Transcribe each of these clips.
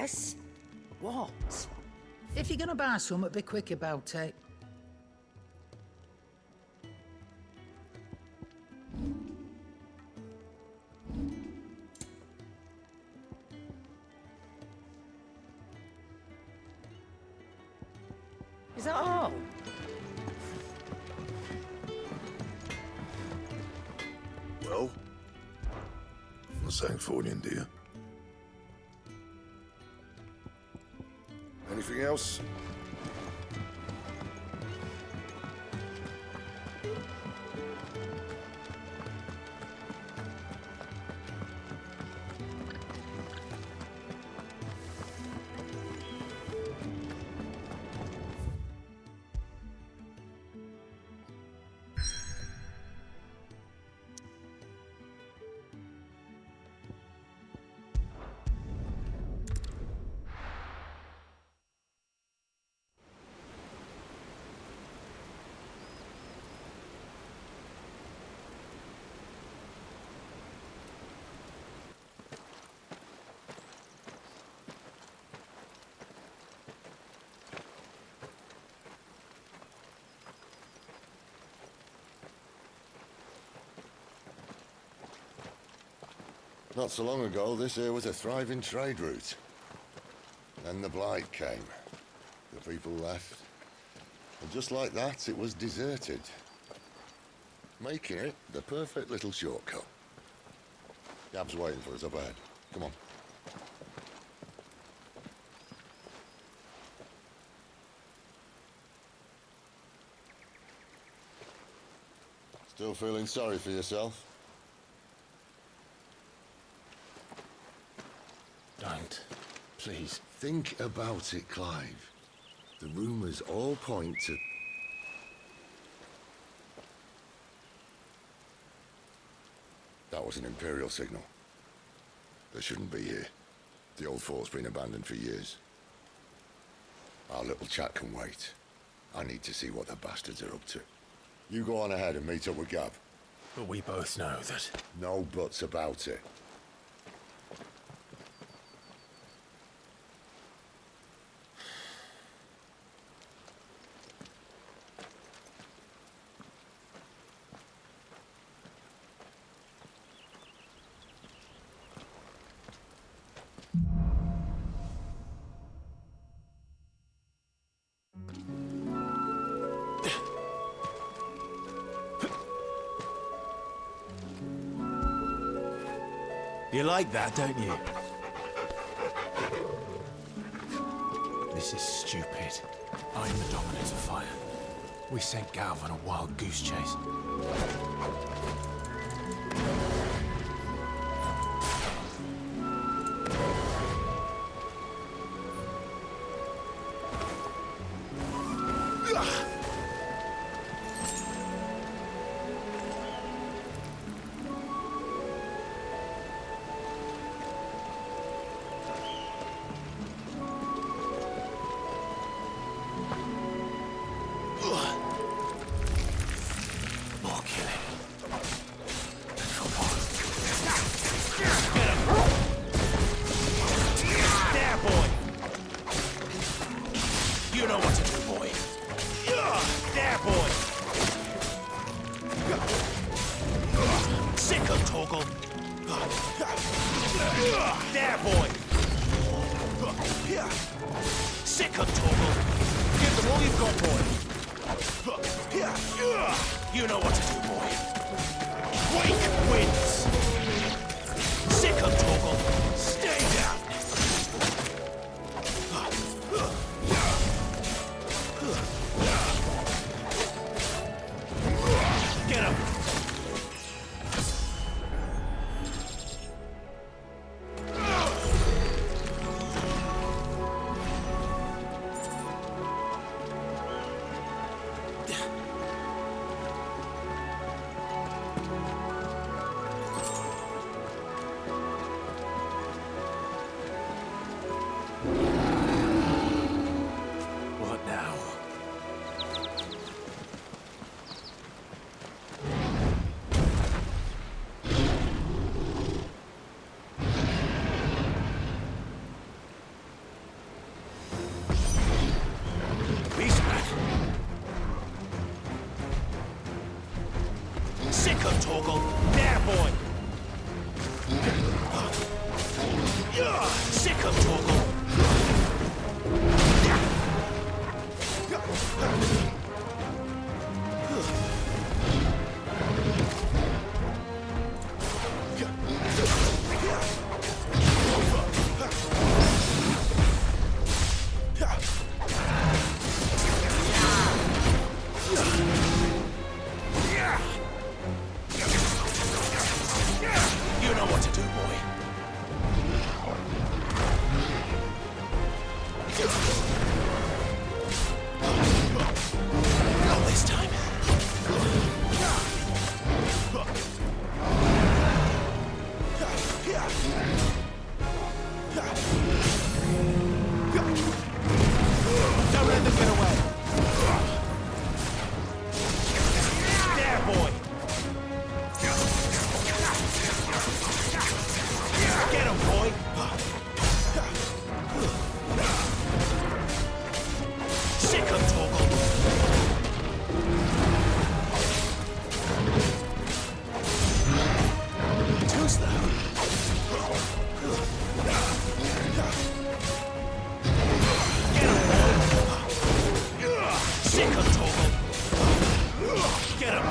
Yes? What? If you're gonna buy something, be quick about it. Is that all? Well, what's that for you, dear? Anything else? Not so long ago, this here was a thriving trade route. Then the Blight came. The people left. And just like that, it was deserted. Making it the perfect little shortcut. Gab's waiting for us up ahead. Come on. Still feeling sorry for yourself? Don't. Please. Think about it, Clive. The rumours all point to... That was an Imperial signal. They shouldn't be here. The old fort's been abandoned for years. Our little chat can wait. I need to see what the bastards are up to. You go on ahead and meet up with Gab. But we both know that... No buts about it. You like that, don't you? This is stupid. I'm the dominant of fire. We sent Galv on a wild goose chase. There, boy! Sick of Torgal! You know what to do, boy. Not this time. Don't let them get away. There, boy. Get him, boy. Sick of Torgal. Too slow. Get him, boy. Sick of Torgal. Get him.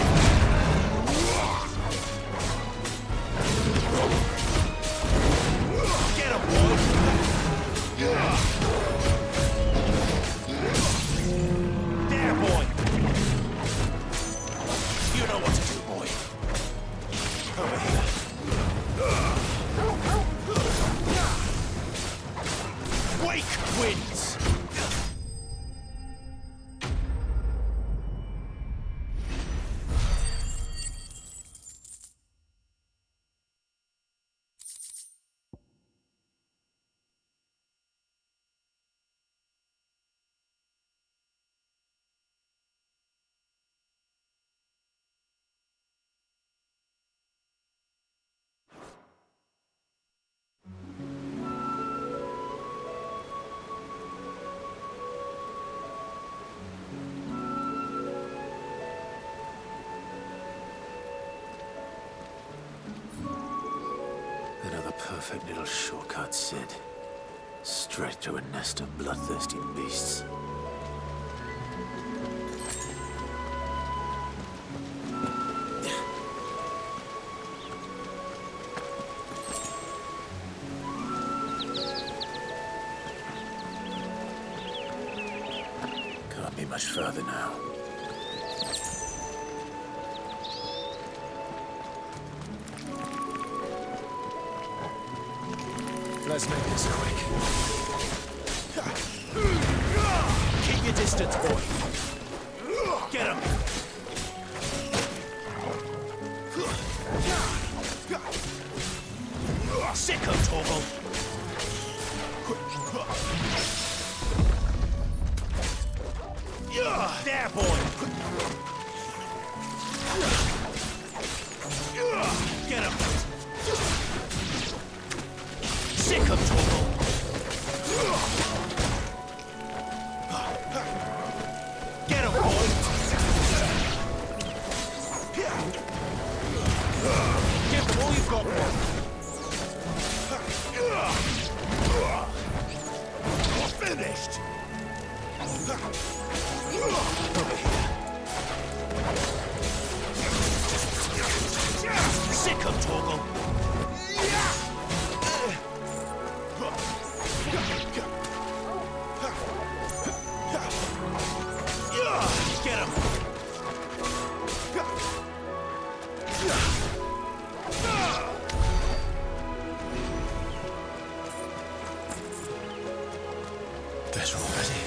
Get him, boy. There, boy. You know what to do, boy. Over here. Wake wins. Another perfect little shortcut, Sid. Straight to a nest of bloodthirsty beasts. Can't be much further now. Let's make this quick. Keep your distance, boy. Get him. Sick of Torgal. There, boy. Get him. Sick of Torgal. Get him, boy. Give them all you've got, boy. Finished. Over here. Sick of Torgal. Get him! Better already.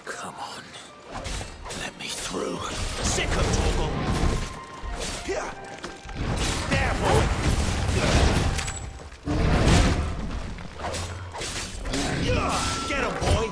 Come on. Let me through. Sick of Torgal. There, boy. Get him, boy.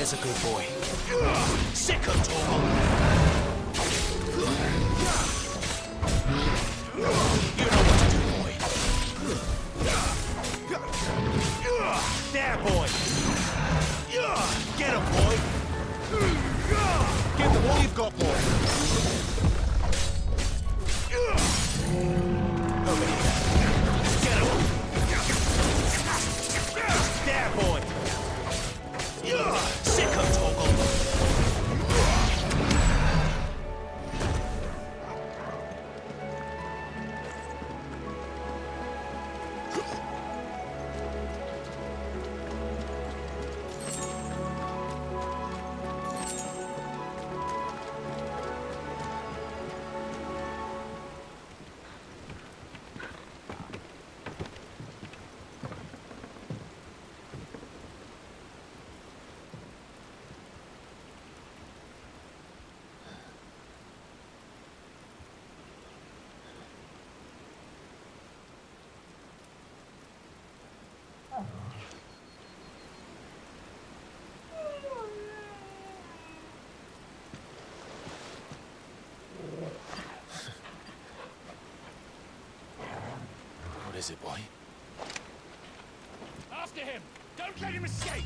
There's a good boy. Sick of Torval. You know what to do, boy. There, boy. Get him, boy. Give them all you've got, boy. Over here. Get him. There, boy. Sick of Torgal. What is it, boy? After him! Don't let him escape!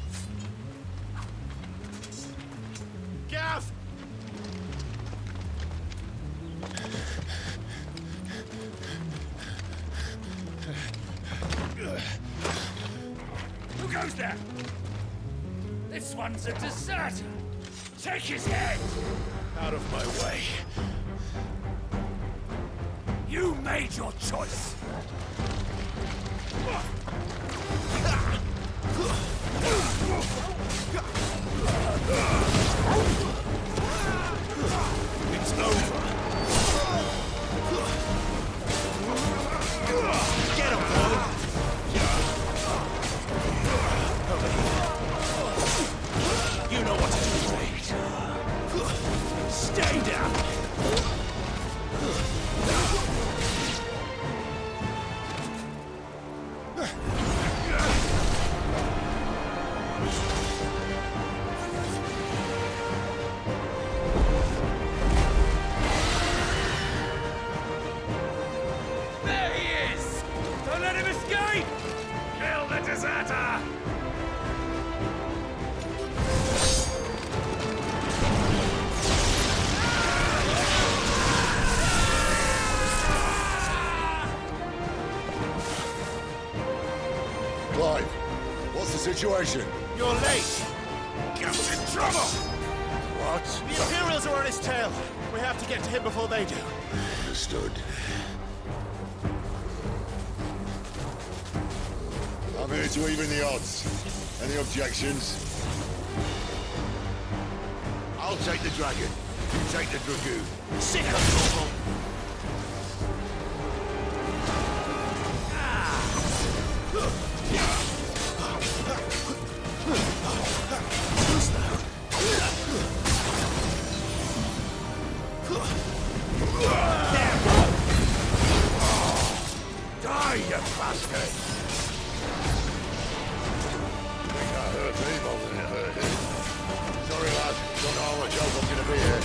Gav! Who goes there? This one's a deserter! Take his head! Out of my way. You made your choice! It's over. Get him, boy! You know what to do, boy. Stay down! There he is! Don't let him escape! Kill the deserter! Clive, what's the situation? You're late! Gavin's in trouble! What? The Imperials are on his tail. We have to get to him before they do. Understood. I'm here to even the odds. Any objections? I'll take the dragon. You take the dragoon. Sick of Torval! Die, you bastard! I think that hurt me more than it hurt him. Sorry, lad. Don't know how much help I'm gonna be here.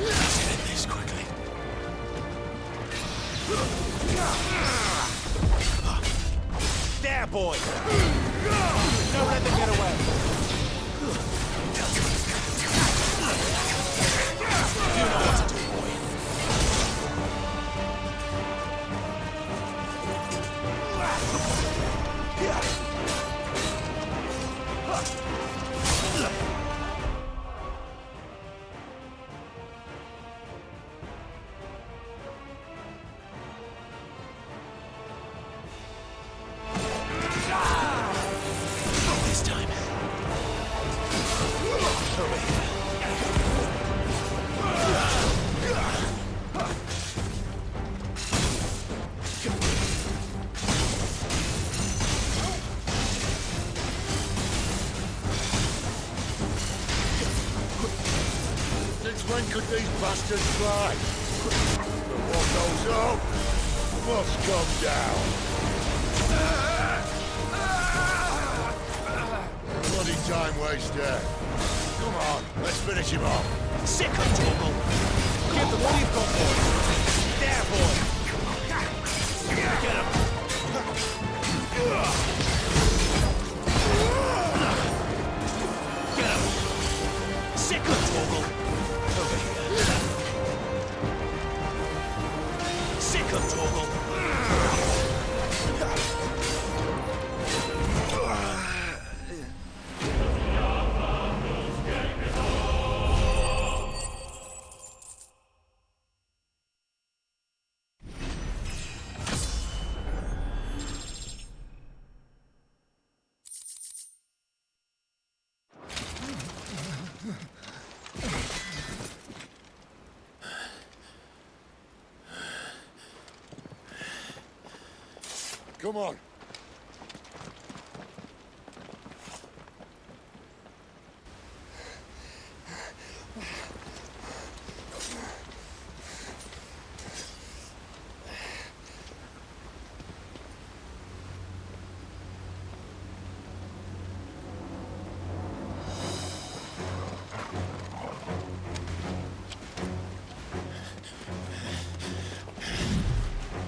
Let's end this quickly. There, boy! Don't let them get away! You know what to do, boy. Not this time. Over here. Since when could these bastards fly? But what goes up must come down. Bloody time waster. Come on, let's finish him off. Sick of Torgal! Give them all you've got, boy! There, boy! Get him! Get him! Sick of Torgal! Over here. Sick of Torgal! Come on.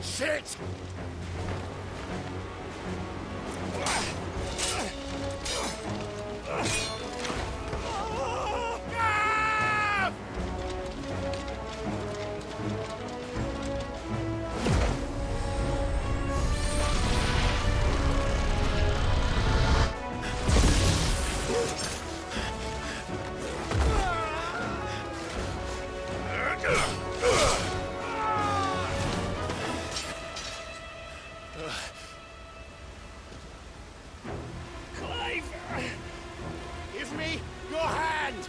Shit! Give me your hand!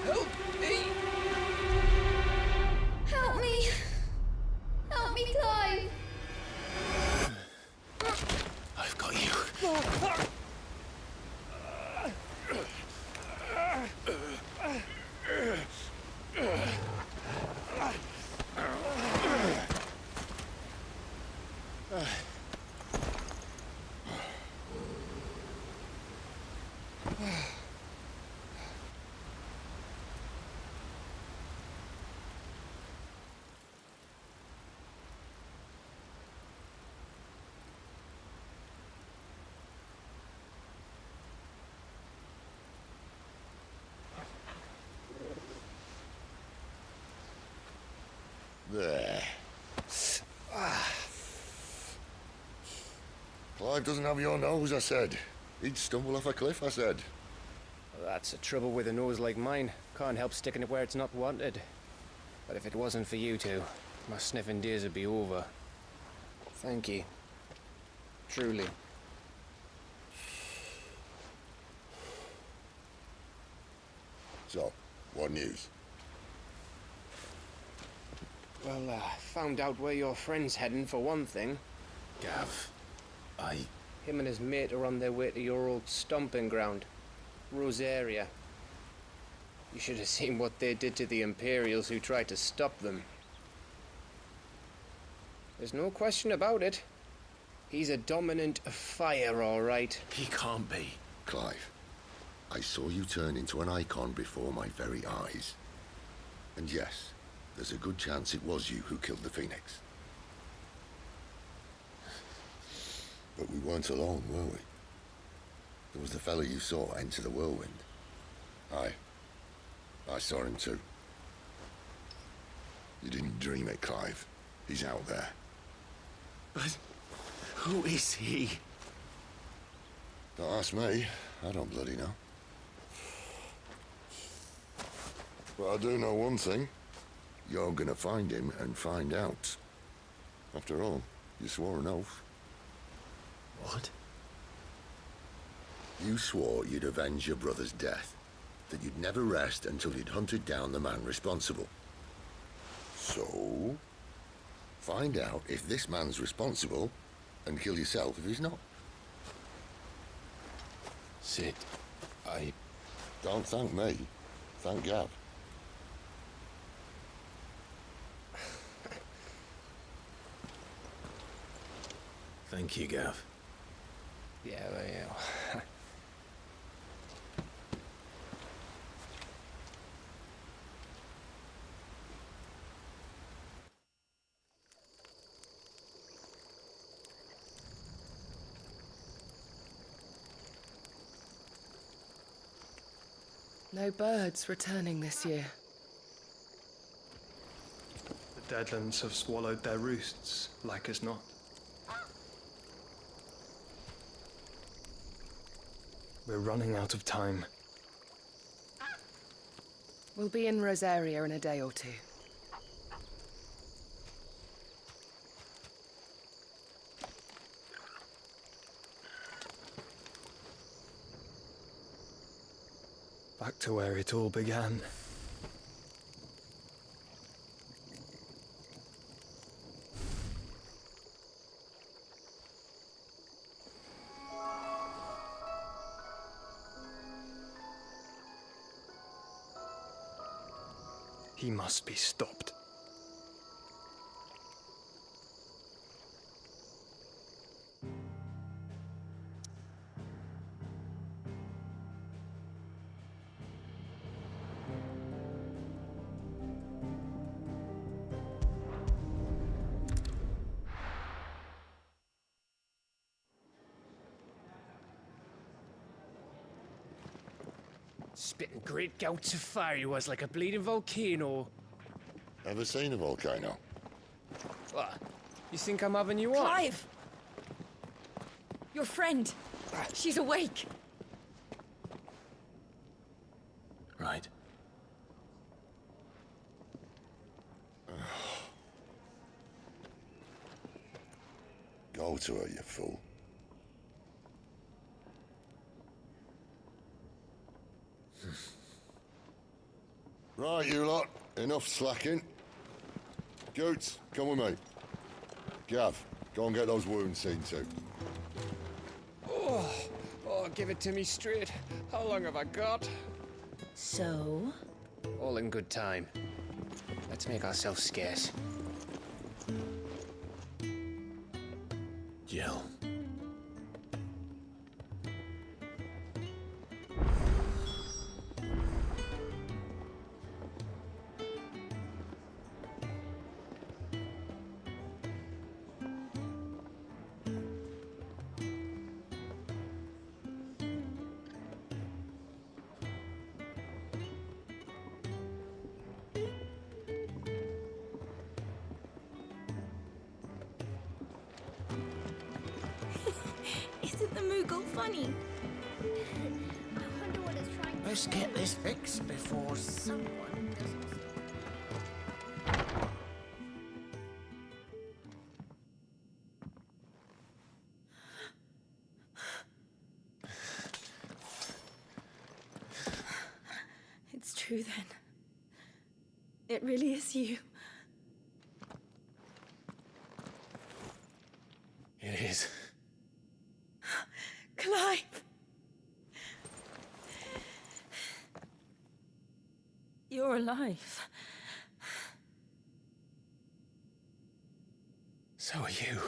Help me! Help me! Help me, Clive! I've got you. There. Clive doesn't have your nose, I said. He'd stumble off a cliff, I said. That's the trouble with a nose like mine. Can't help sticking it where it's not wanted. But if it wasn't for you two, my sniffing days would be over. Thank you. Truly. So, what news? Well, found out where your friend's heading for one thing. Gav, Him and his mate are on their way to your old stomping ground, Rosaria. You should have seen what they did to the Imperials who tried to stop them. There's no question about it. He's a dominant fire, all right. He can't be. Clive, I saw you turn into an icon before my very eyes. And yes, there's a good chance it was you who killed the Phoenix. But we weren't alone, were we? There was the fellow you saw enter the whirlwind. I saw him too. You didn't dream it, Clive. He's out there. But who is he? Don't ask me. I don't bloody know. But I do know one thing. You're gonna find him and find out. After all, you swore an oath. What? You swore you'd avenge your brother's death. That you'd never rest until you'd hunted down the man responsible. So, find out if this man's responsible and kill yourself if he's not. Sid, I... Don't thank me. Thank Gav. Thank you, Gav. Yeah, well. No birds returning this year. The Deadlands have swallowed their roosts, like as not. We're running out of time. We'll be in Rosaria in a day or two. Back to where it all began. He must be stopped. Spitting great gouts of fire he was, like a bleeding volcano. Ever seen a volcano? What? You think I'm having you on? Clive! Your friend. She's awake. Right. Go to her, you fool. Right, you lot. Enough slacking. Goots, come with me. Gav, go and get those wounds seen to. Oh, give it to me straight. How long have I got? So? All in good time. Let's make ourselves scarce. Jill. Isn't the Moogle funny? I wonder what it's trying to... Let's get this fixed before someone doesn't... It's true then. It really is you. It is. Clive! You're alive. So are you.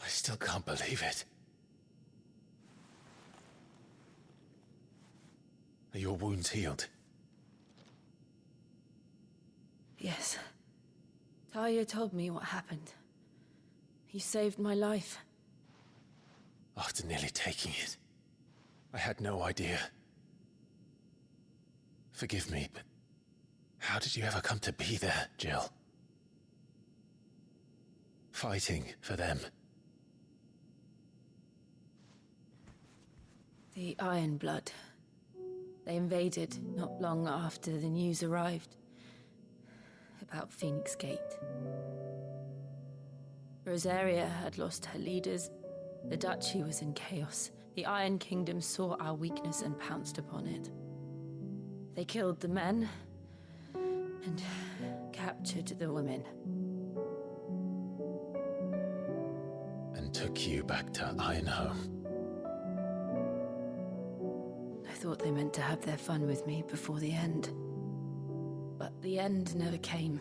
I still can't believe it. Are your wounds healed? Yes. Talia told me what happened. You saved my life. After nearly taking it, I had no idea. Forgive me, but how did you ever come to be there, Jill? Fighting for them. The Iron Blood. They invaded not long after the news arrived about Phoenix Gate. Rosaria had lost her leaders. The Duchy was in chaos. The Iron Kingdom saw our weakness and pounced upon it. They killed the men and captured the women. And took you back to Ironhome. I thought they meant to have their fun with me before the end. But the end never came.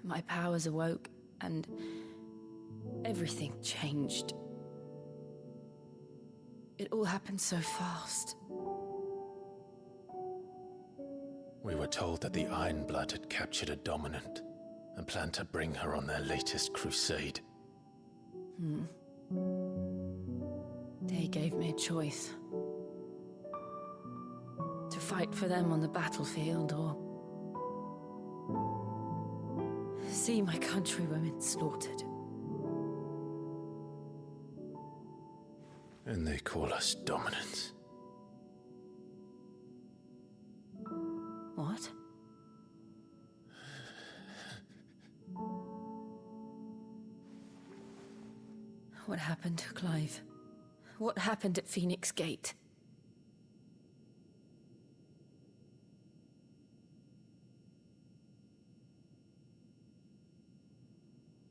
My powers awoke, and everything changed. It all happened so fast. We were told that the Iron Blood had captured a dominant and planned to bring her on their latest crusade. They gave me a choice. To fight for them on the battlefield, or see my countrywomen slaughtered. And they call us dominants. What? What happened, Clive? What happened at Phoenix Gate?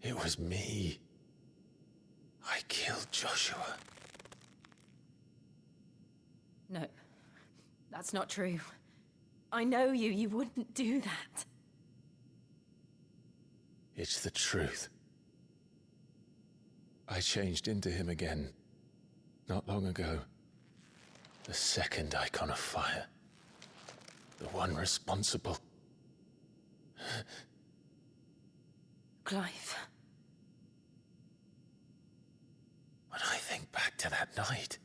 It was me. I killed Joshua. No, that's not true. I know you. You wouldn't do that. It's the truth. I changed into him again, not long ago. The second icon of fire. The one responsible. Clive. When I think back to that night...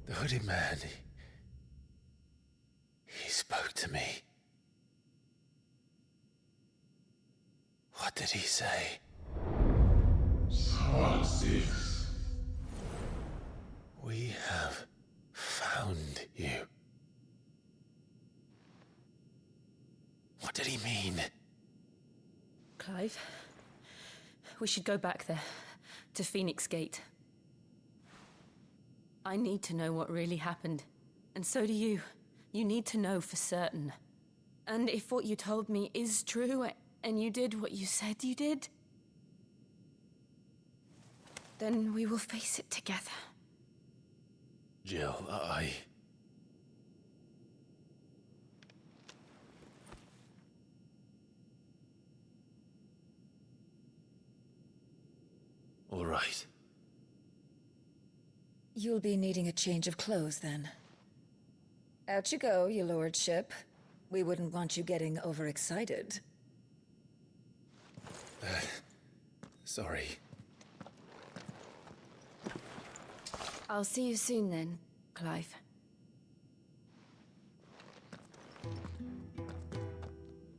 The hooded man, he spoke to me. What did he say? Six. We have found you. What did he mean? Clive, we should go back there, to Phoenix Gate. I need to know what really happened. And so do you. You need to know for certain. And if what you told me is true, and you did what you said you did, then we will face it together. Jill, All right. You'll be needing a change of clothes, then. Out you go, your lordship. We wouldn't want you getting overexcited. Sorry. I'll see you soon then, Clive.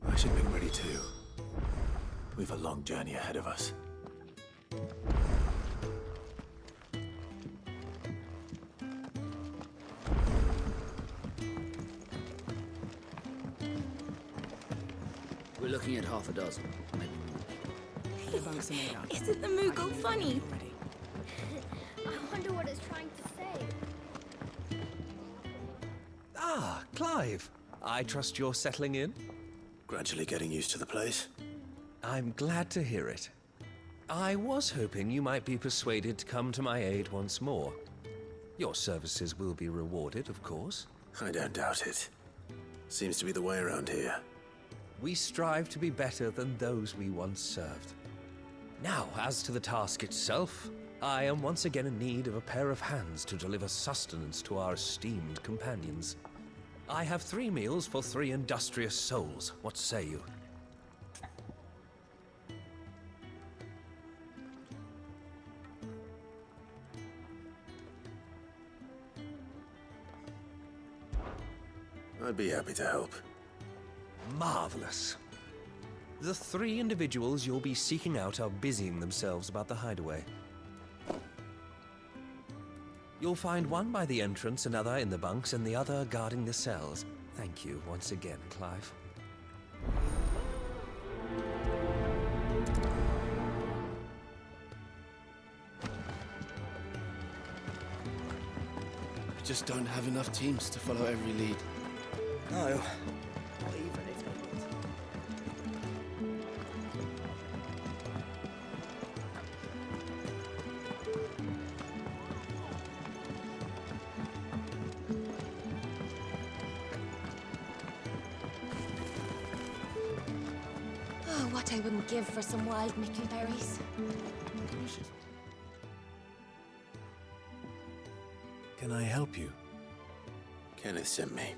I should be ready too. We've a long journey ahead of us. We're looking at half a dozen, maybe more. Isn't the Moogle funny? I wonder what it's trying to say. Ah, Clive. I trust you're settling in? Gradually getting used to the place. I'm glad to hear it. I was hoping you might be persuaded to come to my aid once more. Your services will be rewarded, of course. I don't doubt it. Seems to be the way around here. We strive to be better than those we once served. Now, as to the task itself, I am once again in need of a pair of hands to deliver sustenance to our esteemed companions. I have 3 meals for 3 industrious souls. What say you? I'd be happy to help. Marvelous. The 3 individuals you'll be seeking out are busying themselves about the hideaway. You'll find one by the entrance, another in the bunks, and the other guarding the cells. Thank you once again, Clive. We just don't have enough teams to follow every lead. No. Oh, what I wouldn't give for some wild mickleberries. Can I help you? Kenneth sent me.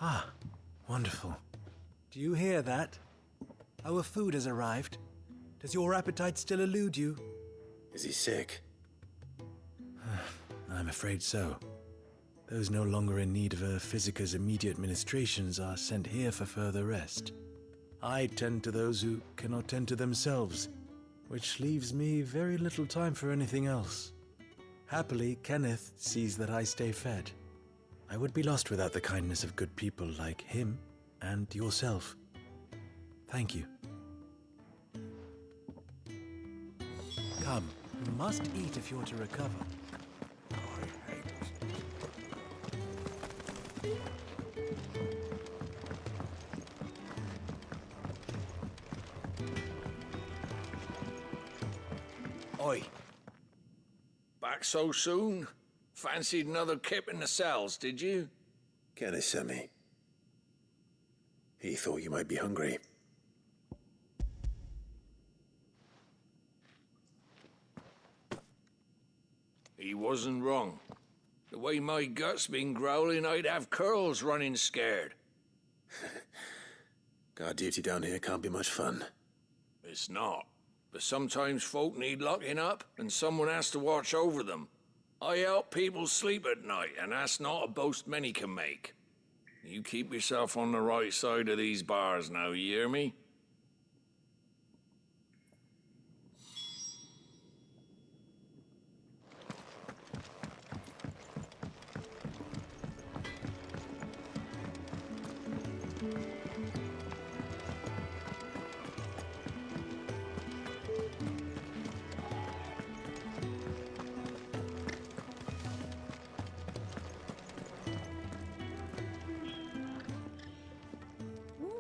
Ah, wonderful. Do you hear that? Our food has arrived. Does your appetite still elude you? Is he sick? I'm afraid so. Those no longer in need of a Physica's immediate ministrations are sent here for further rest. I tend to those who cannot tend to themselves, which leaves me very little time for anything else. Happily, Kenneth sees that I stay fed. I would be lost without the kindness of good people like him and yourself. Thank you. Come, you must eat if you're to recover. Oi. Back so soon? Fancied another kip in the cells, did you? Kenneth sent me. He thought you might be hungry. He wasn't wrong. The way my gut's been growling, I'd have curls running scared. Guard duty down here can't be much fun. It's not. But sometimes folk need locking up, and someone has to watch over them. I help people sleep at night, and that's not a boast many can make. You keep yourself on the right side of these bars now, you hear me?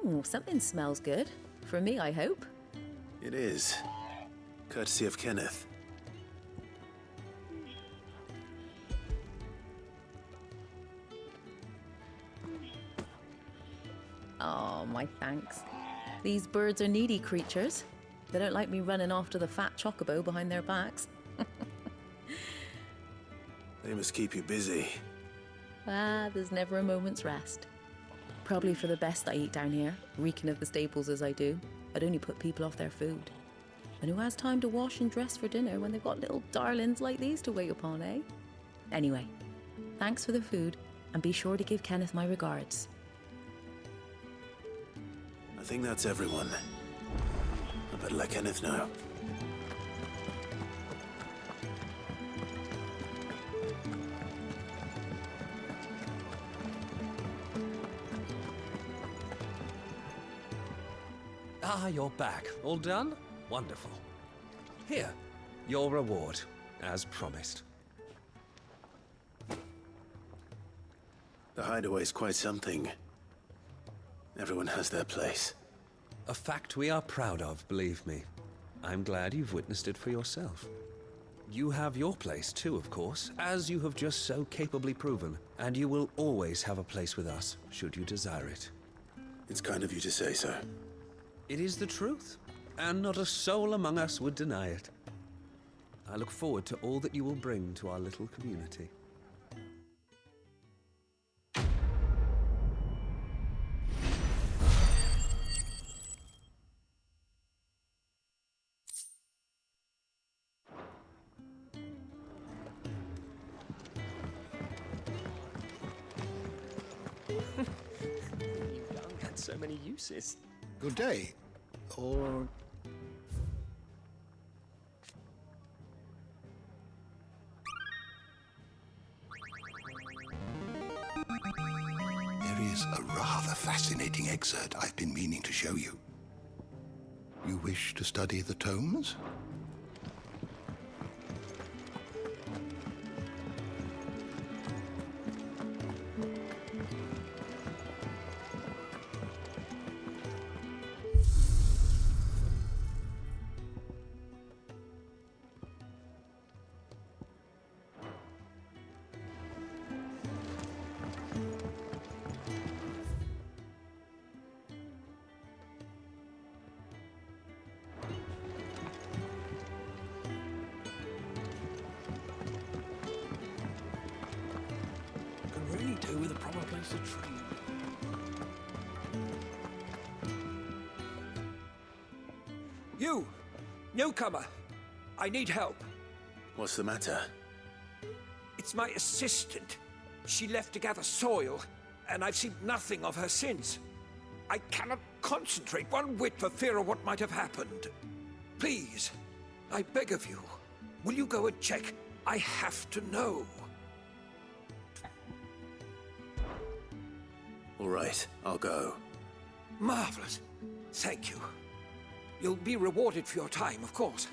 Ooh, something smells good. For me, I hope. It is. Courtesy of Kenneth. Oh, my thanks. These birds are needy creatures. They don't like me running after the fat chocobo behind their backs. They must keep you busy. Ah, there's never a moment's rest. Probably for the best I eat down here, reeking of the staples as I do. I'd only put people off their food. And who has time to wash and dress for dinner when they've got little darlings like these to wait upon, eh? Anyway, thanks for the food, and be sure to give Kenneth my regards. I think that's everyone. I better let Kenneth know. Ah, you're back. All done? Wonderful. Here, your reward, as promised. The hideaway's quite something. Everyone has their place. A fact we are proud of, believe me. I'm glad you've witnessed it for yourself. You have your place too, of course, as you have just so capably proven, and you will always have a place with us, should you desire it. It's kind of you to say so. It is the truth, and not a soul among us would deny it. I look forward to all that you will bring to our little community. So many uses. Good day. Or... There is a rather fascinating excerpt I've been meaning to show you. You wish to study the tomes? With a proper place to train. You! Newcomer! I need help. What's the matter? It's my assistant. She left to gather soil, and I've seen nothing of her since. I cannot concentrate one whit for fear of what might have happened. Please, I beg of you, will you go and check? I have to know. All right, I'll go. Marvelous. Thank you. You'll be rewarded for your time, of course.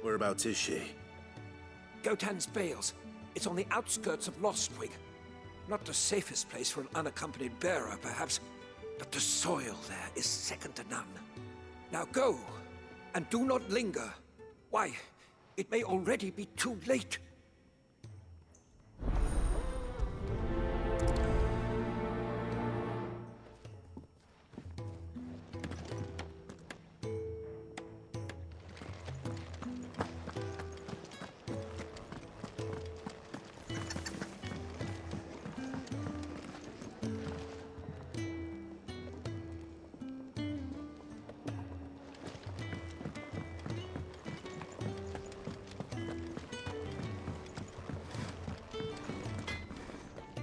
Whereabouts is she? Gotan's Bales. It's on the outskirts of Lostwing. Not the safest place for an unaccompanied bearer, perhaps, but the soil there is second to none. Now go, and do not linger. Why, it may already be too late.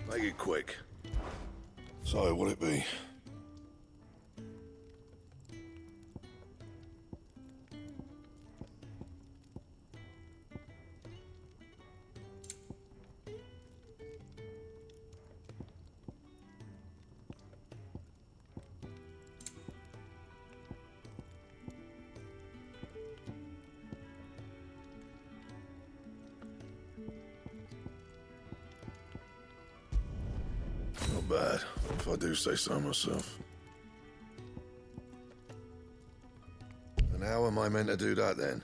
Make it quick. So, what'll it be? Not bad, if I do say so myself. And how am I meant to do that then?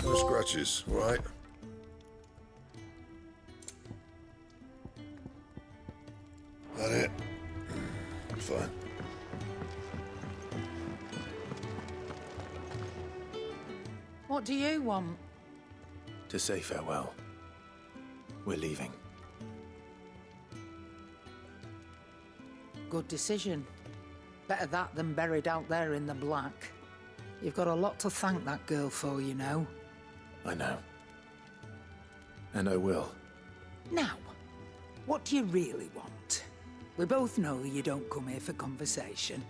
No scratches, right? That it? Fine. What do you want? To say farewell. We're leaving. Good decision. Better that than buried out there in the black. You've got a lot to thank that girl for, you know. I know. And I will. Now, what do you really want? We both know you don't come here for conversation.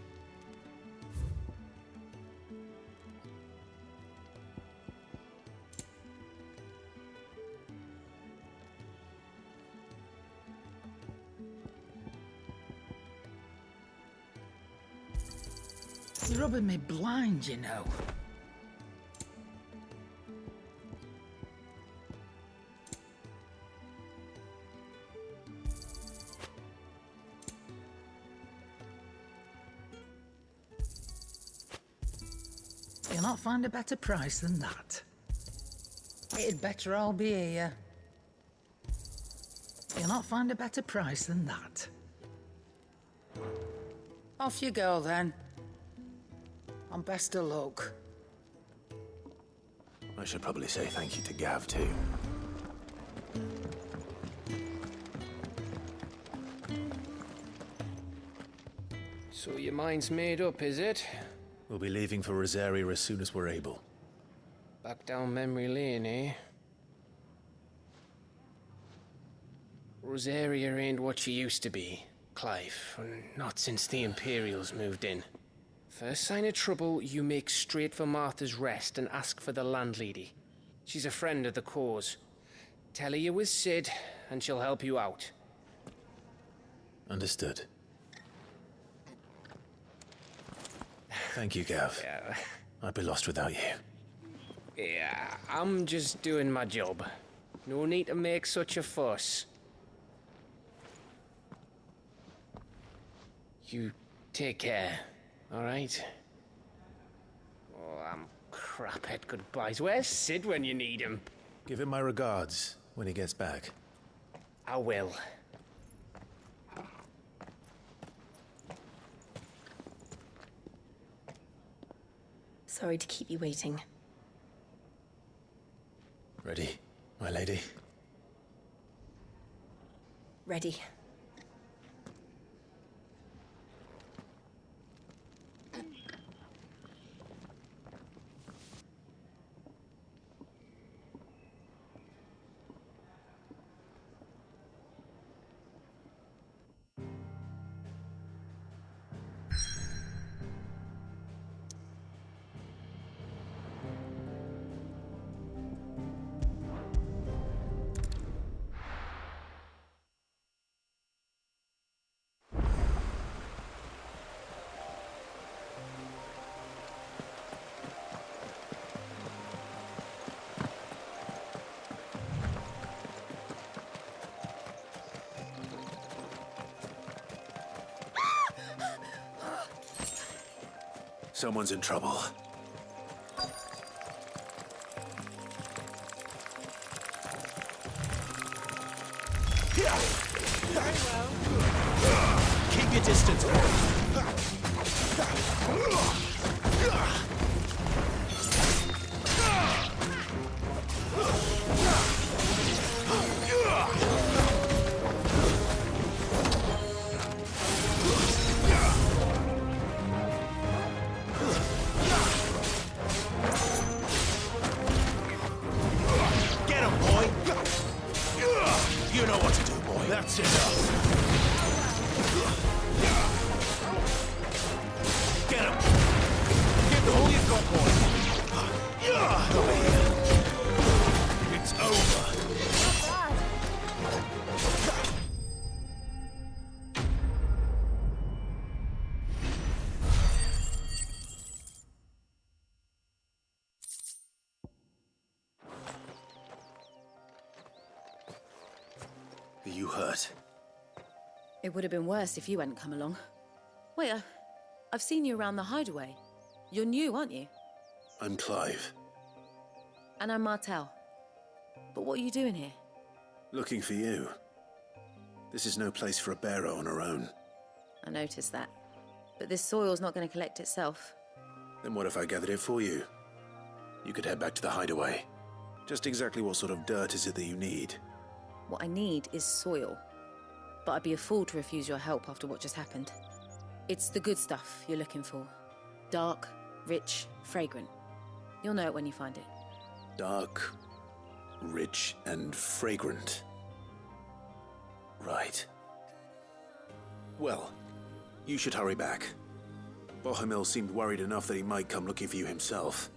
You're rubbing me blind, you know. You'll not find a better price than that. It'd better all be here. You'll not find a better price than that. Off you go, then. And best of luck. I should probably say thank you to Gav, too. So your mind's made up, is it? We'll be leaving for Rosaria as soon as we're able. Back down memory lane, eh? Rosaria ain't what she used to be, Clive. Not since the Imperials moved in. First sign of trouble, you make straight for Martha's Rest and ask for the landlady. She's a friend of the cause. Tell her you're with Sid, and she'll help you out. Understood. Thank you, Gav. Yeah. I'd be lost without you. Yeah, I'm just doing my job. No need to make such a fuss. You take care, all right? Oh, I'm crap at goodbyes. Where's Sid when you need him? Give him my regards when he gets back. I will. Sorry to keep you waiting. Ready, my lady? Ready. Someone's in trouble. Keep your distance, Get him, boy! You know what to do, boy. That's enough. Get him! Give them all you've got, boy! Over here. It's over. Are you hurt? It would have been worse if you hadn't come along. Wait, I've seen you around the hideaway. You're new, aren't you? I'm Clive. And I'm Martel. But what are you doing here? Looking for you. This is no place for a bearer on her own. I noticed that. But this soil's not going to collect itself. Then what if I gathered it for you? You could head back to the hideaway. Just exactly what sort of dirt is it that you need? What I need is soil. But I'd be a fool to refuse your help after what just happened. It's the good stuff you're looking for. Dark, rich, fragrant. You'll know it when you find it. Dark, rich, and fragrant. Right. Well, you should hurry back. Bohemil seemed worried enough that he might come looking for you himself.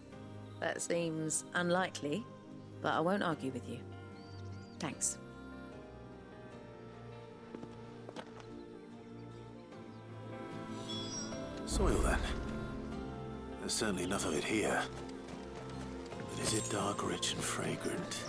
That seems unlikely, but I won't argue with you. Thanks. Soil, then. There's certainly enough of it here. But is it dark, rich, and fragrant?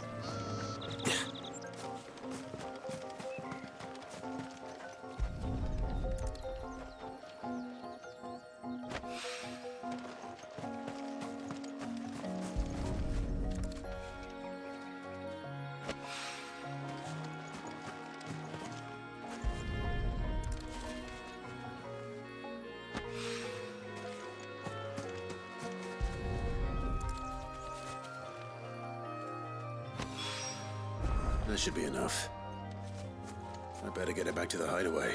That should be enough. I better get it back to the hideaway.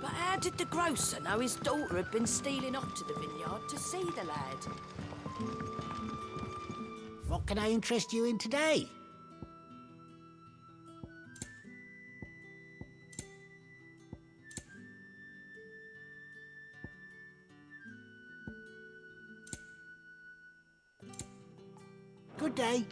How did the grocer know his daughter had been stealing off to the vineyard to see the lad? What can I interest you in today? Good day.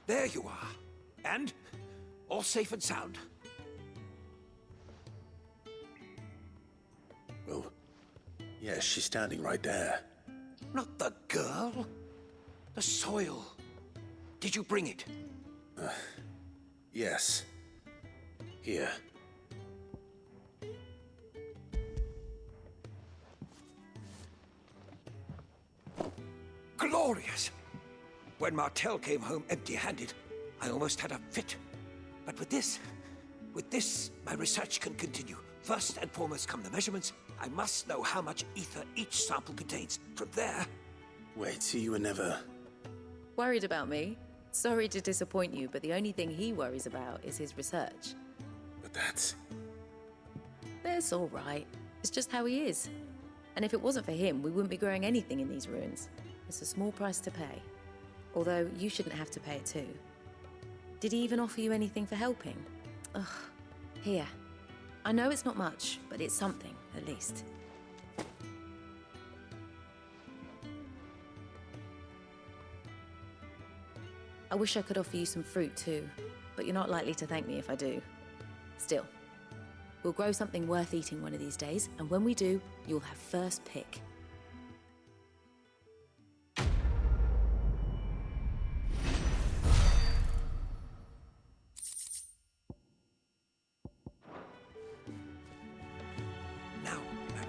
There you are. And all safe and sound. Well, yes, she's standing right there. Not the girl. The soil. Did you bring it? Yes. Here. Glorious! When Martel came home empty-handed, I almost had a fit. But with this, my research can continue. First and foremost come the measurements. I must know how much ether each sample contains. From there... Wait, so you were never... Worried about me? Sorry to disappoint you, but the only thing he worries about is his research. But that's all right. It's just how he is. And if it wasn't for him, we wouldn't be growing anything in these ruins. It's a small price to pay. Although, you shouldn't have to pay it too. Did he even offer you anything for helping? Ugh. Here. I know it's not much, but it's something, at least. I wish I could offer you some fruit too, but you're not likely to thank me if I do. Still, we'll grow something worth eating one of these days, and when we do, you'll have first pick.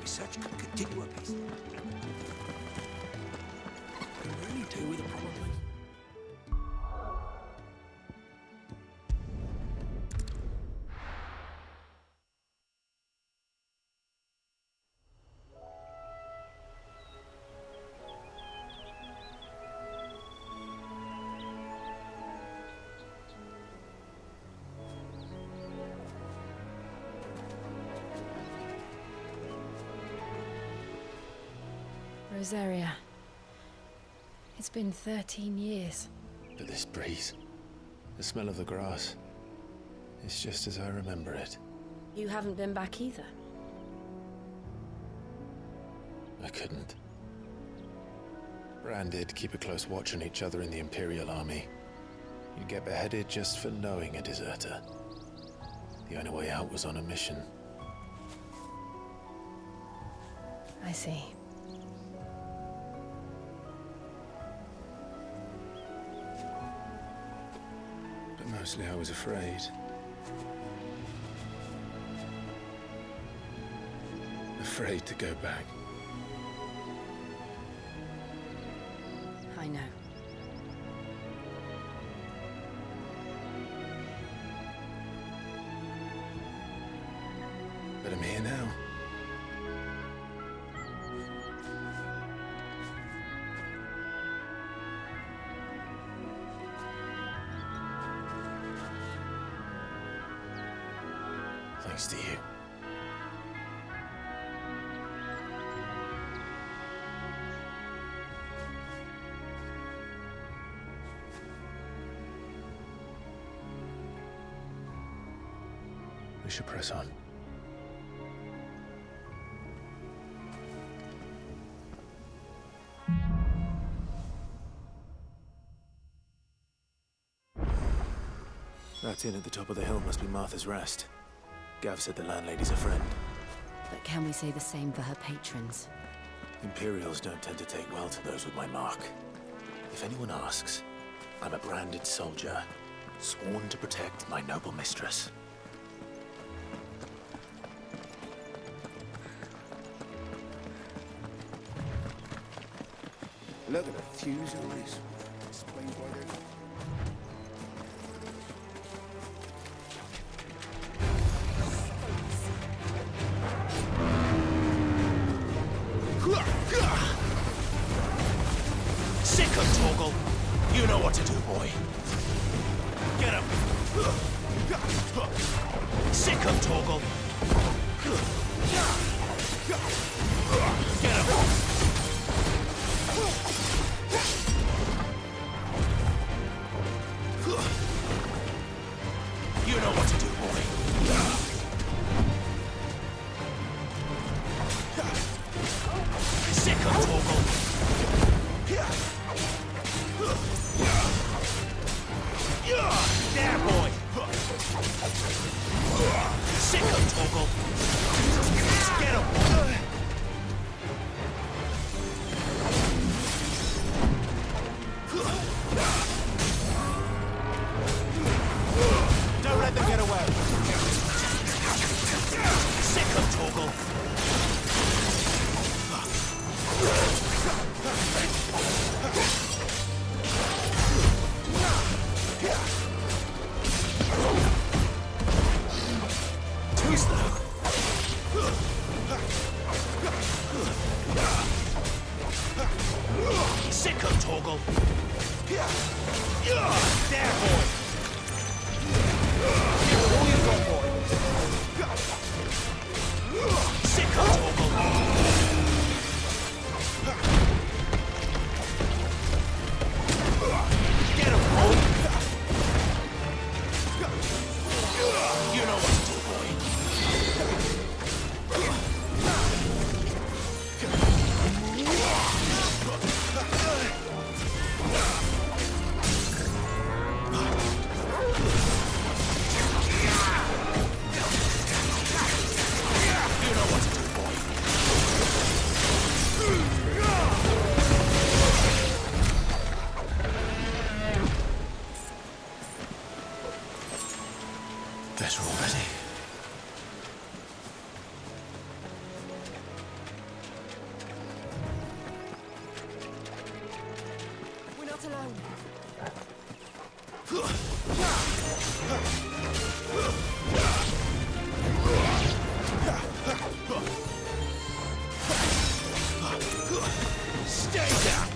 Research can continue apace. Really do with a problem. Rosaria. It's been 13 years. But this breeze, the smell of the grass, it's just as I remember it. You haven't been back either. I couldn't. Bran did keep a close watch on each other in the Imperial Army. You'd get beheaded just for knowing a deserter. The only way out was on a mission. I see. But mostly I was afraid. Afraid to go back. I know. But I'm here now. Thanks to you. We should press on. That inn at the top of the hill must be Martha's Rest. Gav said the landlady's a friend. But can we say the same for her patrons? Imperials don't tend to take well to those with my mark. If anyone asks, I'm a branded soldier, sworn to protect my noble mistress. Look at the fuse on this. Explains why they're... Sick of Torgal. You know what to do, boy. Get him. Sick of Torgal. Get him. You know what to do, boy. Sick of Torgal. There, boy! Sick of Torgal! Get him! Don't let them get away! Sick of Torgal! Too slow. Sick of Torgal. There, boy. All you got, boy. Sick of Torgal. Get him, boy. You know what to do, boy. You know what to do, boy. Better already. We're not alone. Stay down.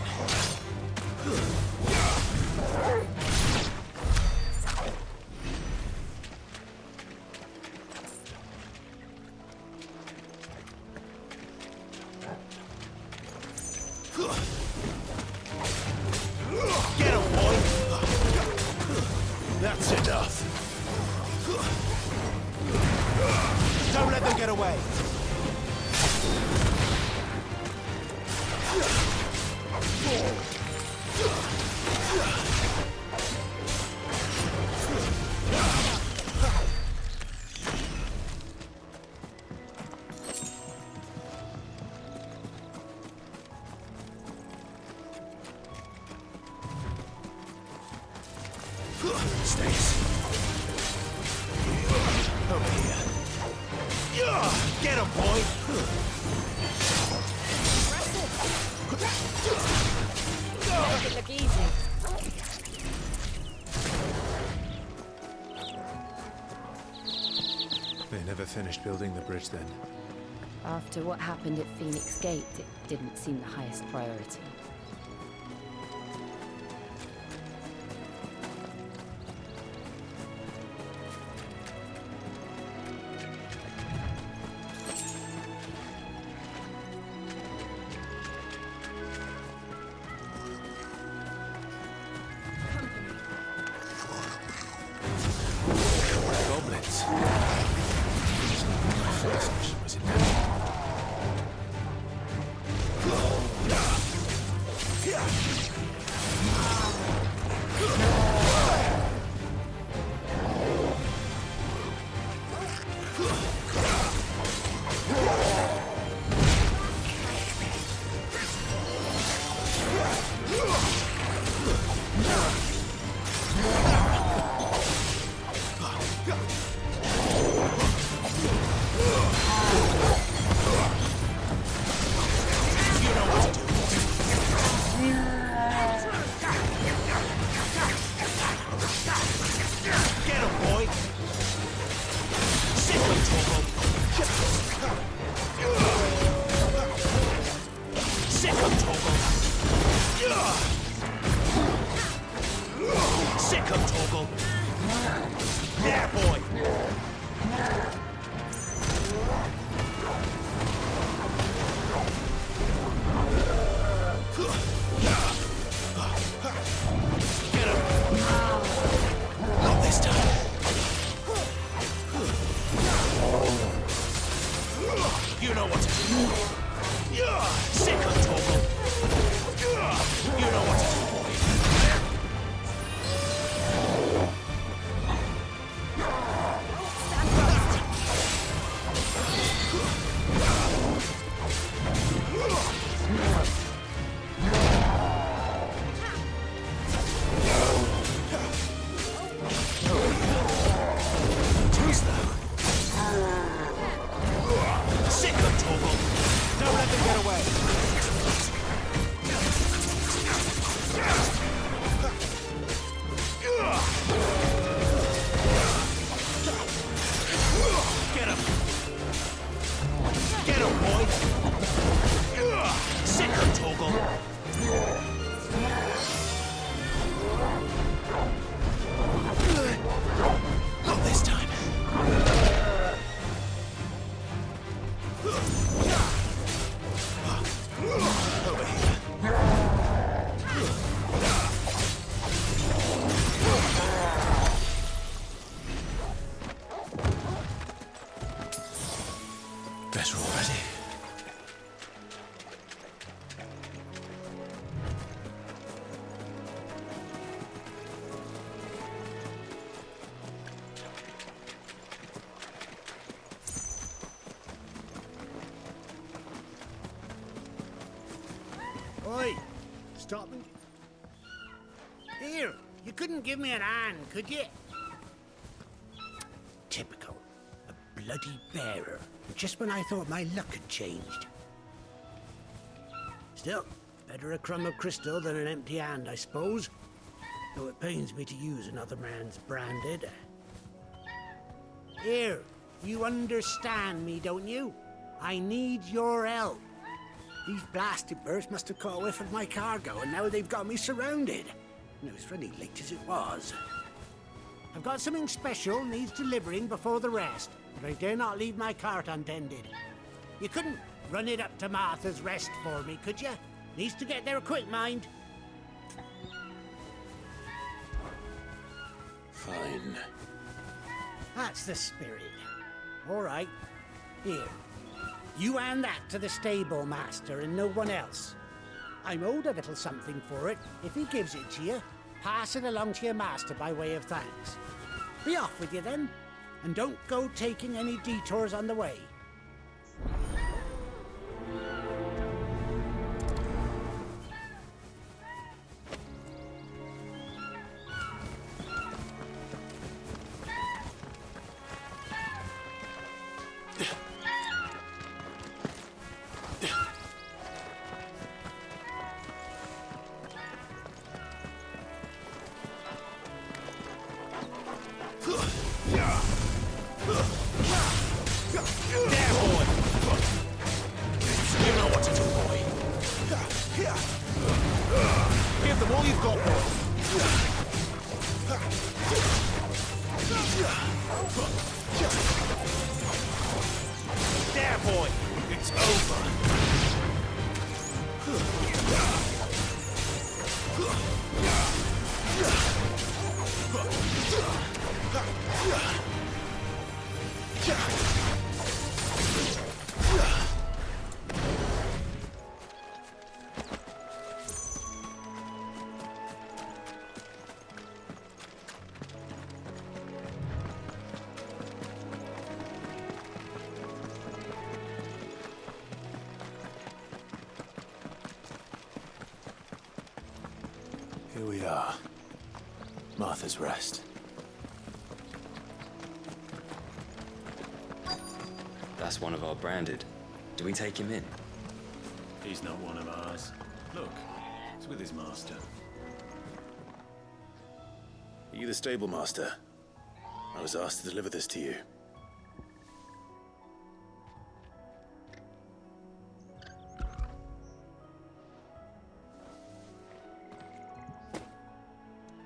Get him, boy. That's enough. Don't let them get away. Stace. Over here. Get him, boy! Make it look easy. They never finished building the bridge then. After what happened at Phoenix Gate, it didn't seem the highest priority. Goblins. My first mission was in there. Better already. Oi! Stop me. Here, you couldn't give me an hand, could you? Typical. A bloody bearer. Just when I thought my luck had changed. Still, better a crumb of crystal than an empty hand, I suppose. Though it pains me to use another man's branded. Here, you understand me, don't you? I need your help. These blasted birds must have caught a whiff of my cargo, and now they've got me surrounded. And it was really late as it was. I've got something special needs delivering before the rest, but I dare not leave my cart untended. You couldn't run it up to Martha's Rest for me, could you? Needs to get there quick, mind. Fine. That's the spirit. All right. Here. You hand that to the stable master and no one else. I'm owed a little something for it. If he gives it to you, pass it along to your master by way of thanks. Be off with you then, and don't go taking any detours on the way. There, boy! You know what to do, boy. Give them all you've got, boy. There, boy! It's over. Here we are. Martha's Rest. That's one of our branded. Do we take him in? He's not one of ours. Look, he's with his master. Are you the stable master? I was asked to deliver this to you.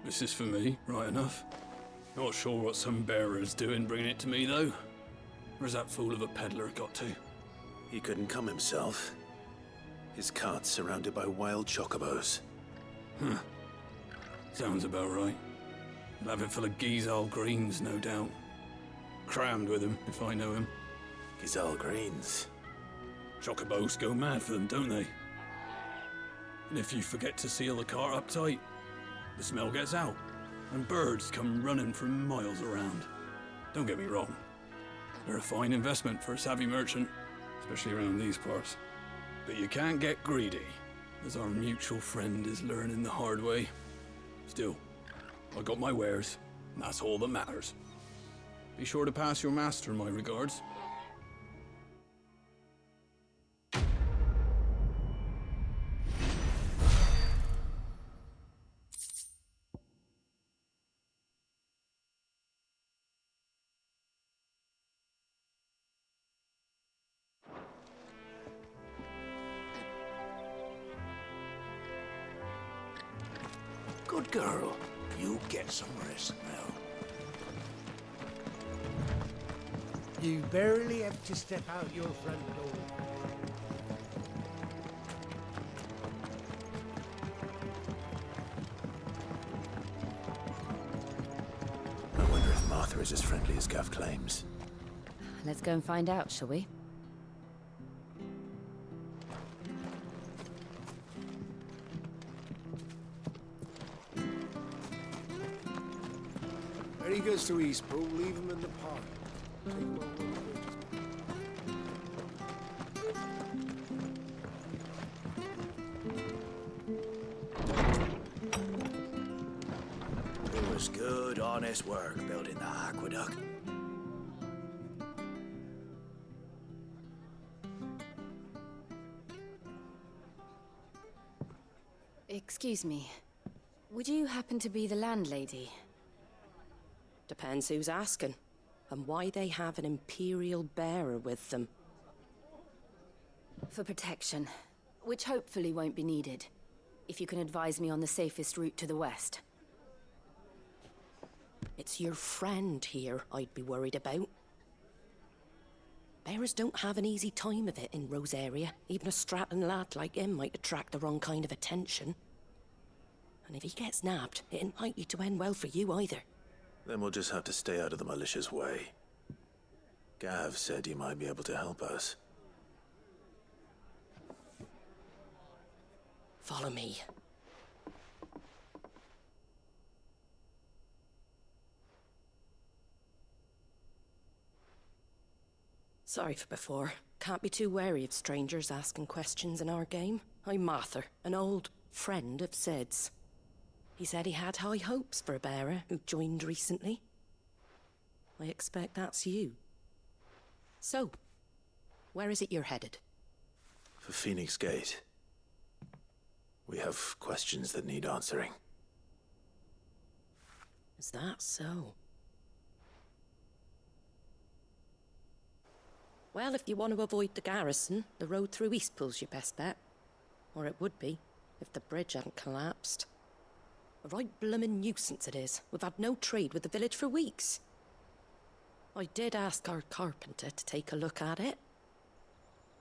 This is for me, right enough. Not sure what some bearer's doing bringing it to me, though. Where's that fool of a peddler got to? He couldn't come himself. His cart's surrounded by wild chocobos. Huh. Sounds about right. He'll have it full of Gizal greens, no doubt. Crammed with him, if I know him. Gizal greens? Chocobos go mad for them, don't they? And if you forget to seal the cart up tight, the smell gets out, and birds come running from miles around. Don't get me wrong. They're a fine investment for a savvy merchant, especially around these parts. But you can't get greedy, as our mutual friend is learning the hard way. Still, I got my wares, and that's all that matters. Be sure to pass your master my regards. Good girl. You get some rest now. You barely have to step out your front door. I wonder if Martha is as friendly as Gav claims. Let's go and find out, shall we? When he goes to Eastpool, leave him in the park. Take one of the bridges. It was good, honest work building the aqueduct. Excuse me. Would you happen to be the landlady? Depends who's asking, and why they have an Imperial bearer with them. For protection, which hopefully won't be needed. If you can advise me on the safest route to the west. It's your friend here I'd be worried about. Bearers don't have an easy time of it in Rose area. Even a Stratton lad like him might attract the wrong kind of attention. And if he gets nabbed, it ain't likely to end well for you either. Then we'll just have to stay out of the malicious way. Gav said you might be able to help us. Follow me. Sorry for before. Can't be too wary of strangers asking questions in our game. I'm Martha, an old friend of Sid's. He said he had high hopes for a bearer who joined recently. I expect that's you. So, where is it you're headed? For Phoenix Gate. We have questions that need answering. Is that so? Well, if you want to avoid the garrison, the road through Eastpool's your best bet. Or it would be, if the bridge hadn't collapsed. A right bloomin' nuisance it is. We've had no trade with the village for weeks. I did ask our carpenter to take a look at it.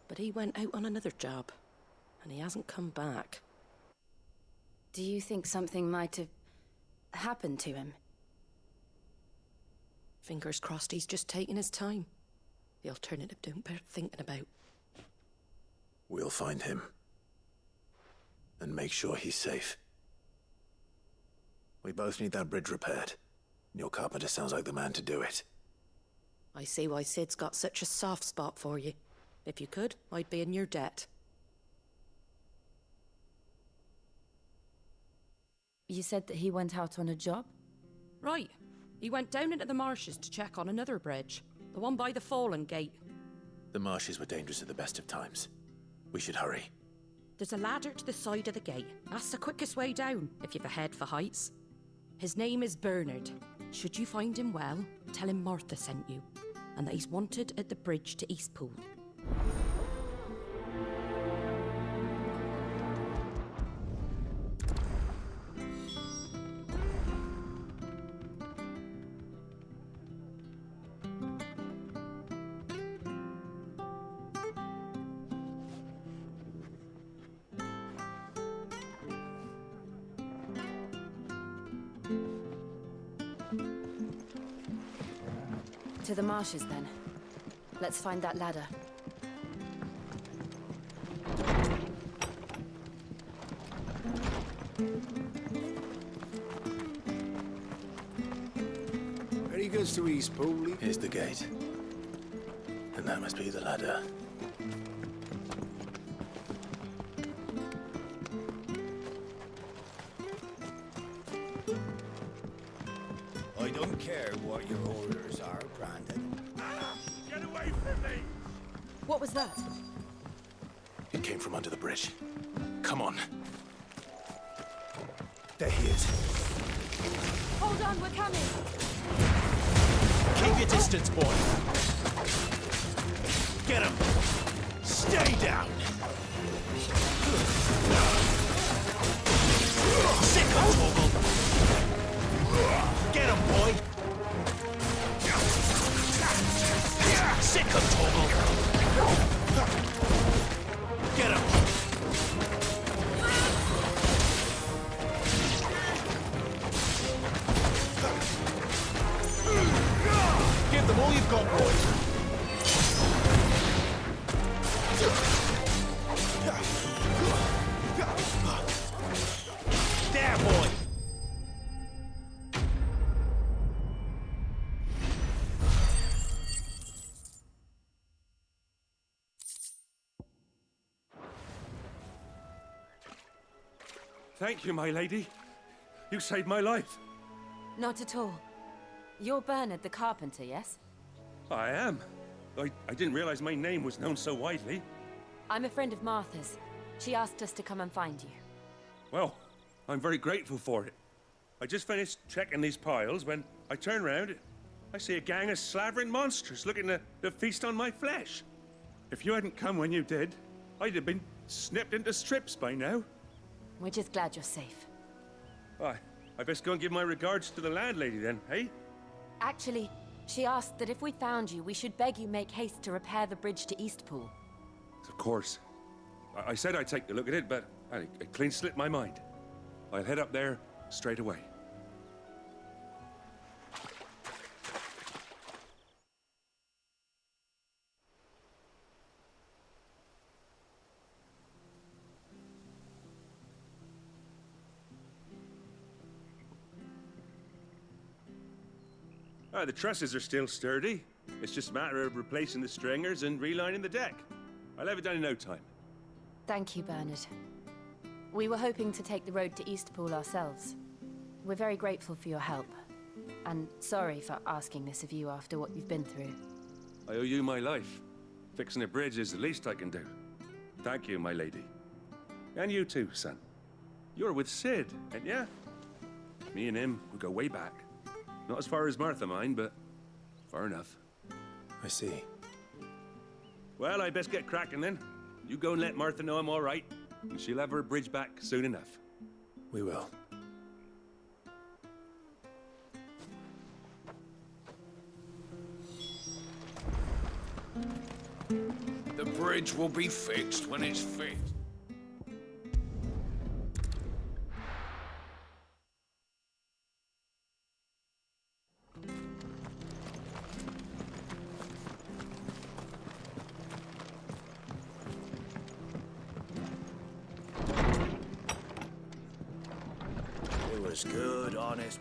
But he went out on another job, and he hasn't come back. Do you think something might have happened to him? Fingers crossed he's just taking his time. The alternative don't bear thinking about. We'll find him. And make sure he's safe. We both need that bridge repaired. Your carpenter sounds like the man to do it. I see why Sid's got such a soft spot for you. If you could, I'd be in your debt. You said that he went out on a job? Right. He went down into the marshes to check on another bridge. The one by the Fallen Gate. The marshes were dangerous at the best of times. We should hurry. There's a ladder to the side of the gate. That's the quickest way down, if you've a head for heights. His name is Bernard. Should you find him well, tell him Martha sent you, and that he's wanted at the bridge to Eastpool. To the marshes, then. Let's find that ladder. Where he goes to Eastpool? Here's the gate. And that must be the ladder. I don't care what your orders are, Brandon. Get away from me! What was that? It came from under the bridge. Come on. There he is. Hold on, we're coming! Keep your distance, boy. Get him! Stay down! Sick of Torgal! Get him, boy! Sick of Torgal! Get him! Give them all you've got, boys! There, boy! Thank you, my lady. You saved my life. Not at all. You're Bernard the carpenter, yes? I am. I didn't realize my name was known so widely. I'm a friend of Martha's. She asked us to come and find you. Well, I'm very grateful for it. I just finished checking these piles when I turn around. I see a gang of slavering monsters looking to feast on my flesh. If you hadn't come when you did, I'd have been snipped into strips by now. We're just glad you're safe. I best go and give my regards to the landlady then, hey? Actually, she asked that if we found you, we should beg you make haste to repair the bridge to Eastpool. Of course. I said I'd take a look at it, but it clean slipped my mind. I'll head up there straight away. The trusses are still sturdy. It's just a matter of replacing the stringers and relining the deck. I'll have it done in no time. Thank you, Bernard. We were hoping to take the road to Eastpool ourselves. We're very grateful for your help. And sorry for asking this of you after what you've been through. I owe you my life. Fixing a bridge is the least I can do. Thank you, my lady. And you too, son. You're with Sid, ain't ya? Me and him, we go way back. Not as far as Martha, mind, but far enough. I see. Well, I best get cracking then. You go and let Martha know I'm all right, and she'll have her bridge back soon enough. We will. The bridge will be fixed when it's fixed. It was good, honest.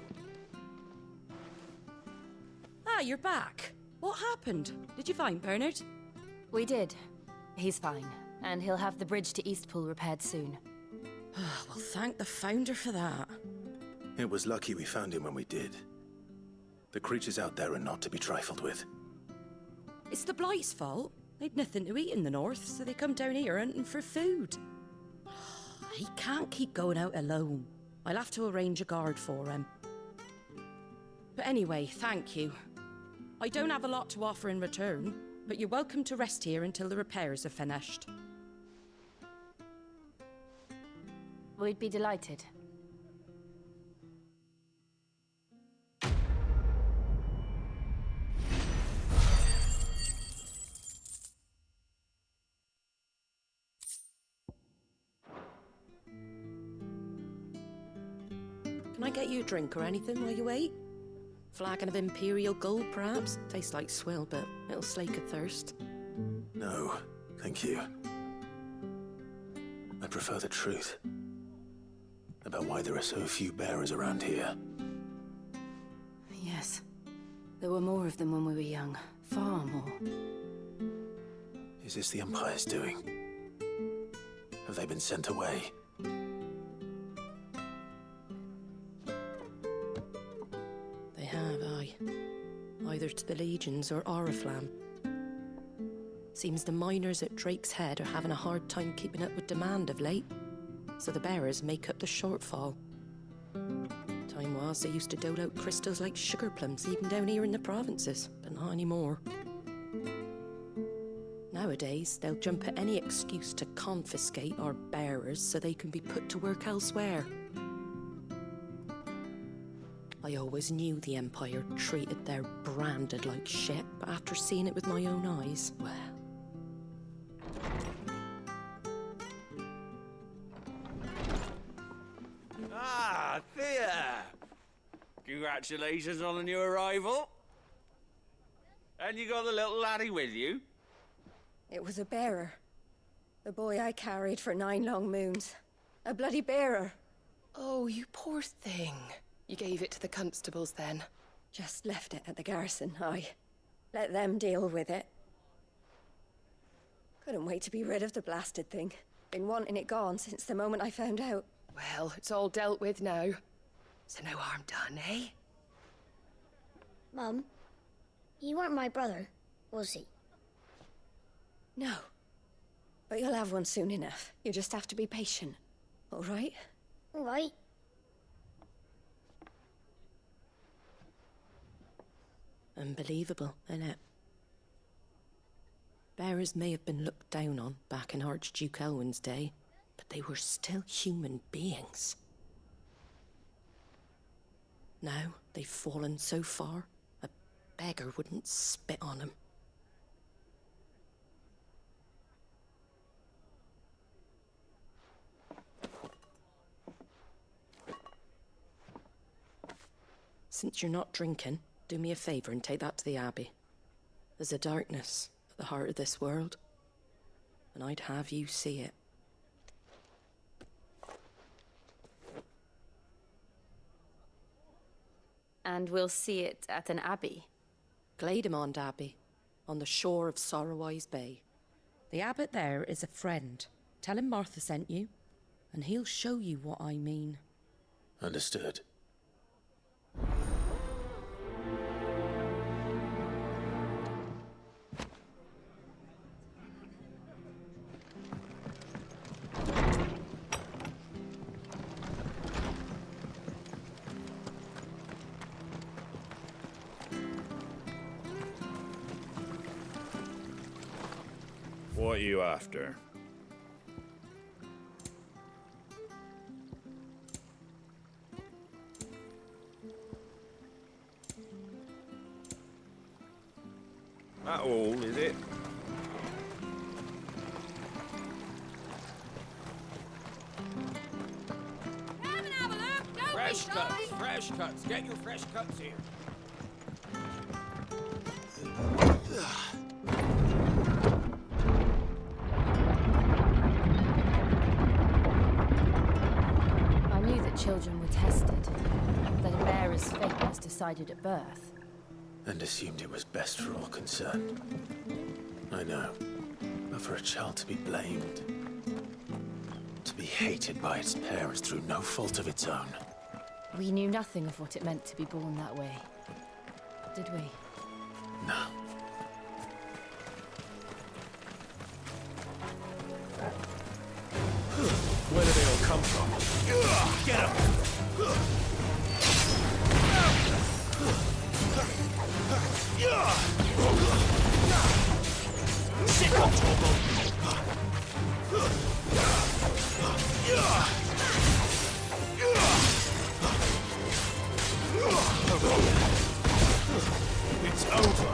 Ah, you're back. What happened? Did you find Bernard? We did. He's fine, and he'll have the bridge to Eastpool repaired soon. Well, thank the Founder for that. It was lucky we found him when we did. The creatures out there are not to be trifled with. It's the Blight's fault. They'd nothing to eat in the north, so they come down here hunting for food. He can't keep going out alone. I'll have to arrange a guard for him. But anyway, thank you. I don't have a lot to offer in return, but you're welcome to rest here until the repairs are finished. We'd be delighted. Can I get you a drink or anything while you wait? Flagon of Imperial Gold, perhaps? Tastes like swill, but it'll slake a thirst. No, thank you. I prefer the truth about why there are so few bearers around here. Yes. There were more of them when we were young. Far more. Is this the Empire's doing? Have they been sent away? They have, aye. Either to the Legions or Oriflamme. Seems the miners at Drake's Head are having a hard time keeping up with demand of late, so the bearers make up the shortfall. Time was they used to dole out crystals like sugar plums even down here in the provinces, but not anymore. Nowadays, they'll jump at any excuse to confiscate our bearers so they can be put to work elsewhere. I always knew the Empire treated their branded like shit, but after seeing it with my own eyes, well... Ah, Thea! Congratulations on the new arrival. And you got the little laddie with you? It was a bearer. The boy I carried for 9 long moons. A bloody bearer. Oh, you poor thing. You gave it to the constables then? Just left it at the garrison, aye. Let them deal with it. Couldn't wait to be rid of the blasted thing. Been wanting it gone since the moment I found out. Well, it's all dealt with now. So no harm done, eh? Mum, he weren't my brother, was he? No. But you'll have one soon enough. You just have to be patient. All right? All right. Unbelievable, innit? Bearers may have been looked down on back in Archduke Elwin's day, but they were still human beings. Now they've fallen so far, a beggar wouldn't spit on them. Since you're not drinking, do me a favour and take that to the Abbey. There's a darkness at the heart of this world, and I'd have you see it. And we'll see it at an abbey? Glademond Abbey, on the shore of Sorrowwise Bay. The abbot there is a friend. Tell him Martha sent you, and he'll show you what I mean. Understood. What are you after? That all, is it? Fresh cuts, fresh cuts. Get your fresh cuts here. I knew that children were tested, that a bearer's fate was decided at birth. And assumed it was best for all concerned. I know. But for a child to be blamed, to be hated by its parents through no fault of its own. We knew nothing of what it meant to be born that way, did we? No. Where do they all come from? Get up! Sick of trouble! It's over.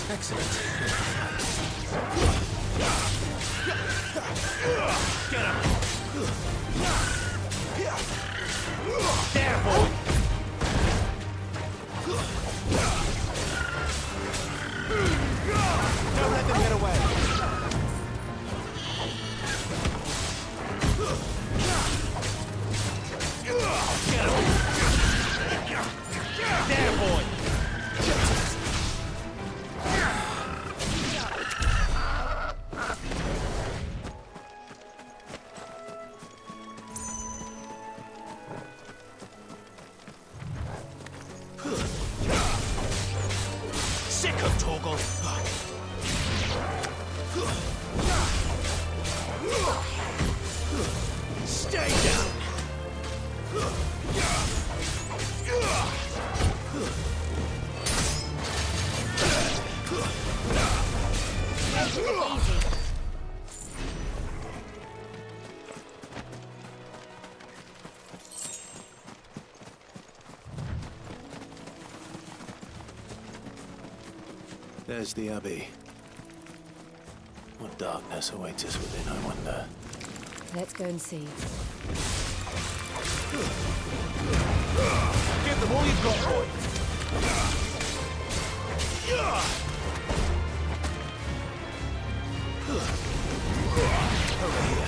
Excellent. Get up! There, boy! Don't let them get away! Get him! There, boy! Sick of Torgal! Stay down! There's the Abbey. What darkness awaits us within, I wonder. Let's go and see. Give them all you've got, boy! Over here.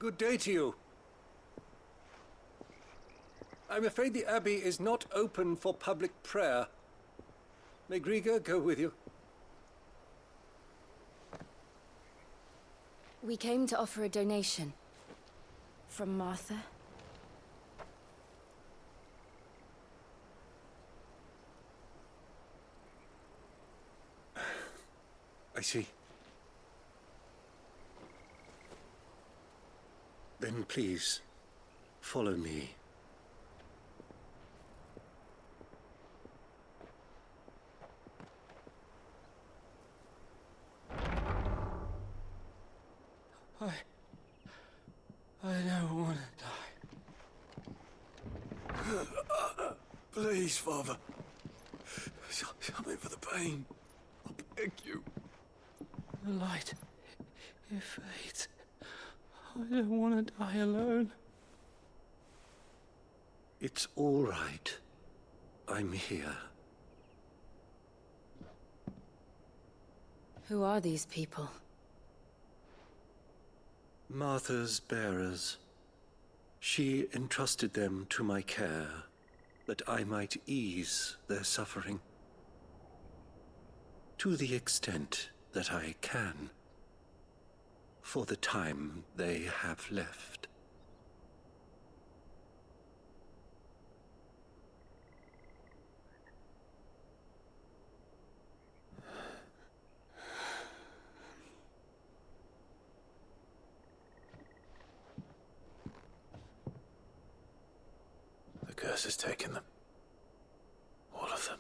Good day to you. I'm afraid the Abbey is not open for public prayer. May Griga go with you? We came to offer a donation. From Martha. I see. Then please, follow me. I don't want to die. Please, Father. Something for the pain. I beg you. The light, it fades. I don't want to die alone. It's all right. I'm here. Who are these people? Martha's bearers. She entrusted them to my care, that I might ease their suffering. To the extent that I can, for the time they have left. The curse has taken them. All of them.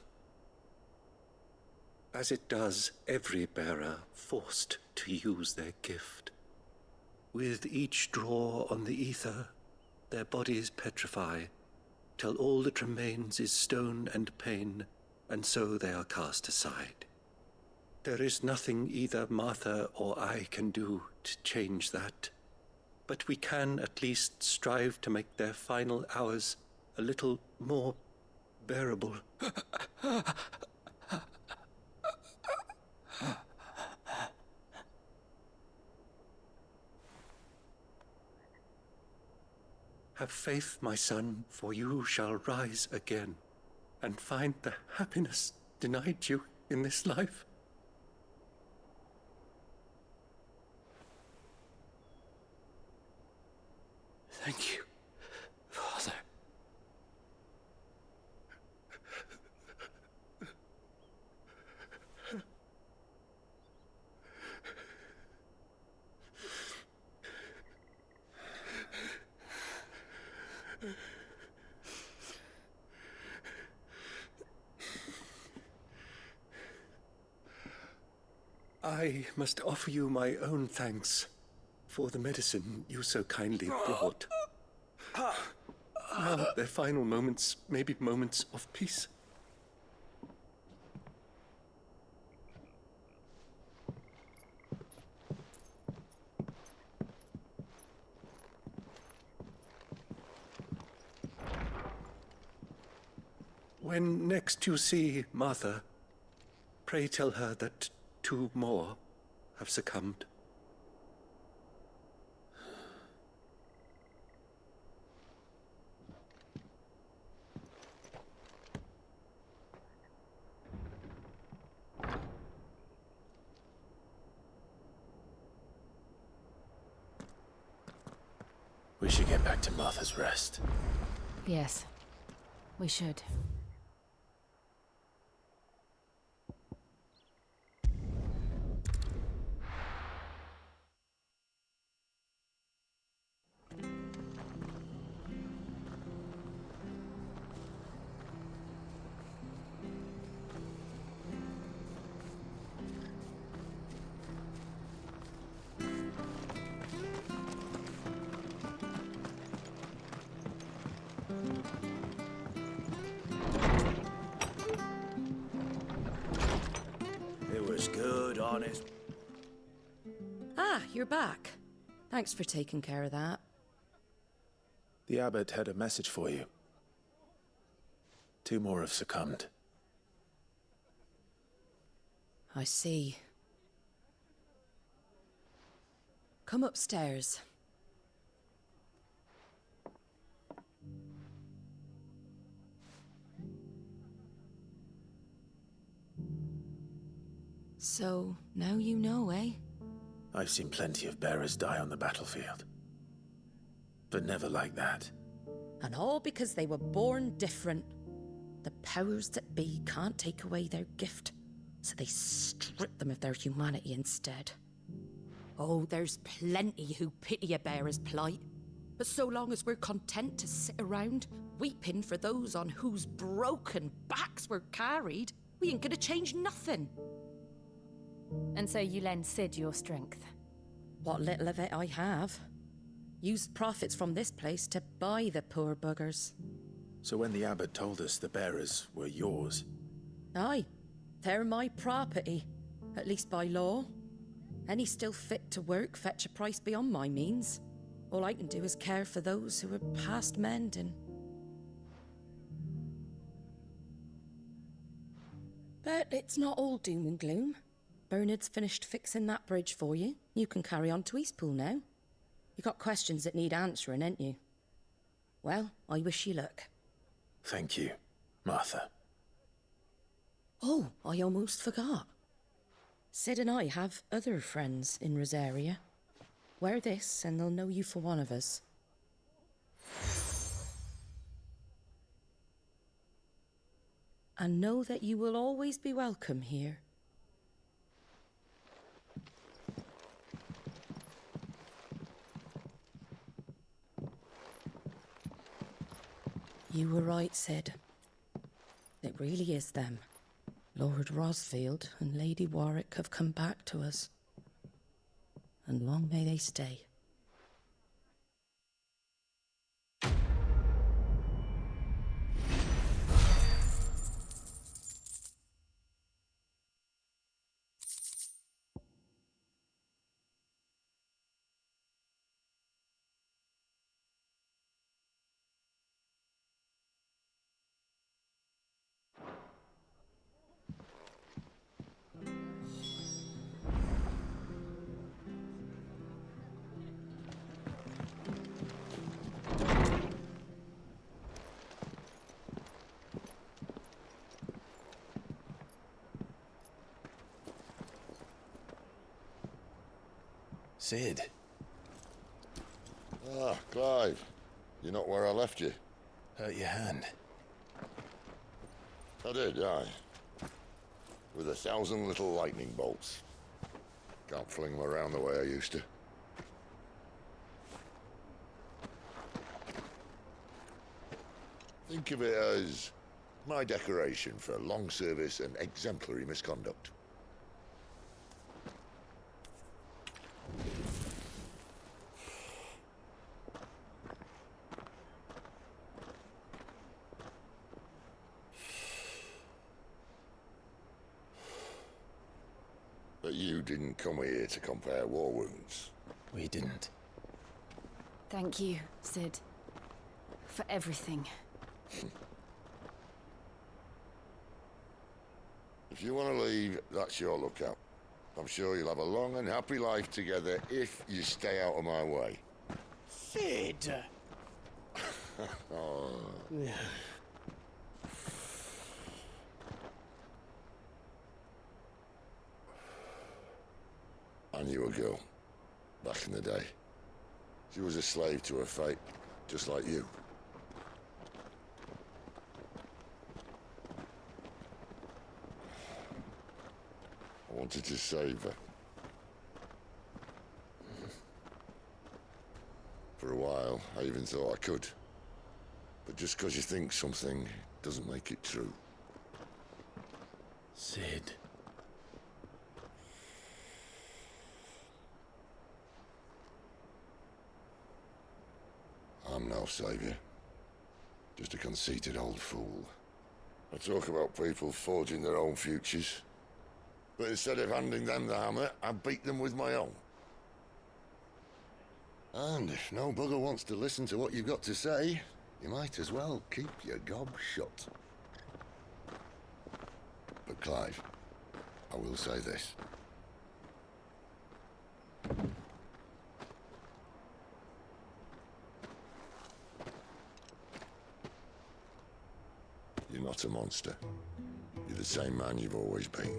As it does every bearer forced to use their gift. With each draw on the ether, their bodies petrify, till all that remains is stone and pain, and so they are cast aside. There is nothing either Martha or I can do to change that, but we can at least strive to make their final hours a little more bearable. Have faith, my son, for you shall rise again, and find the happiness denied you in this life. Thank you, Father. I must offer you my own thanks for the medicine you so kindly brought. Now their final moments may be moments of peace. When next you see Martha, pray tell her that 2 more have succumbed. We should get back to Martha's Rest. Yes, we should. It was good, honest. Ah, you're back. Thanks for taking care of that. The abbot had a message for you. 2 more have succumbed. I see. Come upstairs. So, now you know, eh? I've seen plenty of bearers die on the battlefield. But never like that. And all because they were born different. The powers that be can't take away their gift, so they strip them of their humanity instead. Oh, there's plenty who pity a bearer's plight. But so long as we're content to sit around, weeping for those on whose broken backs we're carried, we ain't gonna change nothing. And so you lend Sid your strength? What little of it I have. Used profits from this place to buy the poor buggers. So when the abbot told us the bearers were yours... Aye, they're my property, at least by law. Any still fit to work fetch a price beyond my means. All I can do is care for those who are past mending. But it's not all doom and gloom. Bernard's finished fixing that bridge for you. You can carry on to Eastpool now. You got questions that need answering, ain't you? Well, I wish you luck. Thank you, Martha. Oh, I almost forgot. Sid and I have other friends in Rosaria. Wear this and they'll know you for one of us. And know that you will always be welcome here. You were right, Sid. It really is them. Lord Rosfield and Lady Warwick have come back to us. And long may they stay. Sid. Ah, Clive. You're not where I left you. Hurt your hand. I did, aye. With 1,000 little lightning bolts. Can't fling them around the way I used to. Think of it as my decoration for long service and exemplary misconduct. But you didn't come here to compare war wounds. We didn't. Thank you, Sid. For everything. If you want to leave, that's your lookout. I'm sure you'll have a long and happy life together if you stay out of my way. Sid! Oh. I knew a girl, back in the day. She was a slave to her fate, just like you. I wanted to save her. For a while, I even thought I could. But just because you think something doesn't make it true. Sid. I'm no savior. Just a conceited old fool. I talk about people forging their own futures. But instead of handing them the hammer, I beat them with my own. And if no bugger wants to listen to what you've got to say, you might as well keep your gob shut. But Clive, I will say this. You're not a monster. You're the same man you've always been.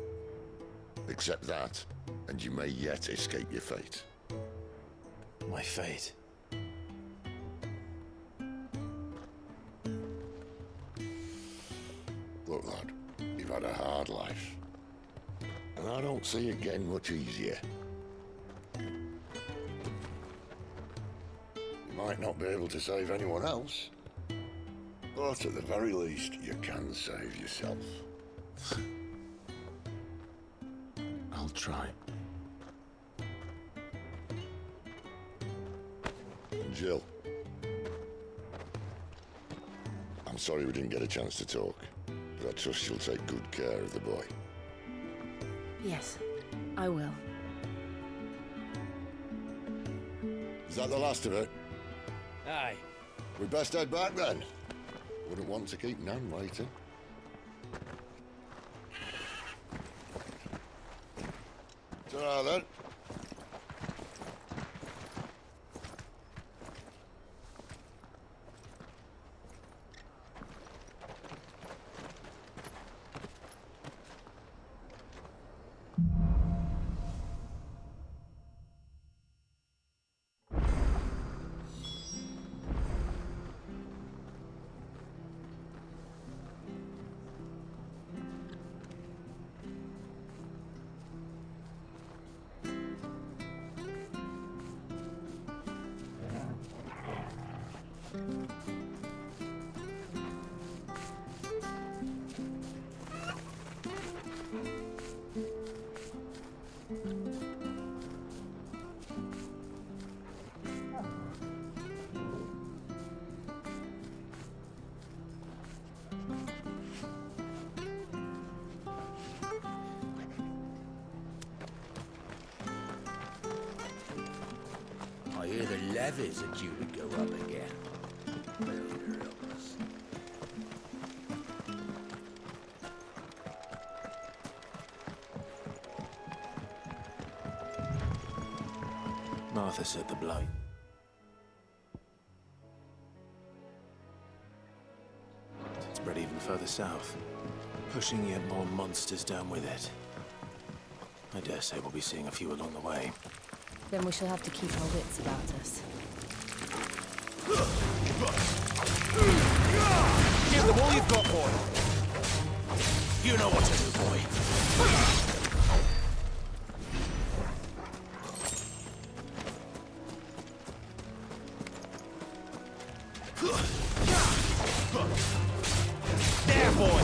Accept that, and you may yet escape your fate. My fate? Look, lad, you've had a hard life. And I don't see it getting much easier. You might not be able to save anyone else, but at the very least, you can save yourself. I'll try. Jill. I'm sorry we didn't get a chance to talk, but I trust you'll take good care of the boy. Yes, I will. Is that the last of it? Aye. We best head back then. Wouldn't want to keep Nan waiting. Ta-ra then. I hear the levies are due to go up again. Martha said the blight. It's spread even further south, pushing yet more monsters down with it. I dare say we'll be seeing a few along the way. Then we shall have to keep our wits about us. Give them all you've got, boy. You know what to do, boy. There, boy.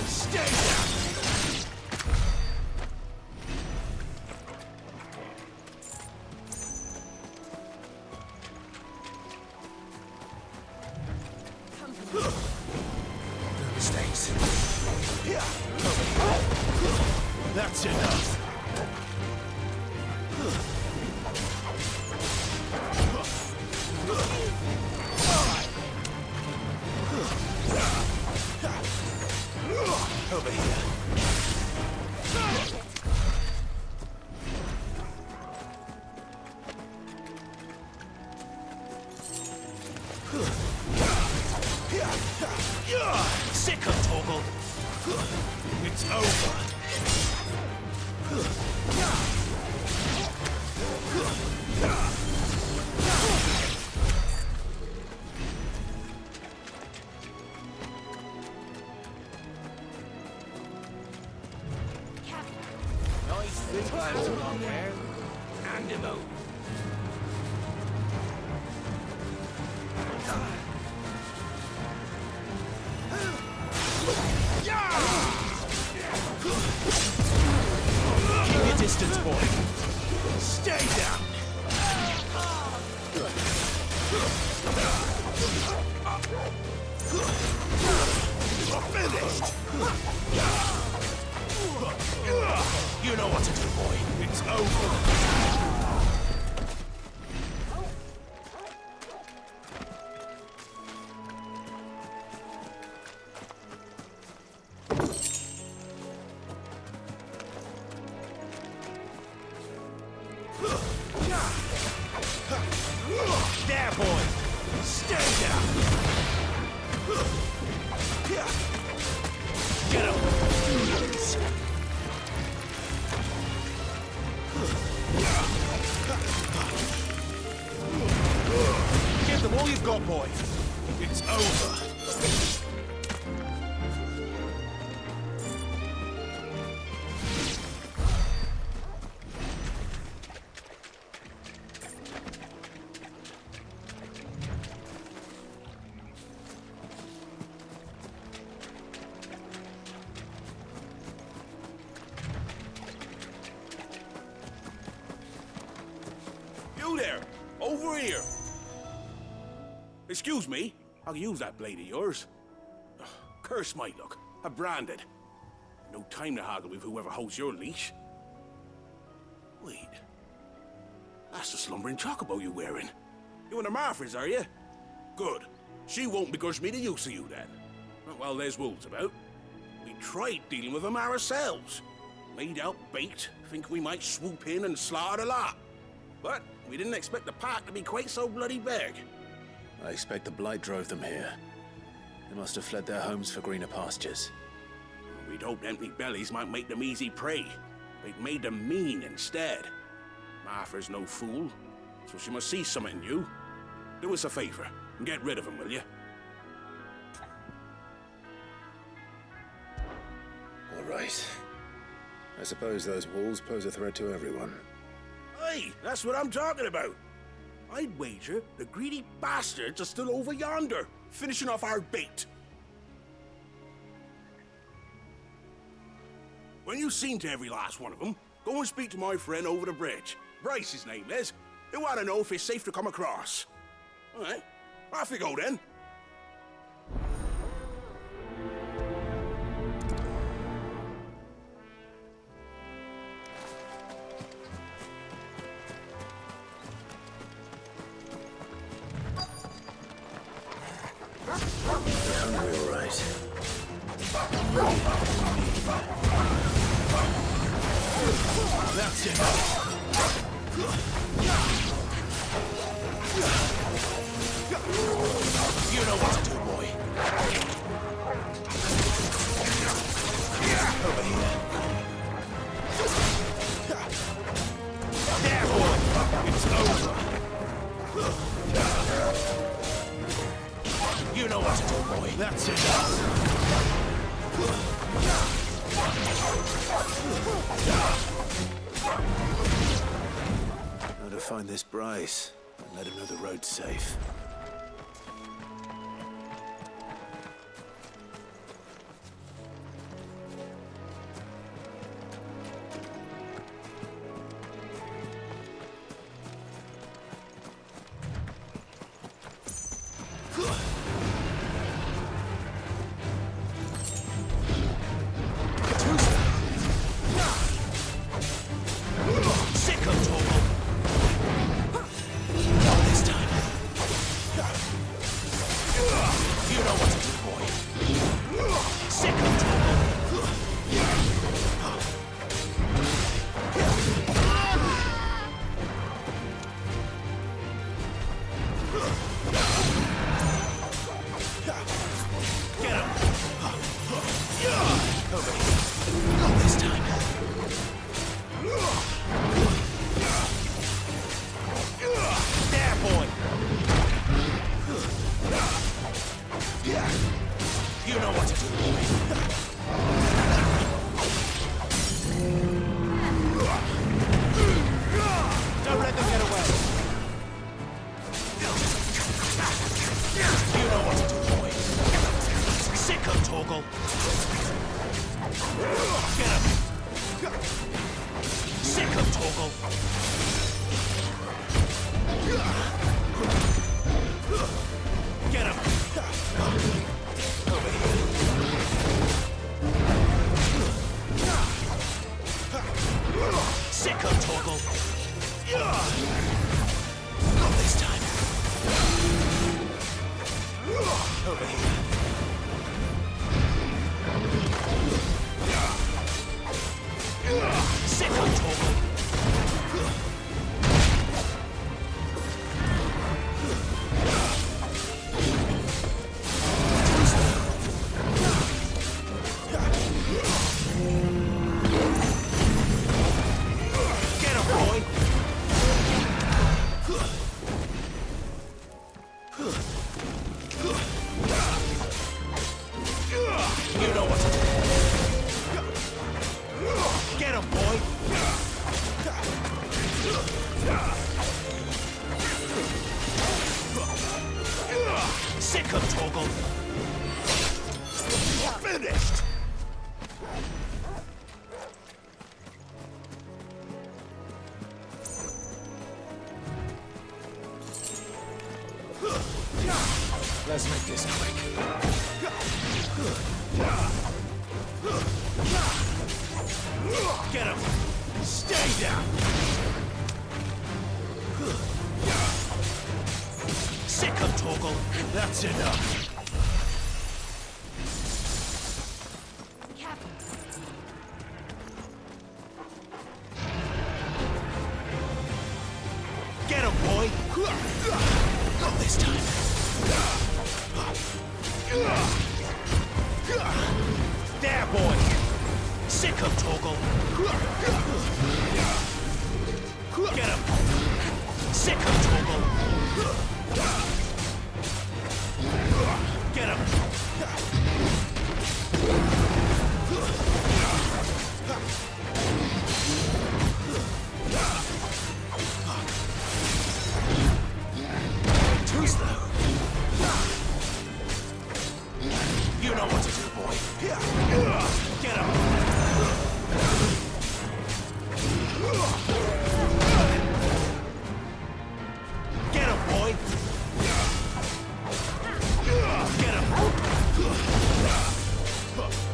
Stay down. No mistakes. That's enough. Over here. Sick of Toggle. It's over. Nice big boats along there. And a boat. Keep your distance, boy. Stay down. Finished. You know what to do, boy. It's over. There, boy. Stay down. Get up. Give them all you've got, boy. It's over. there! Over here! Excuse me, I'll use that blade of yours. Ugh, curse my luck. I'm branded. No time to haggle with whoever holds your leash. Wait. That's the slumbering chocobo you're wearing. You and the Marthas, are you? Good. She won't begrudge me the use of you, then. Not while there's wolves about. We tried dealing with them ourselves. Made out bait, think we might swoop in and slaughter the lot. But we didn't expect the pack to be quite so bloody big. I expect the blight drove them here. They must have fled their homes for greener pastures. We'd hoped empty bellies might make them easy prey. They'd made them mean instead. Martha's no fool, so she must see something in you. Do us a favor and get rid of them, will you? All right. I suppose those wolves pose a threat to everyone. Hey, that's what I'm talking about. I'd wager the greedy bastards are still over yonder, finishing off our bait. When you've seen to every last one of them, go and speak to my friend over the bridge. Bryce, his name is. They want to know if it's safe to come across. All right, off you go then. Hungry, all right. That's it. You know what to do, boy. Over here. There, boy. It's over. You know what to do, boy. That's it. How to find this Bryce and let him know the road's safe. Let's make this quick. Get him! Stay down! Sick him, Torgal! That's enough! Get him, boy! Not this time. There, boy! Sick him, Torgal! Get him! Sick him, Torgal! Get him! Too slow. You know what to do, boy. Get him! Get him, boy!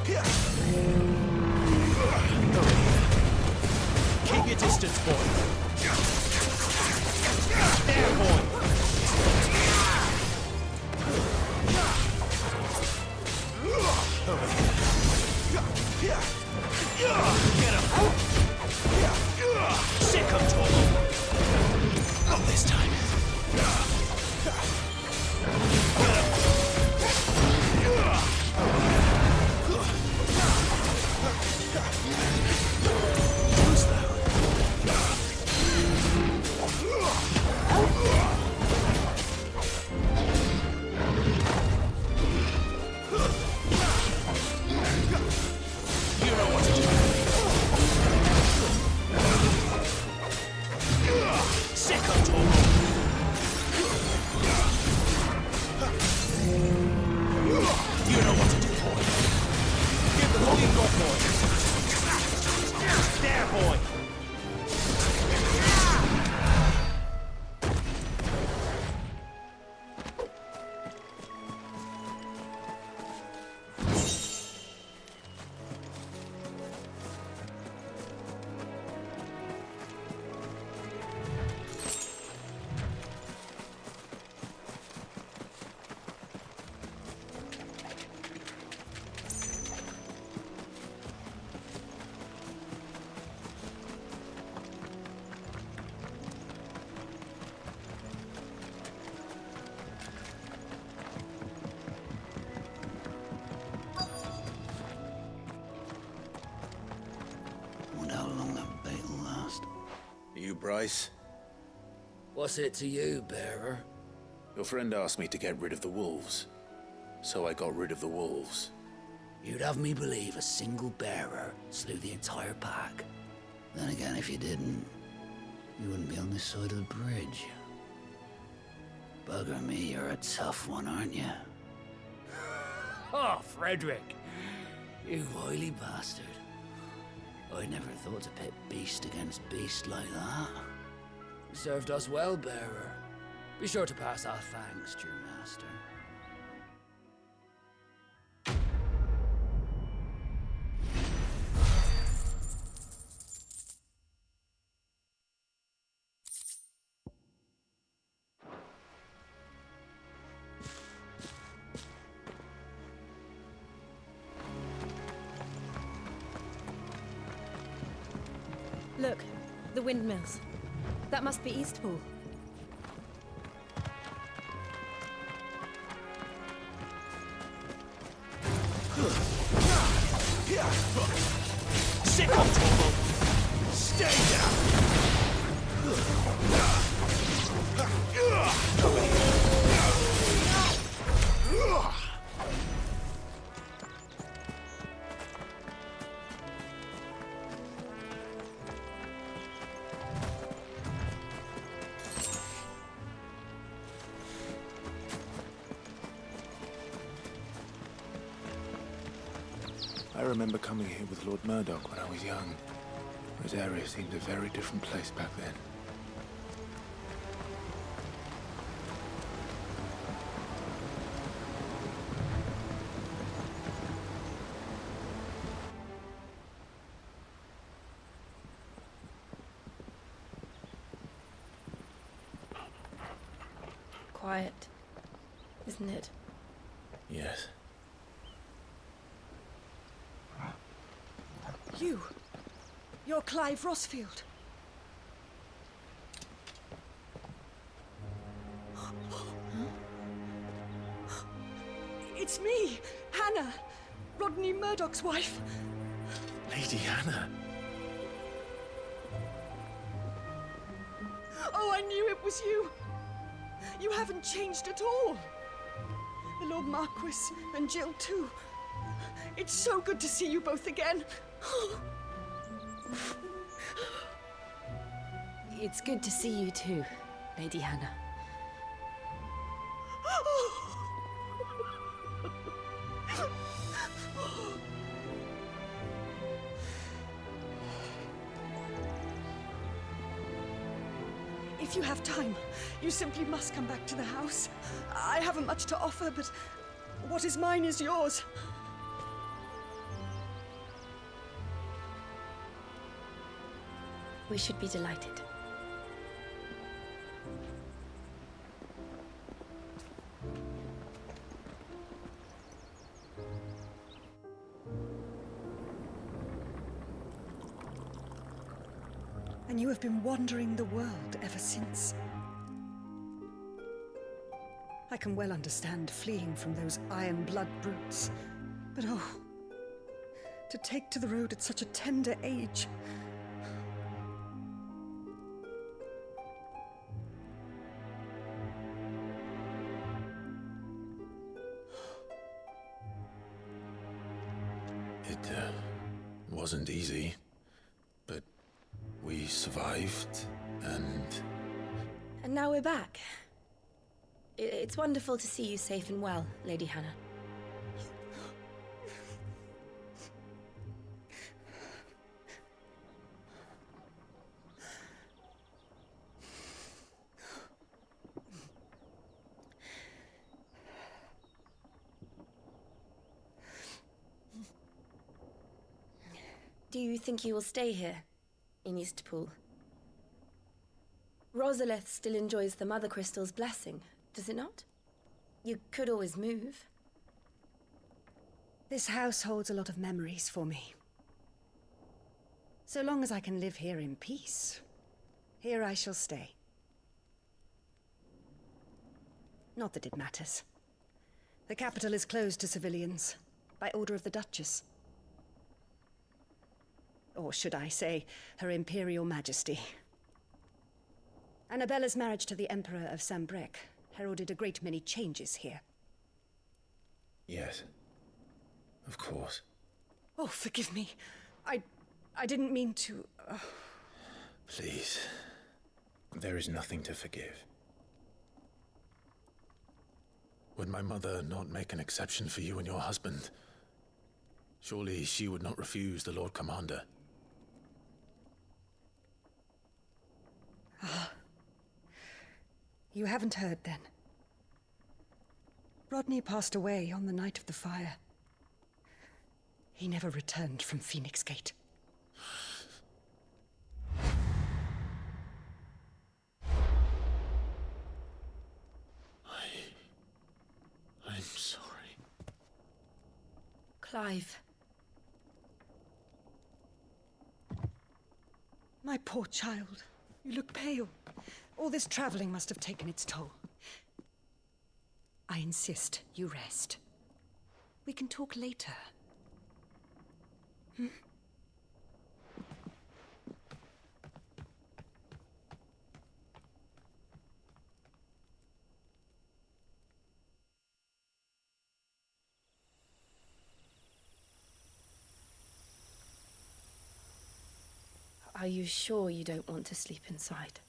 Get him! Keep your distance, boy. There, boy! Over here. Get him! Sick him, Torgal! Not this time. Get him! Too slow. You know what to do. Sick of Torgal. You know what to do, boy. Give the whole go, boy. There, boy. Bryce? What's it to you, bearer? Your friend asked me to get rid of the wolves, so I got rid of the wolves. You'd have me believe a single bearer slew the entire pack. Then again, if you didn't, you wouldn't be on this side of the bridge. Bugger me, you're a tough one, aren't you? Oh, Frederick! You wily bastard. I never thought to pit beast against beast like that. You served us well, bearer. Be sure to pass our thanks to your master. Look, the windmills. That must be Eastpool. Sick of Torgal! Stay down! I remember coming here with Lord Murdoch when I was young. This area seemed a very different place back then. quiet, isn't it? Yes. You're Clive Rossfield. It's me, Hannah, Rodney Murdoch's wife. Lady Hannah. Oh, I knew it was you. You haven't changed at all. The Lord Marquis and Jill too. It's so good to see you both again. It's good to see you too, Lady Hannah. If you have time, you simply must come back to the house. I haven't much to offer, but what is mine is yours. We should be delighted. And you have been wandering the world ever since. I can well understand fleeing from those iron blood brutes, but oh, to take to the road at such a tender age. It wasn't easy, but we survived, and now we're back. It's wonderful to see you safe and well, Lady Hannah. Do you think you will stay here, in Eastpool? Rosalith still enjoys the Mother Crystal's blessing, does it not? You could always move. This house holds a lot of memories for me. So long as I can live here in peace, here I shall stay. Not that it matters. The capital is closed to civilians, by order of the Duchess. Or should I say, Her Imperial Majesty. Annabella's marriage to the Emperor of Sambrec heralded a great many changes here. yes, of course. Oh, forgive me. I didn't mean to... Please, there is nothing to forgive. Would my mother not make an exception for you and your husband? Surely she would not refuse the Lord Commander. You haven't heard, then. Rodney passed away on the night of the fire. He never returned from Phoenix Gate. I'm sorry. Clive. My poor child. You look pale. All this traveling must have taken its toll. I insist you rest. We can talk later. Hmm? Are you sure you don't want to sleep inside?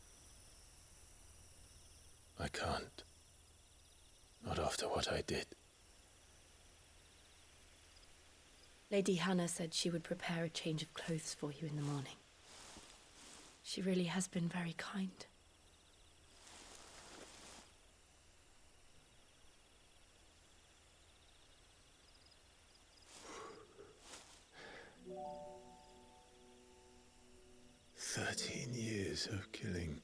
I can't. Not after what I did. Lady Hannah said she would prepare a change of clothes for you in the morning. She really has been very kind. "13 years of killing.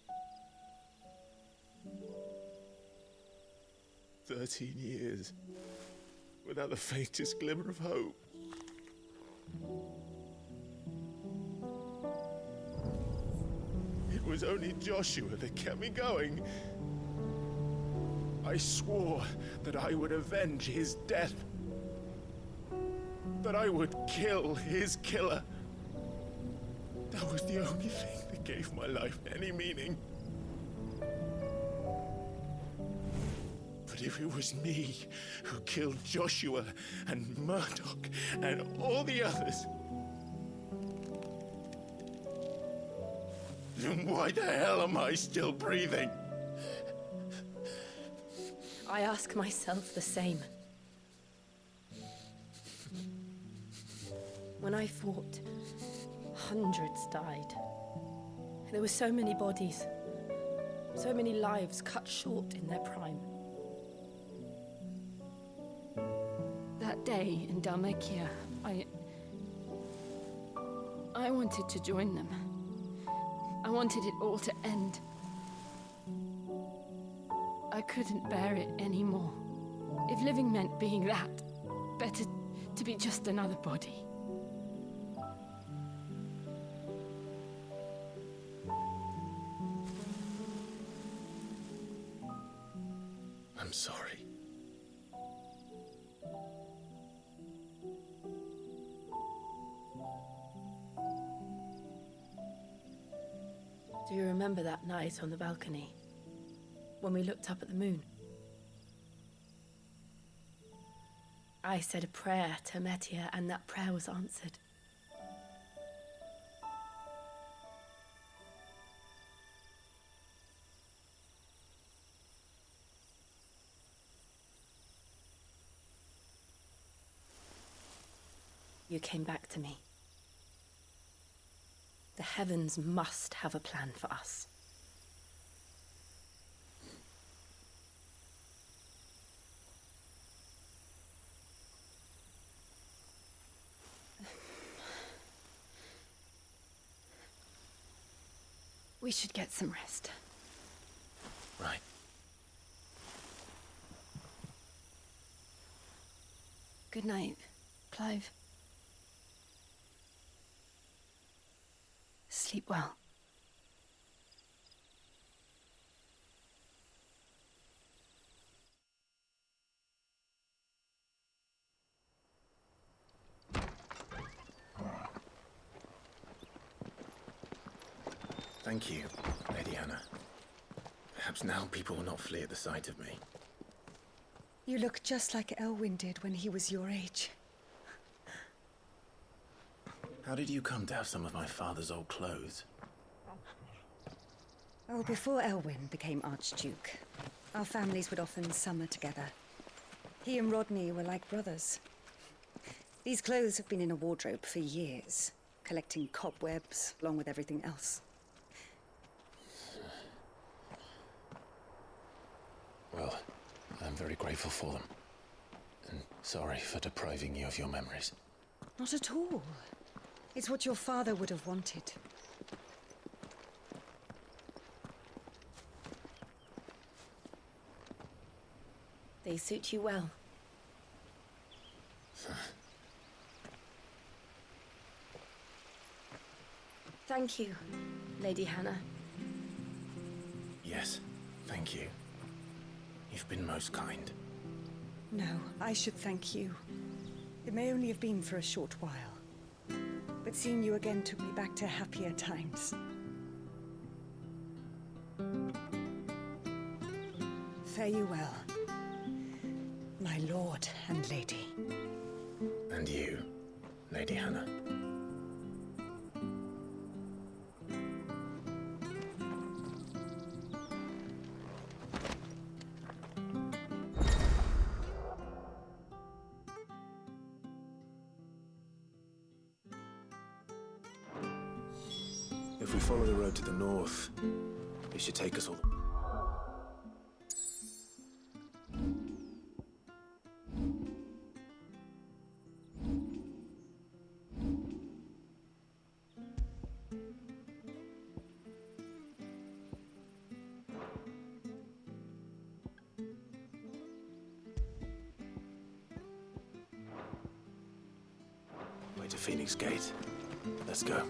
13 years, without the faintest glimmer of hope. It was only Joshua that kept me going. I swore that I would avenge his death. That I would kill his killer. That was the only thing that gave my life any meaning. But if it was me who killed Joshua and Murdoch and all the others, then why the hell am I still breathing? I ask myself the same. When I fought, hundreds died. There were so many bodies, so many lives cut short in their prime. That day in Dalmekia, I wanted to join them. I wanted it all to end. I couldn't bear it anymore. If living meant being that, better to be just another body. I'm sorry. Do you remember that night on the balcony, when we looked up at the moon? I said a prayer to Metia, and that prayer was answered. You came back to me. The heavens must have a plan for us. We should get some rest. Right. Good night, Clive. Sleep well. Thank you, Lady Hannah. Perhaps now people will not flee at the sight of me. You look just like Elwyn did when he was your age. How did you come to have some of my father's old clothes? Oh, before Elwyn became Archduke, our families would often summer together. He and Rodney were like brothers. These clothes have been in a wardrobe for years, collecting cobwebs along with everything else. Well, I'm very grateful for them. And sorry for depriving you of your memories. Not at all. It's what your father would have wanted. They suit you well. Thank you, Lady Hannah. Yes, thank you. You've been most kind. No, I should thank you. It may only have been for a short while, but seeing you again took me back to happier times. Fare you well, my lord and lady. And you, Lady Hannah. If we follow the road to the north, it should take us all. Phoenix Gate. Let's go.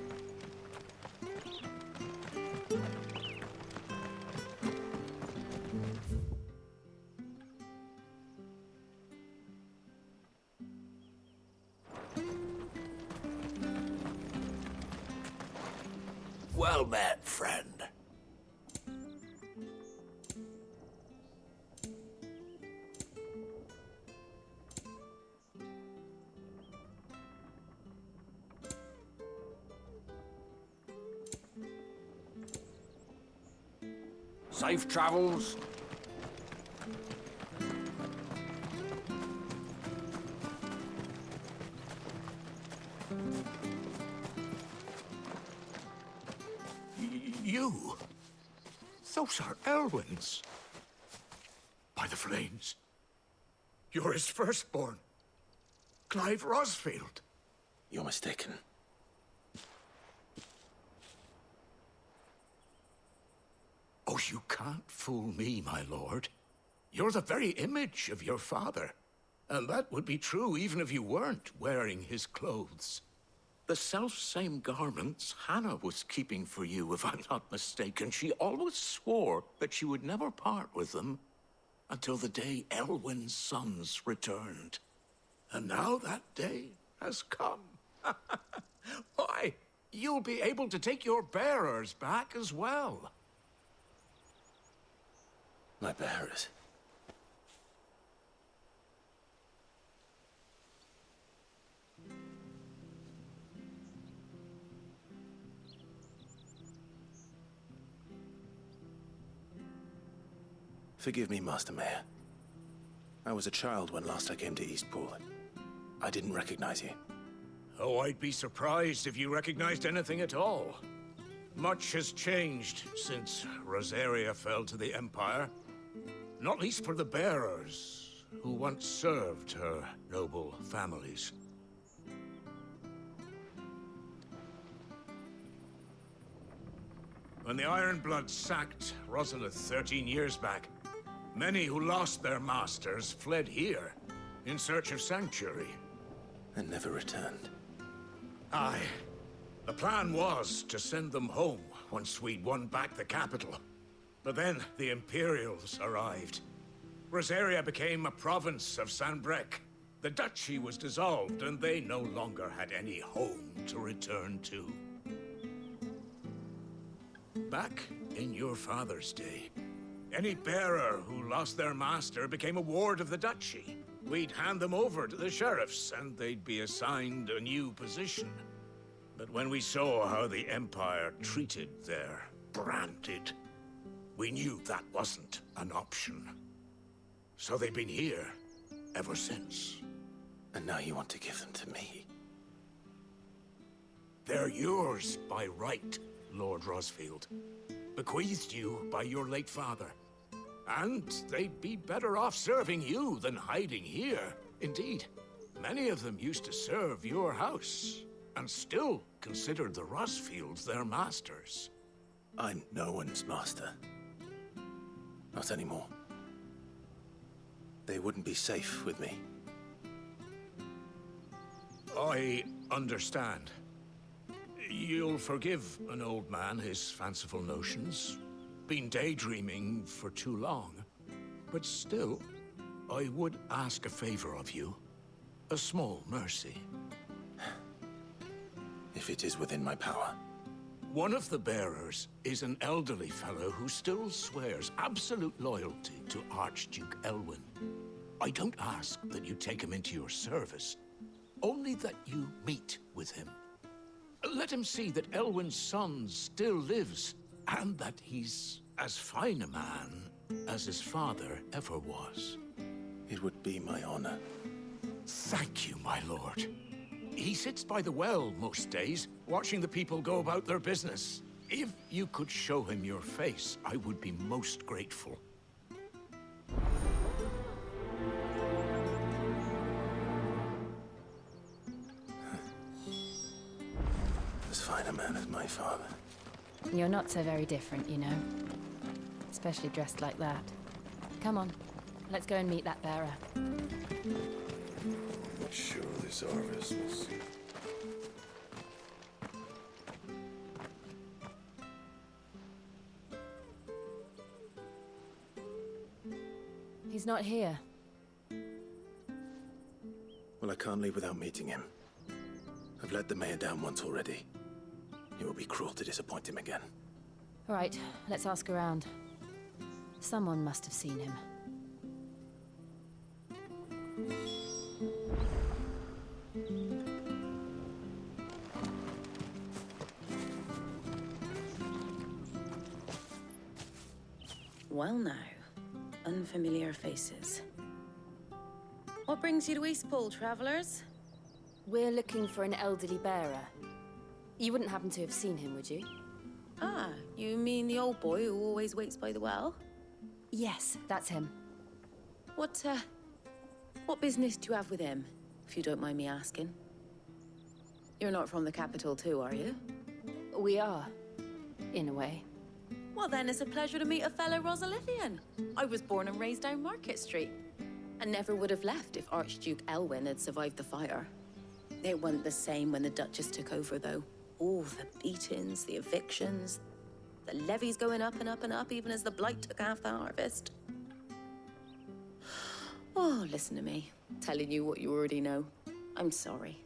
Well met, friend. Safe travels. You? Those are Elwyn's. By the flames. You're his firstborn. Clive Rosfield. You're mistaken. Oh, you can't fool me, my lord. You're the very image of your father. And that would be true even if you weren't wearing his clothes. The self-same garments Hannah was keeping for you, if I'm not mistaken. She always swore that she would never part with them until the day Elwyn's sons returned. And now that day has come. Why, you'll be able to take your bearers back as well. My bearers. Forgive me, Master Mayor. I was a child when last I came to Eastpool. I didn't recognize you. Oh, I'd be surprised if you recognized anything at all. Much has changed since Rosaria fell to the Empire. Not least for the bearers, who once served her noble families. When the Ironbloods sacked Rosalith 13 years back, many who lost their masters fled here in search of sanctuary. And never returned. Aye. The plan was to send them home once we'd won back the capital. But then the Imperials arrived. Rosaria became a province of Sanbreque. The duchy was dissolved, and they no longer had any home to return to. Back in your father's day, any bearer who lost their master became a ward of the duchy. We'd hand them over to the sheriffs, and they'd be assigned a new position. But when we saw how the Empire treated their branded, we knew that wasn't an option. So they've been here ever since. And now you want to give them to me? They're yours by right, Lord Rosfield. Bequeathed you by your late father. And they'd be better off serving you than hiding here. Indeed, many of them used to serve your house, and still considered the Rosfields their masters. I'm no one's master. Not anymore. They wouldn't be safe with me. I understand. You'll forgive an old man his fanciful notions. Been daydreaming for too long. But still, I would ask a favor of you. A small mercy. If it is within my power. One of the bearers is an elderly fellow who still swears absolute loyalty to Archduke Elwyn. I don't ask that you take him into your service, only that you meet with him. Let him see that Elwyn's son still lives, and that he's as fine a man as his father ever was. It would be my honor. Thank you, my lord. He sits by the well most days, watching the people go about their business. If you could show him your face, I would be most grateful. As fine a man as my father. You're not so very different, you know. Especially dressed like that. Come on, let's go and meet that bearer. Surely Zarvis will see. He's not here. Well, I can't leave without meeting him. I've let the mayor down once already. It would be cruel to disappoint him again. All right, let's ask around. Someone must have seen him. Well now, unfamiliar faces. What brings you to Eastpool, travelers? We're looking for an elderly bearer. You wouldn't happen to have seen him, would you? Ah, you mean the old boy who always waits by the well? Yes, that's him. What business do you have with him, if you don't mind me asking? You're not from the capital too, are you? We are, in a way. Well then, it's a pleasure to meet a fellow Rosalithian. I was born and raised down Market Street, and never would have left if Archduke Elwyn had survived the fire. It wasn't the same when the Duchess took over, though. All the beatings, the evictions, the levies going up and up and up, even as the blight took half the harvest. Oh, listen to me, telling you what you already know. I'm sorry.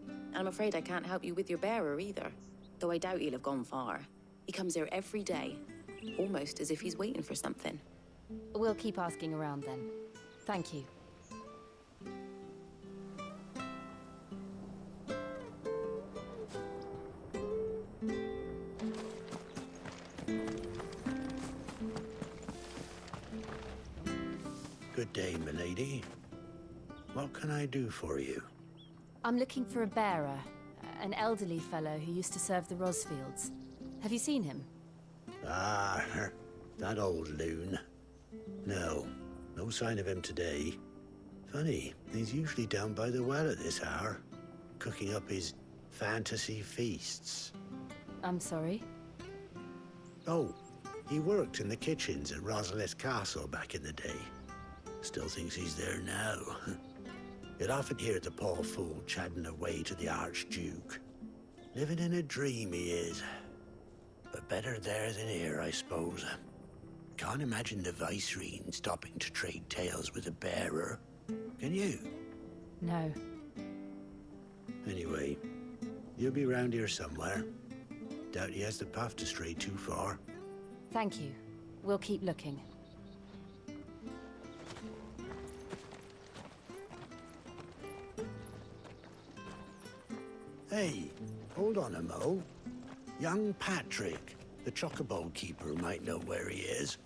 And I'm afraid I can't help you with your bearer either, though I doubt he'll have gone far. He comes here every day, almost as if he's waiting for something. We'll keep asking around then. Thank you. Good day, milady. What can I do for you? I'm looking for a bearer, an elderly fellow who used to serve the Rosfields. Have you seen him? Ah, that old loon. No sign of him today. Funny, he's usually down by the well at this hour, cooking up his fantasy feasts. I'm sorry? Oh, he worked in the kitchens at Rosalith Castle back in the day. Still thinks he's there now. You'd often hear the poor fool chatting away to the Archduke. Living in a dream he is. But better there than here, I suppose. Can't imagine the Vicereine stopping to trade tales with a bearer. Can you? No. Anyway, you'll be round here somewhere. Doubt he has the puff to stray too far. Thank you. We'll keep looking. Hey, hold on a mo. Young Patrick, the chocobo keeper, might know where he is.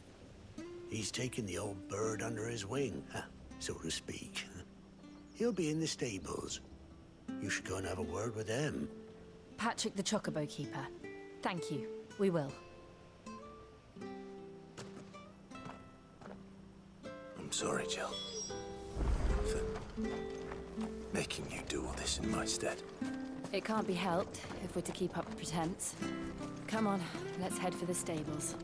He's taken the old bird under his wing, so to speak. He'll be in the stables. You should go and have a word with him. Patrick the chocobo keeper. Thank you. We will. I'm sorry, Jill. For making you do all this in my stead. It can't be helped if we're to keep up the pretense. Come on, let's head for the stables.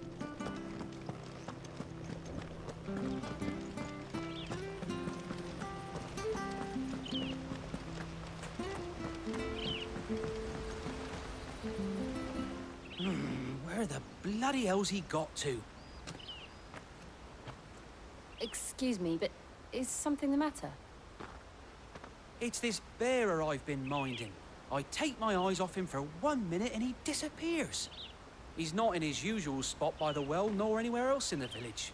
Where the bloody hell's he got to? Excuse me, but is something the matter? It's this bearer I've been minding. I take my eyes off him for 1 minute and he disappears. He's not in his usual spot by the well, nor anywhere else in the village.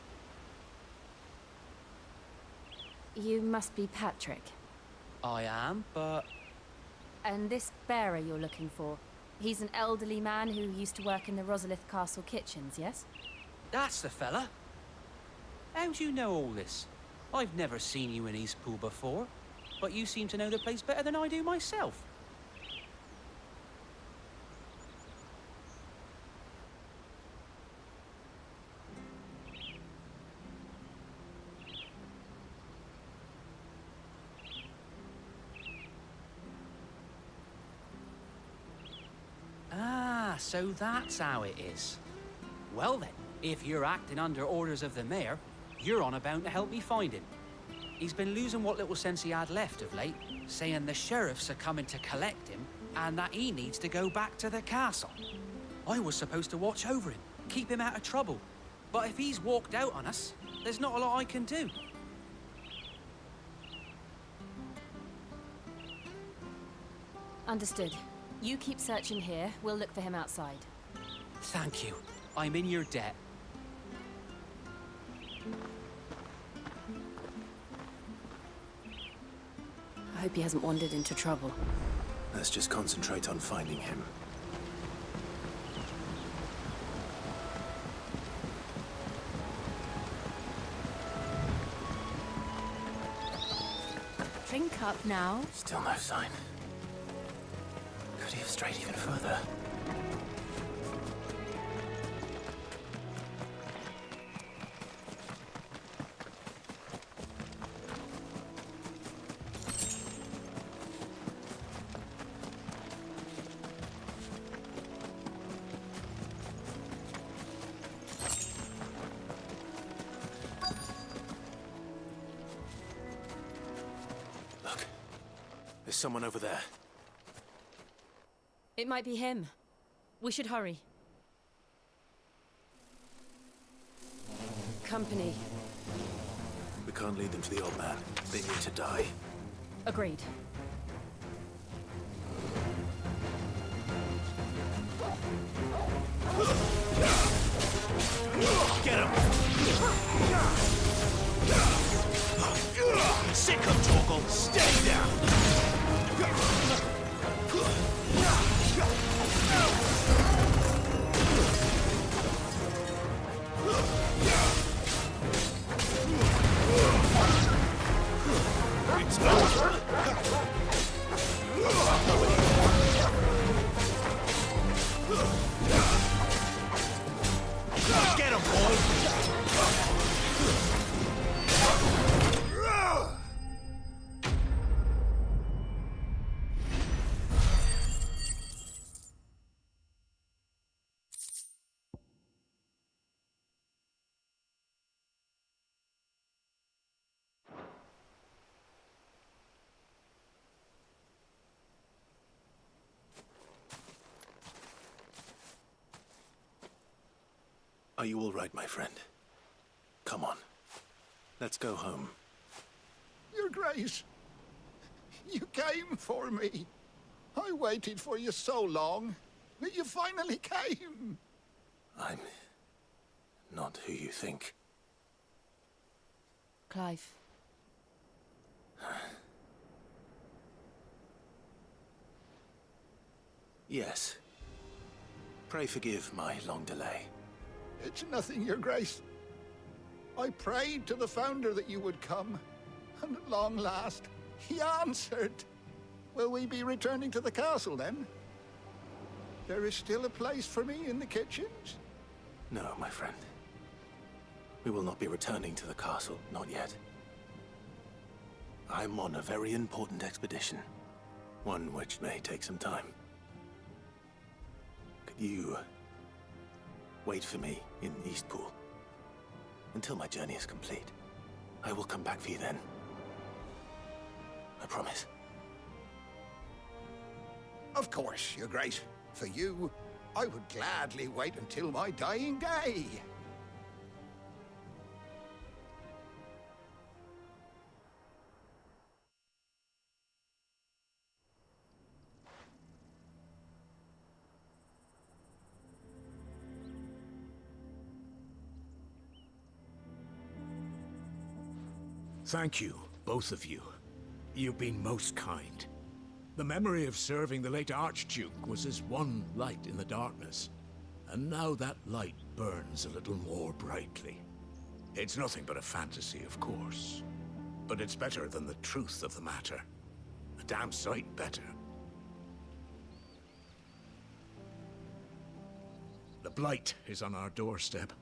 You must be Patrick. I am, but... And this bearer you're looking for, he's an elderly man who used to work in the Rosalith Castle kitchens, yes? That's the fella. How do you know all this? I've never seen you in Eastpool before, but you seem to know the place better than I do myself. Ah, so that's how it is. Well then, if you're acting under orders of the mayor, you're on about to help me find him. He's been losing what little sense he had left of late, saying the sheriffs are coming to collect him and that he needs to go back to the castle. I was supposed to watch over him, keep him out of trouble. But if he's walked out on us, there's not a lot I can do. Understood. You keep searching here. We'll look for him outside. Thank you. I'm in your debt. I hope he hasn't wandered into trouble. Let's just concentrate on finding him. Drink up now. Still no sign. Could he have strayed even further? There's someone over there. It might be him. We should hurry. Company. We can't lead them to the old man. They need to die. Agreed. Get him! Sick of Torgal! Stay down! It's over! Get him, boy! Are you all right, my friend? Come on. Let's go home. Your Grace, you came for me. I waited for you so long, but you finally came. I'm not who you think. Clive. Yes. Pray forgive my long delay. It's nothing, Your Grace. I prayed to the Founder that you would come, and at long last, he answered. Will we be returning to the castle, then? There is still a place for me in the kitchens? No, my friend. We will not be returning to the castle, not yet. I'm on a very important expedition. One which may take some time. Could you wait for me in Eastpool until my journey is complete? I will come back for you then. I promise. Of course, Your Grace. For you, I would gladly wait until my dying day. Thank you, both of you. You've been most kind. The memory of serving the late Archduke was as one light in the darkness, and now that light burns a little more brightly. It's nothing but a fantasy, of course, but it's better than the truth of the matter. A damn sight better. The blight is on our doorstep.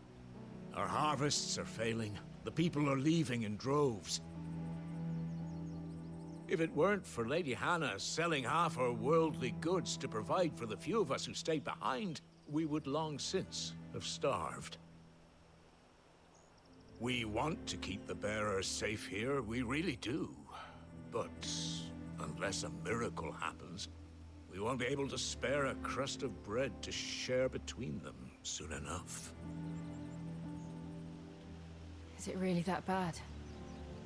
Our harvests are failing. The people are leaving in droves. If it weren't for Lady Hannah selling half her worldly goods to provide for the few of us who stayed behind, we would long since have starved. We want to keep the bearers safe here, we really do. But unless a miracle happens, we won't be able to spare a crust of bread to share between them soon enough. Is it really that bad?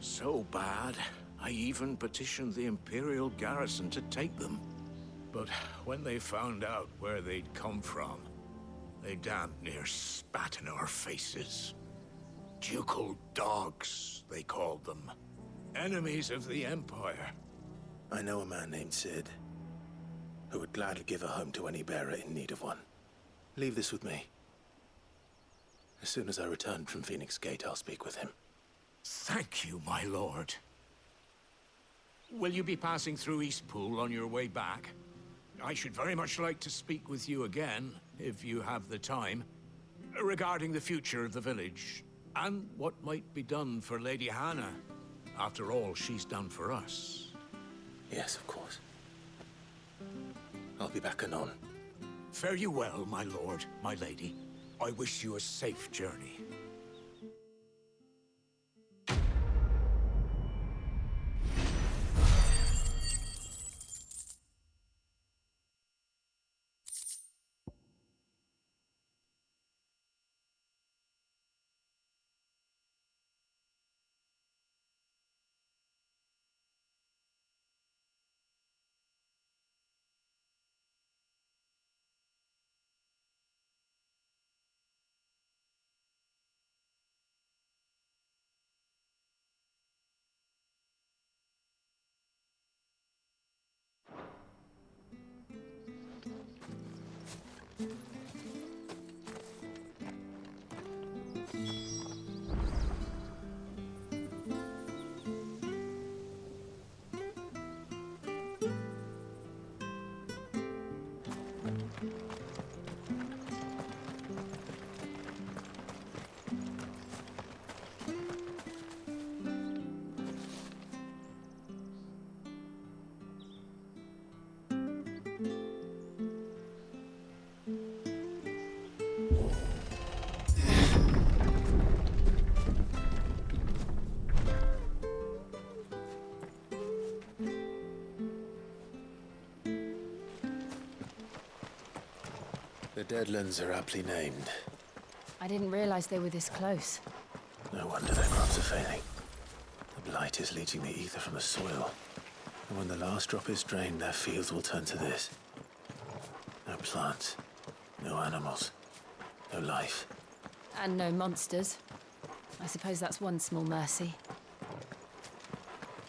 So bad, I even petitioned the Imperial garrison to take them. But when they found out where they'd come from, they damn near spat in our faces. Ducal dogs, they called them. Enemies of the Empire. I know a man named Sid, who would gladly give a home to any bearer in need of one. Leave this with me. As soon as I return from Phoenix Gate, I'll speak with him. Thank you, my lord. Will you be passing through Eastpool on your way back? I should very much like to speak with you again, if you have the time, regarding the future of the village, and what might be done for Lady Hannah, after all she's done for us. Yes, of course. I'll be back anon. Fare you well, my lord, my lady. I wish you a safe journey. The Deadlands are aptly named. I didn't realize they were this close. No wonder their crops are failing. The blight is leaching the ether from the soil. And when the last drop is drained, their fields will turn to this. No plants, no animals, no life. And no monsters. I suppose that's one small mercy.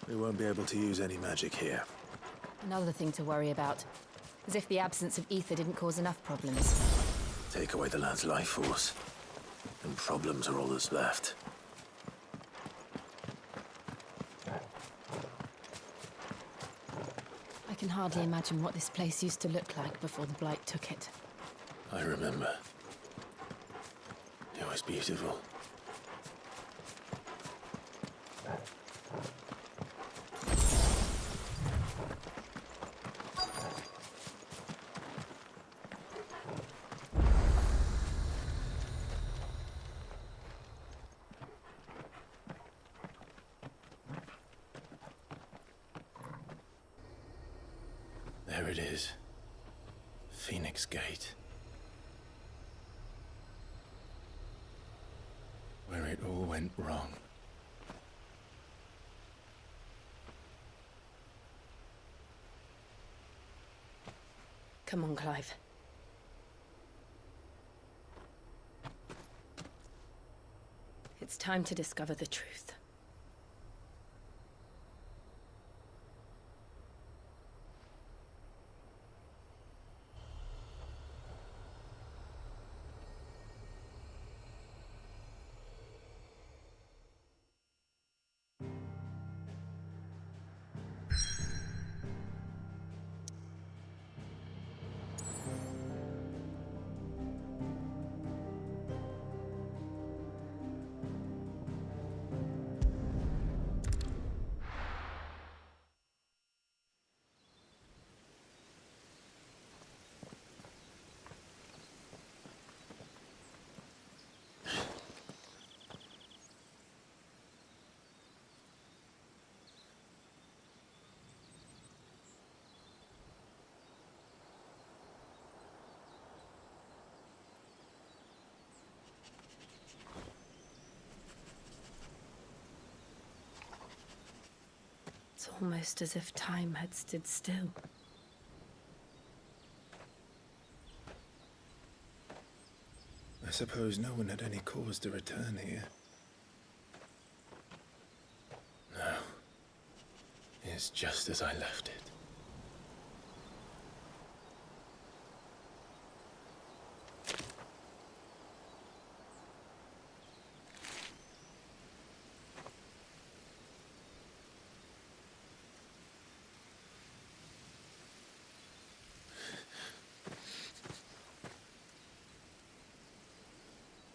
We won't be able to use any magic here. Another thing to worry about. As if the absence of ether didn't cause enough problems. Take away the land's life force, and problems are all that's left. I can hardly imagine what this place used to look like before the Blight took it. I remember. It was beautiful. There it is. Phoenix Gate. Where it all went wrong. Come on, Clive. It's time to discover the truth. It's almost as if time had stood still. suppose no one had any cause to return here. No. It's just as I left it.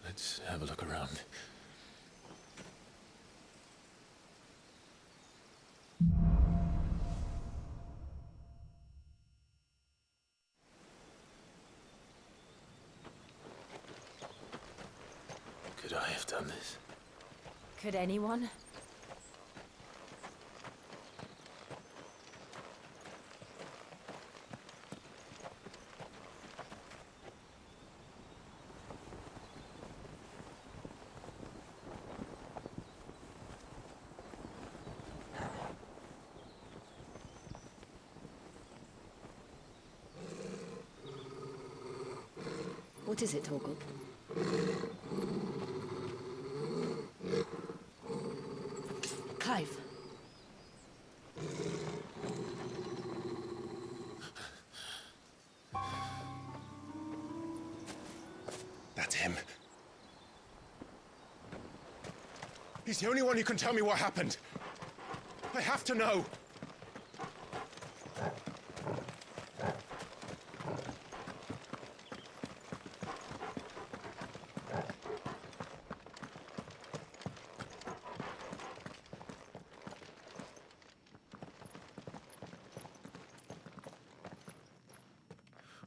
Let's have a look around. Could I have done this? Could anyone? What is it, Torgal? Clive. That's him. He's the only one who can tell me what happened. I have to know.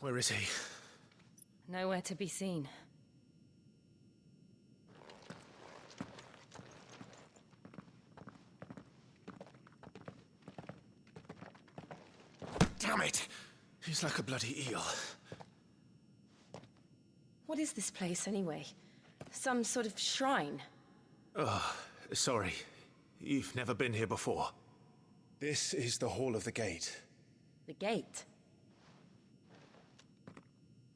Where is he? Nowhere to be seen. Damn it! He's like a bloody eel. What is this place, anyway? Some sort of shrine? Oh, sorry. You've never been here before. This is the Hall of the Gate. The gate?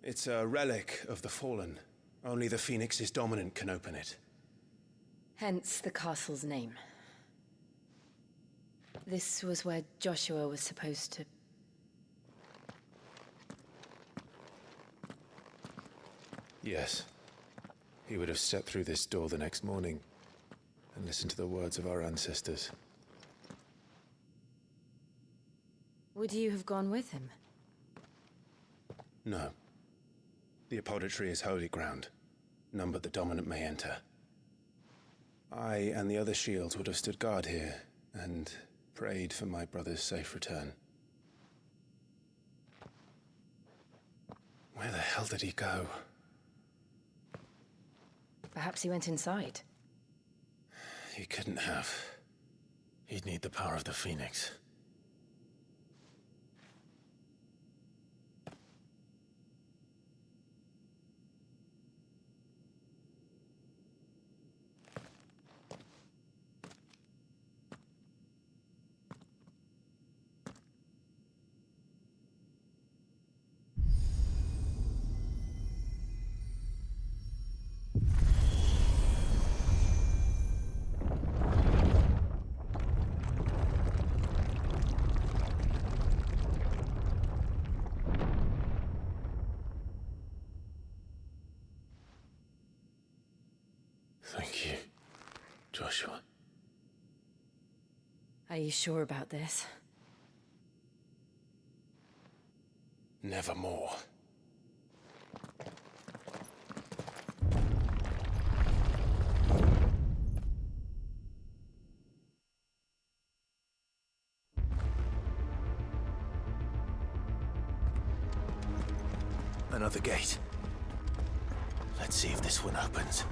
It's a relic of the Fallen. Only the Phoenix's dominant can open it. Hence the castle's name. This was where Joshua was supposed to... Yes. He would have stepped through this door the next morning and listened to the words of our ancestors. Would you have gone with him? No. The apodatory is holy ground. None but the dominant may enter. I and the other shields would have stood guard here and prayed for my brother's safe return. Where the hell did he go? Perhaps he went inside. He couldn't have. He'd need the power of the Phoenix. Thank you, Joshua. Are you sure about this? Nevermore. Another gate. Let's see if this one opens.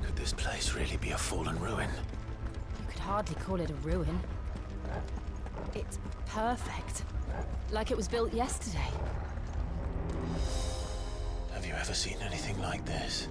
Could this place really be a fallen ruin? You could hardly call it a ruin. It's perfect. Like it was built yesterday. Have you ever seen anything like this?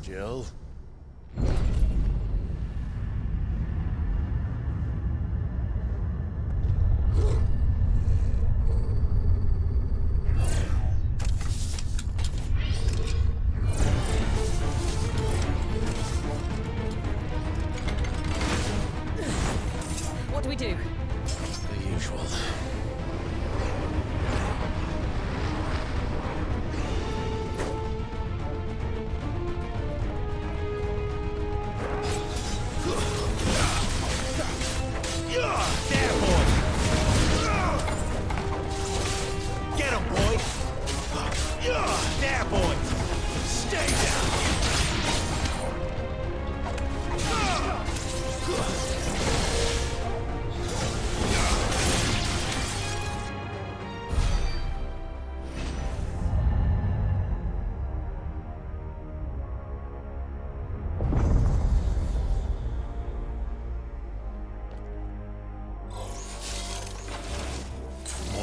Jill? What do we do? The usual.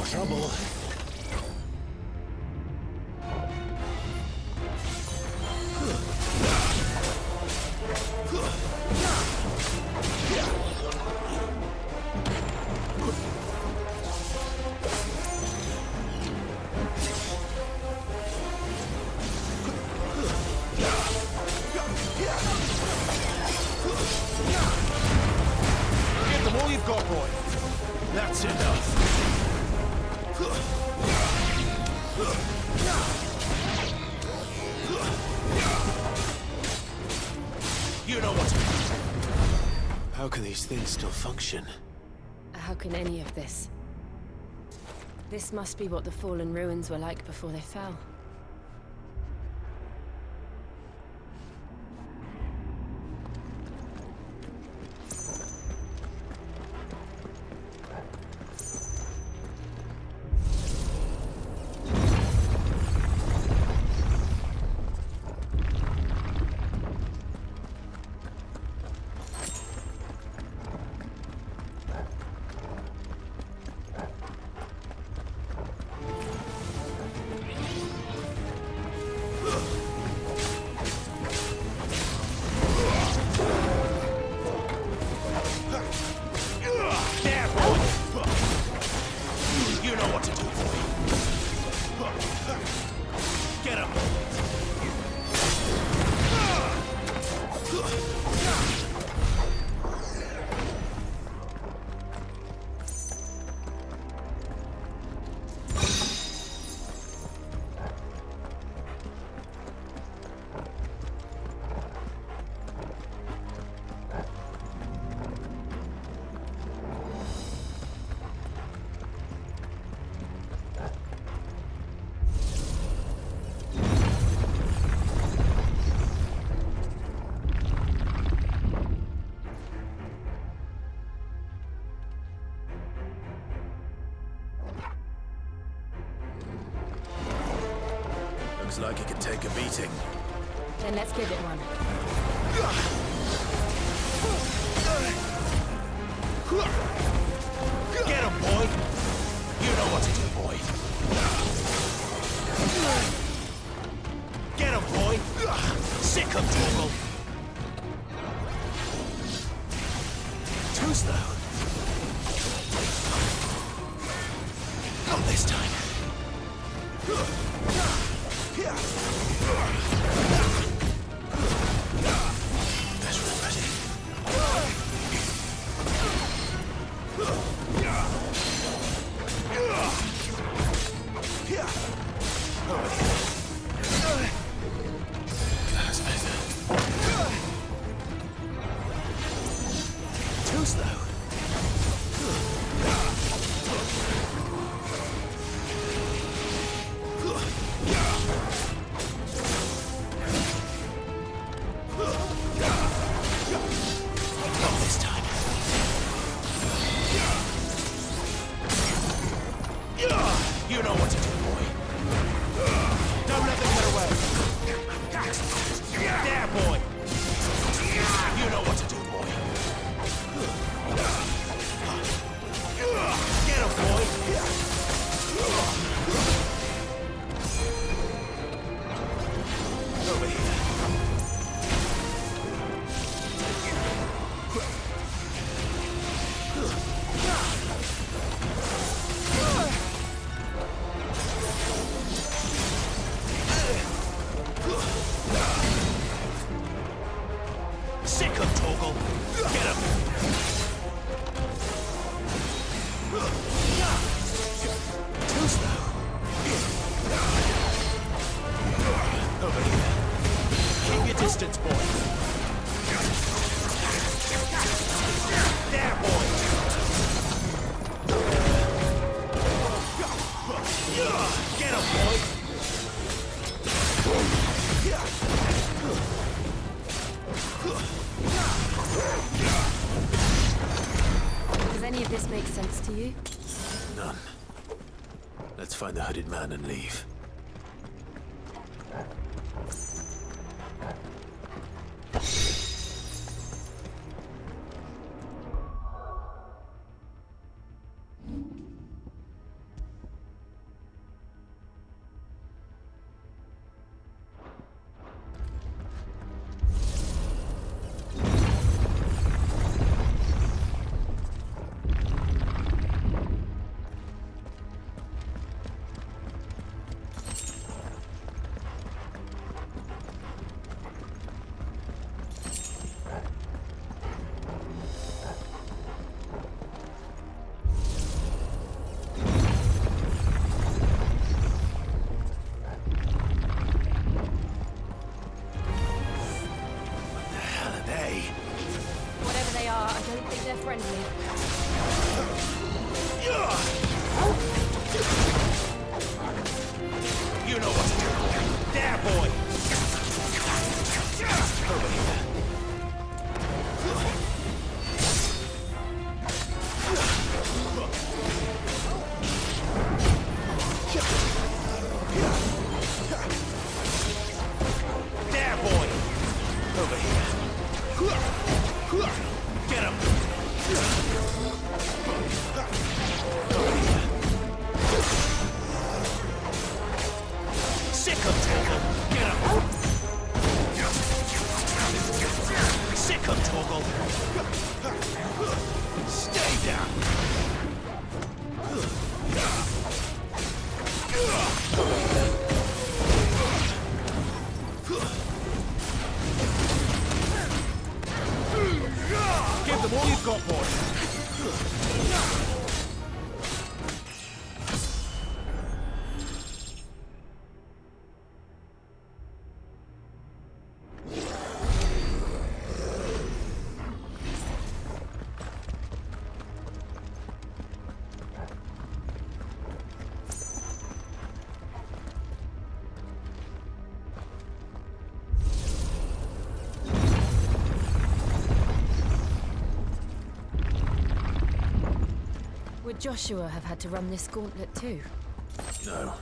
Trouble. Get them all you've got, boy. That's enough. You know what? How can these things still function? How can any of this? This must be what the fallen ruins were like before they fell. Looks like it could take a beating. Then let's give it one. Get him, boy! You know what to do, boy. Get him, boy! Sick of trouble! Too slow. Not this time. bastards, boy! There, boy! Get him, boy! Does any of this make sense to you? None. Let's find the hooded man and leave. Whatever they are, I don't think they're friendly. You know what to do. There, boy! Over here. There, boy! Over here. Get him! Sick him, Torgal! Get him! Sick him, Torgal! Stay down! Give them all you've got, boy! Would Joshua have had to run this gauntlet too? No.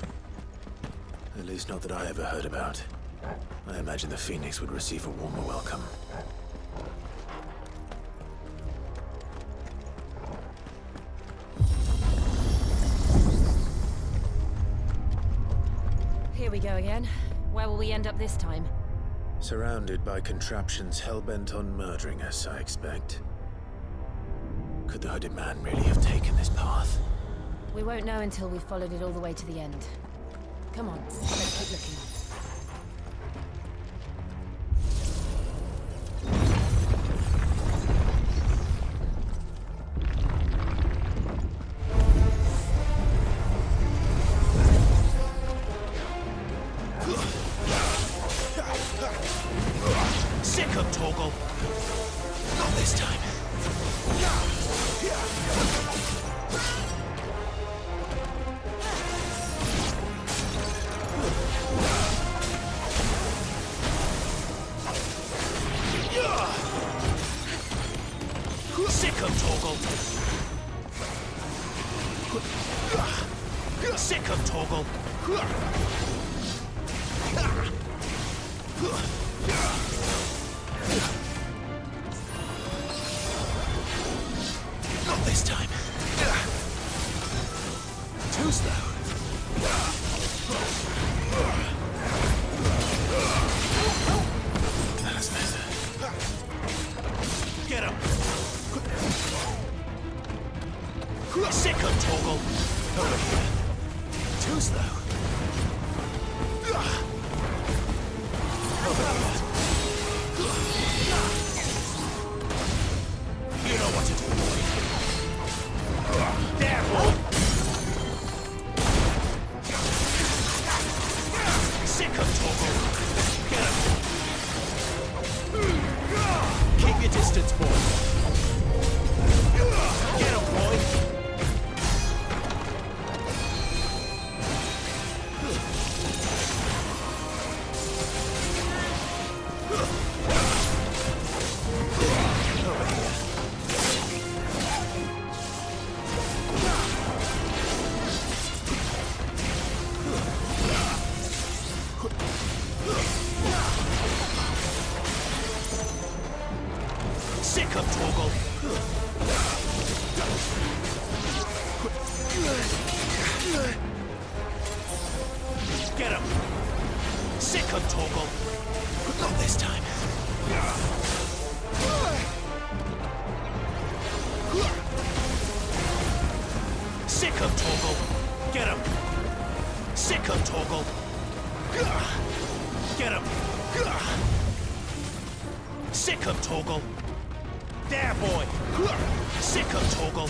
At least not that I ever heard about. I imagine the Phoenix would receive a warmer welcome. Here we go again. Where will we end up this time? Surrounded by contraptions hell-bent on murdering us, I expect. Could the hooded man really have taken this path? We won't know until we've followed it all the way to the end. Come on, let's keep looking. Sick of Torgal! Not this time. Sick of Torgal! Sick of Torgal! Not this time. Torgal. Get him! Sick him, Torgal. Not this time. Sick him, Torgal. Get him! Sick him, Torgal. Get him! Sick him, Torgal. There, boy! Sick him, Torgal.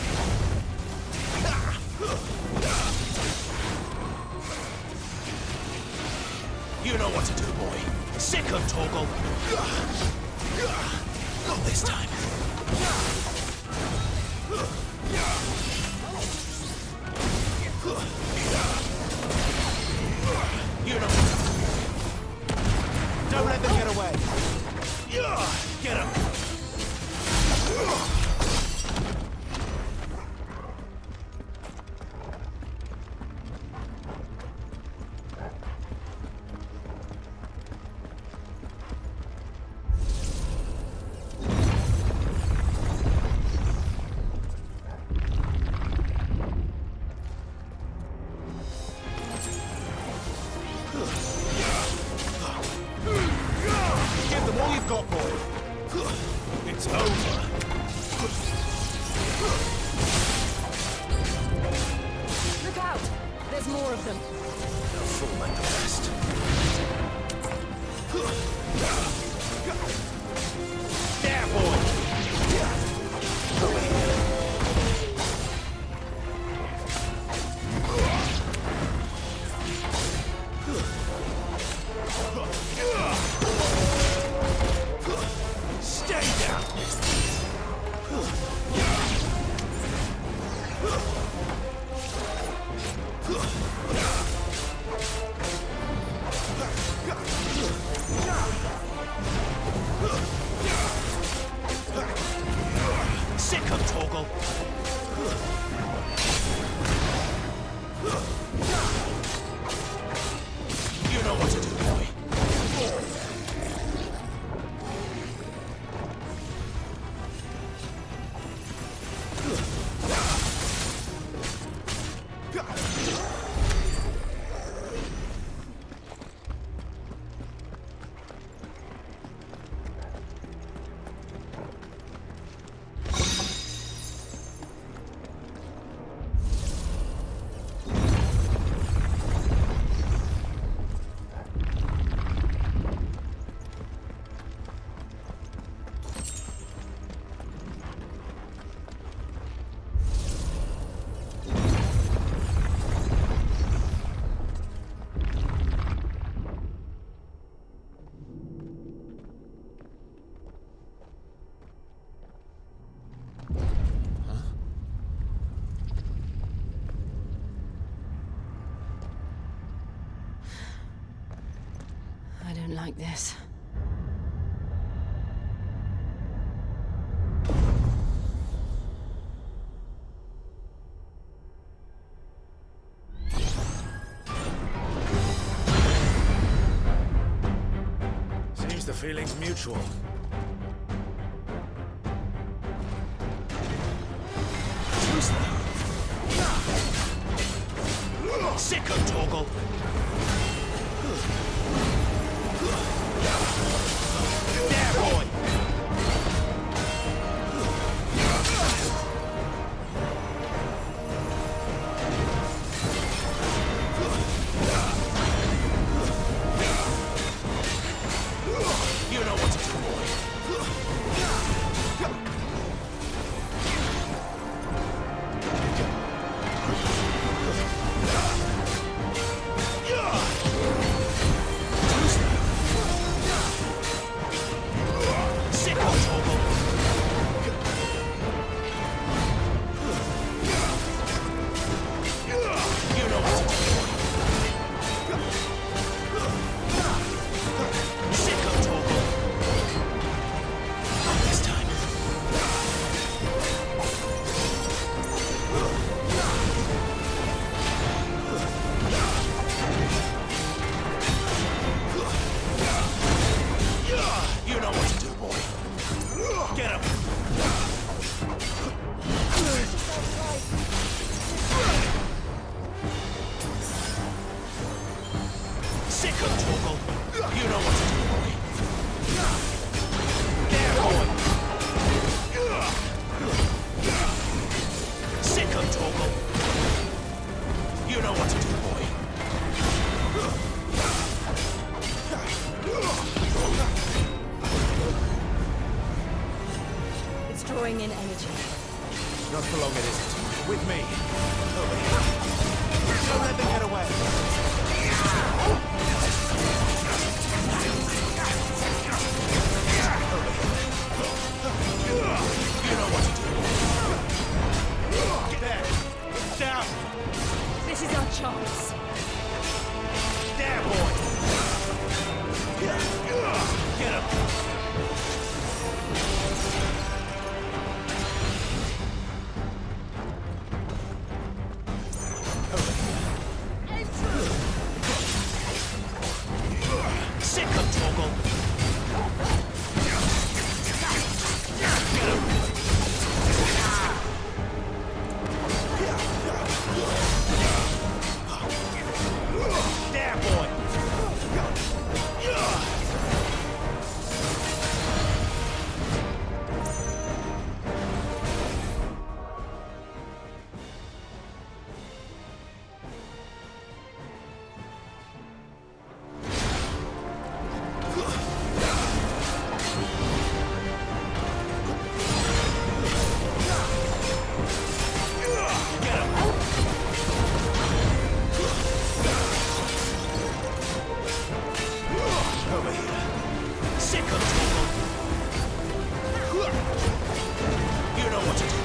You know what to do, boy. Sick him, Torgal. Not this time. You know. Don't let them get away. Get him. Give them all you've got, boy. It's over. Look out! There's more of them. They'll fall like the rest. There, boy. Over here. Stay down. Sick him, Torgal. You know what to do, boy. I don't like this. Seems the feeling's mutual. Who's that? Sick him, Torgal. There, boy. You know what to do, boy. You know what to do, boy. There, boy. Sick of Torgal. You know what to do, boy. It's drawing in energy. Not for long, it isn't. With me. Over here. Don't let them get away. You know what to do. Get there. Down. This is our chance. There, boy. Get him. Sick of Torgal. There, boy. Over here. Sick of Torgal. You know what to do.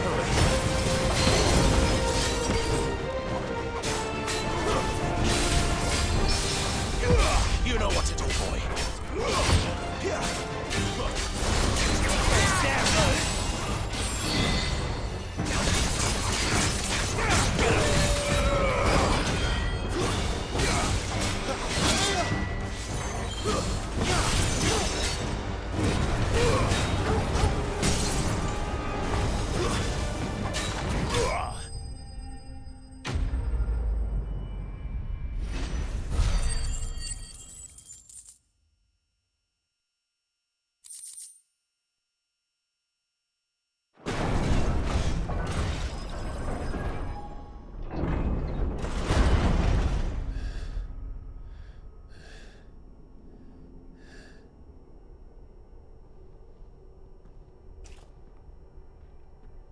Over here. You know what to do, boy. There, boy.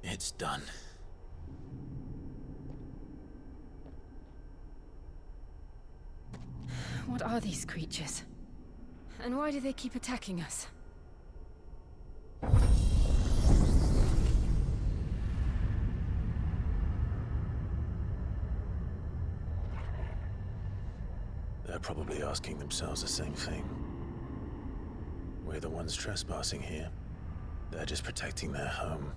It's done. What are these creatures? And why do they keep attacking us? They're probably asking themselves the same thing. We're the ones trespassing here. They're just protecting their home.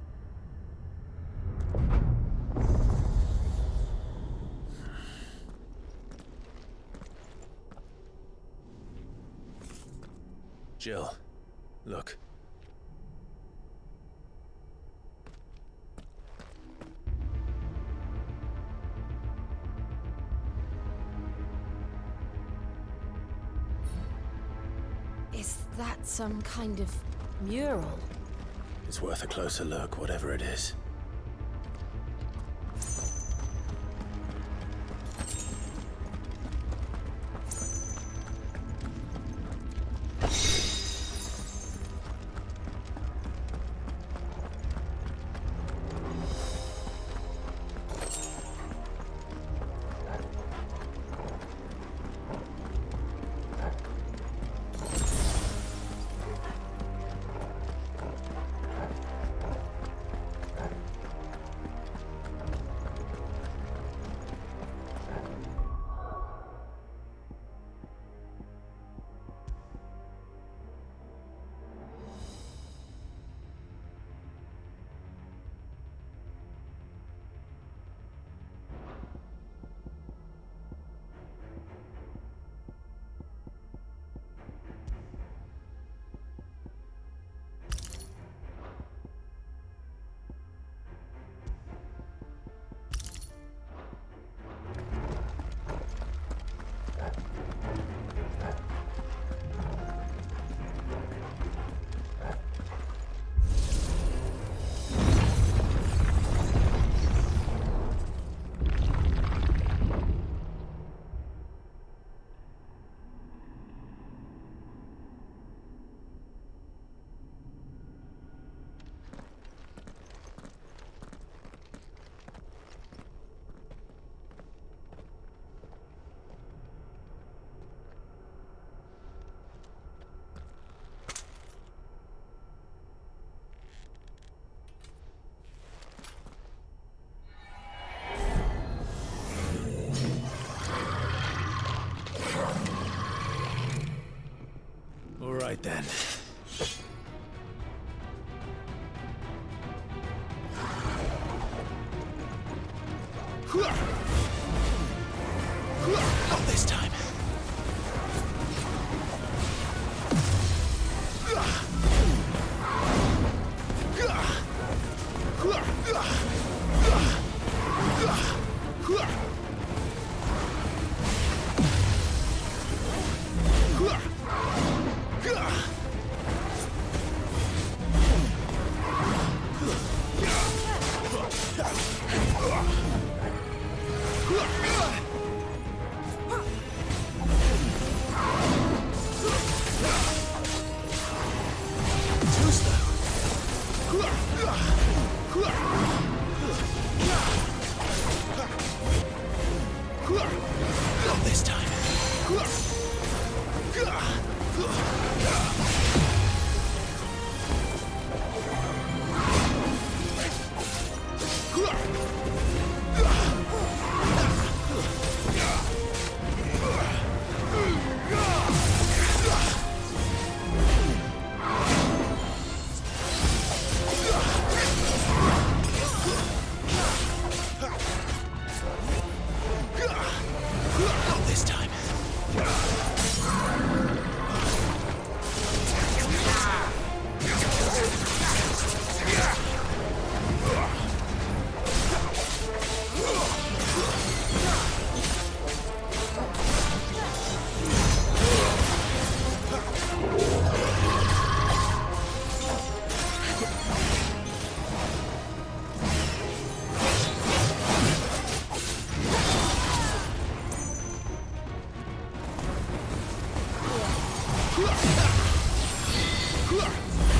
Jill, look. Is that some kind of mural? It's worth a closer look, whatever it is. then. Not this time. Not this time. Not this time.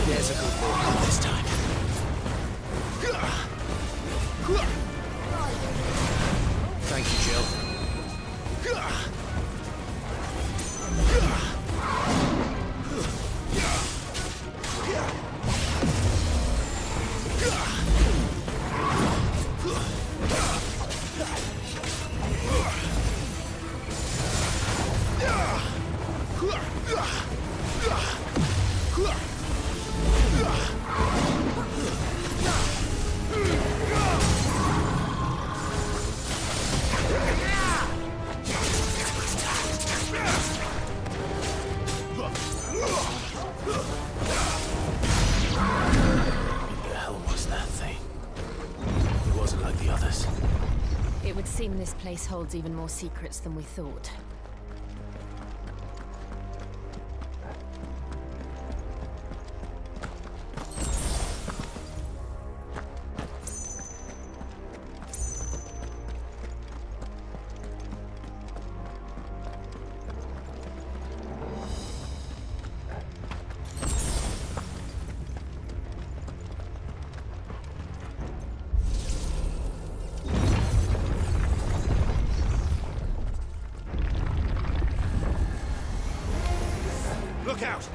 There's a good boy. Not this time. Thank you, Jill. What the hell was that thing? It wasn't like the others. It would seem this place holds even more secrets than we thought. Look out!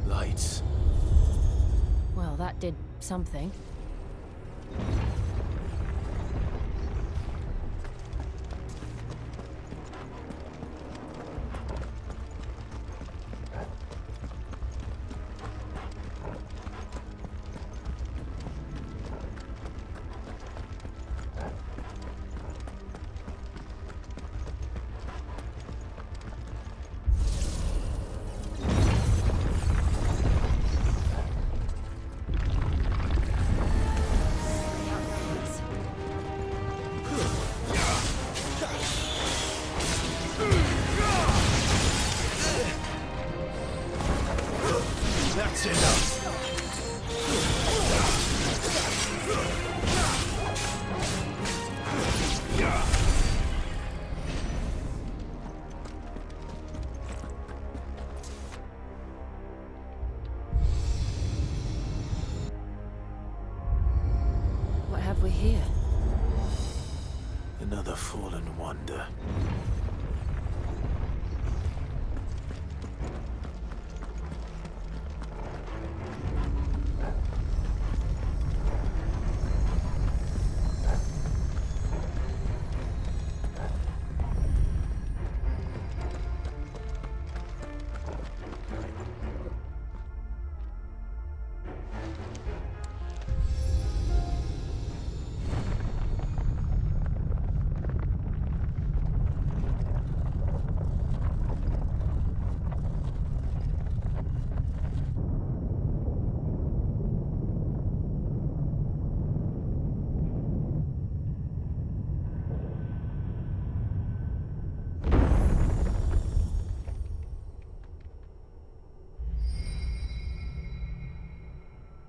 Lights. Well, that did something. have we here? Another fallen wonder.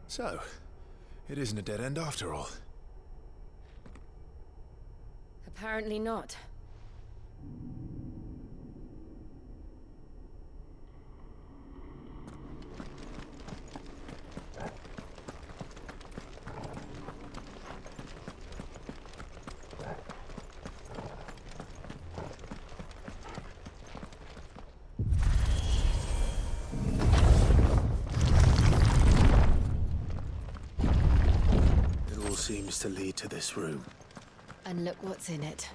So, it isn't a dead end after all. Apparently not. Seems to lead to this room. And look what's in it.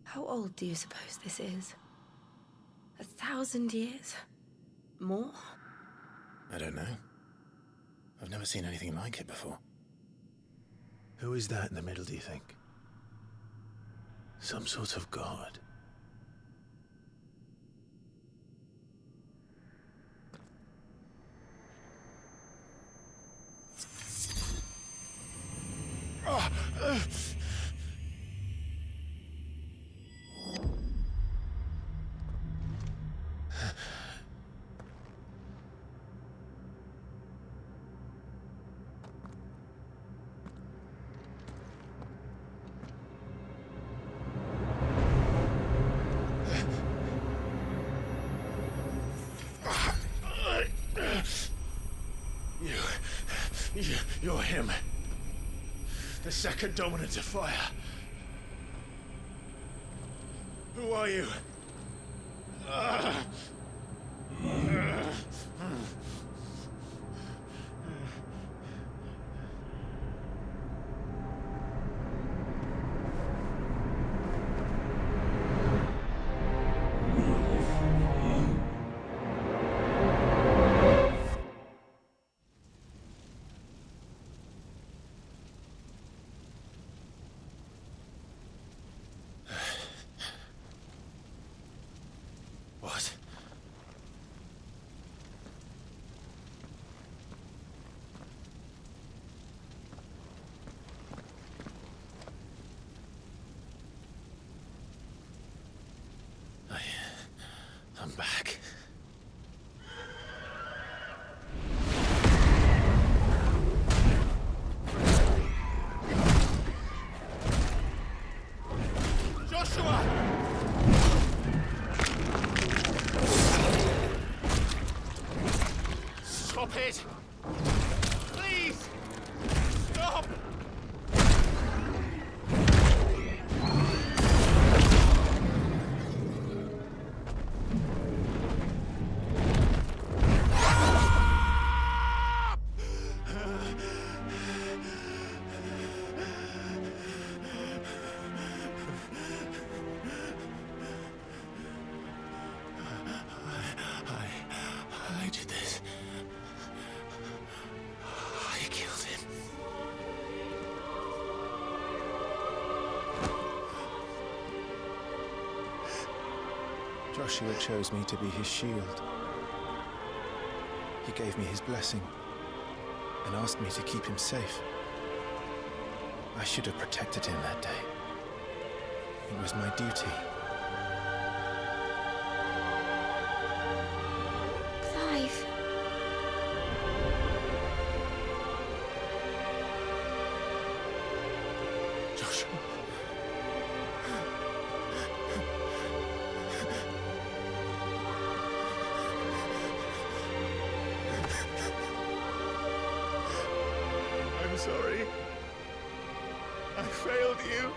How old do you suppose this is? 1,000 years? More? I don't know. I've never seen anything like it before. Who is that in the middle, do you think? Some sort of god. You're him. The second dominant of fire. Who are you? What? I'm back. Joshua! Stop it! Please! Stop! I did this. I killed him. Joshua chose me to be his shield. He gave me his blessing and asked me to keep him safe. I should have protected him that day. It was my duty. Clive. Joshua. I failed you.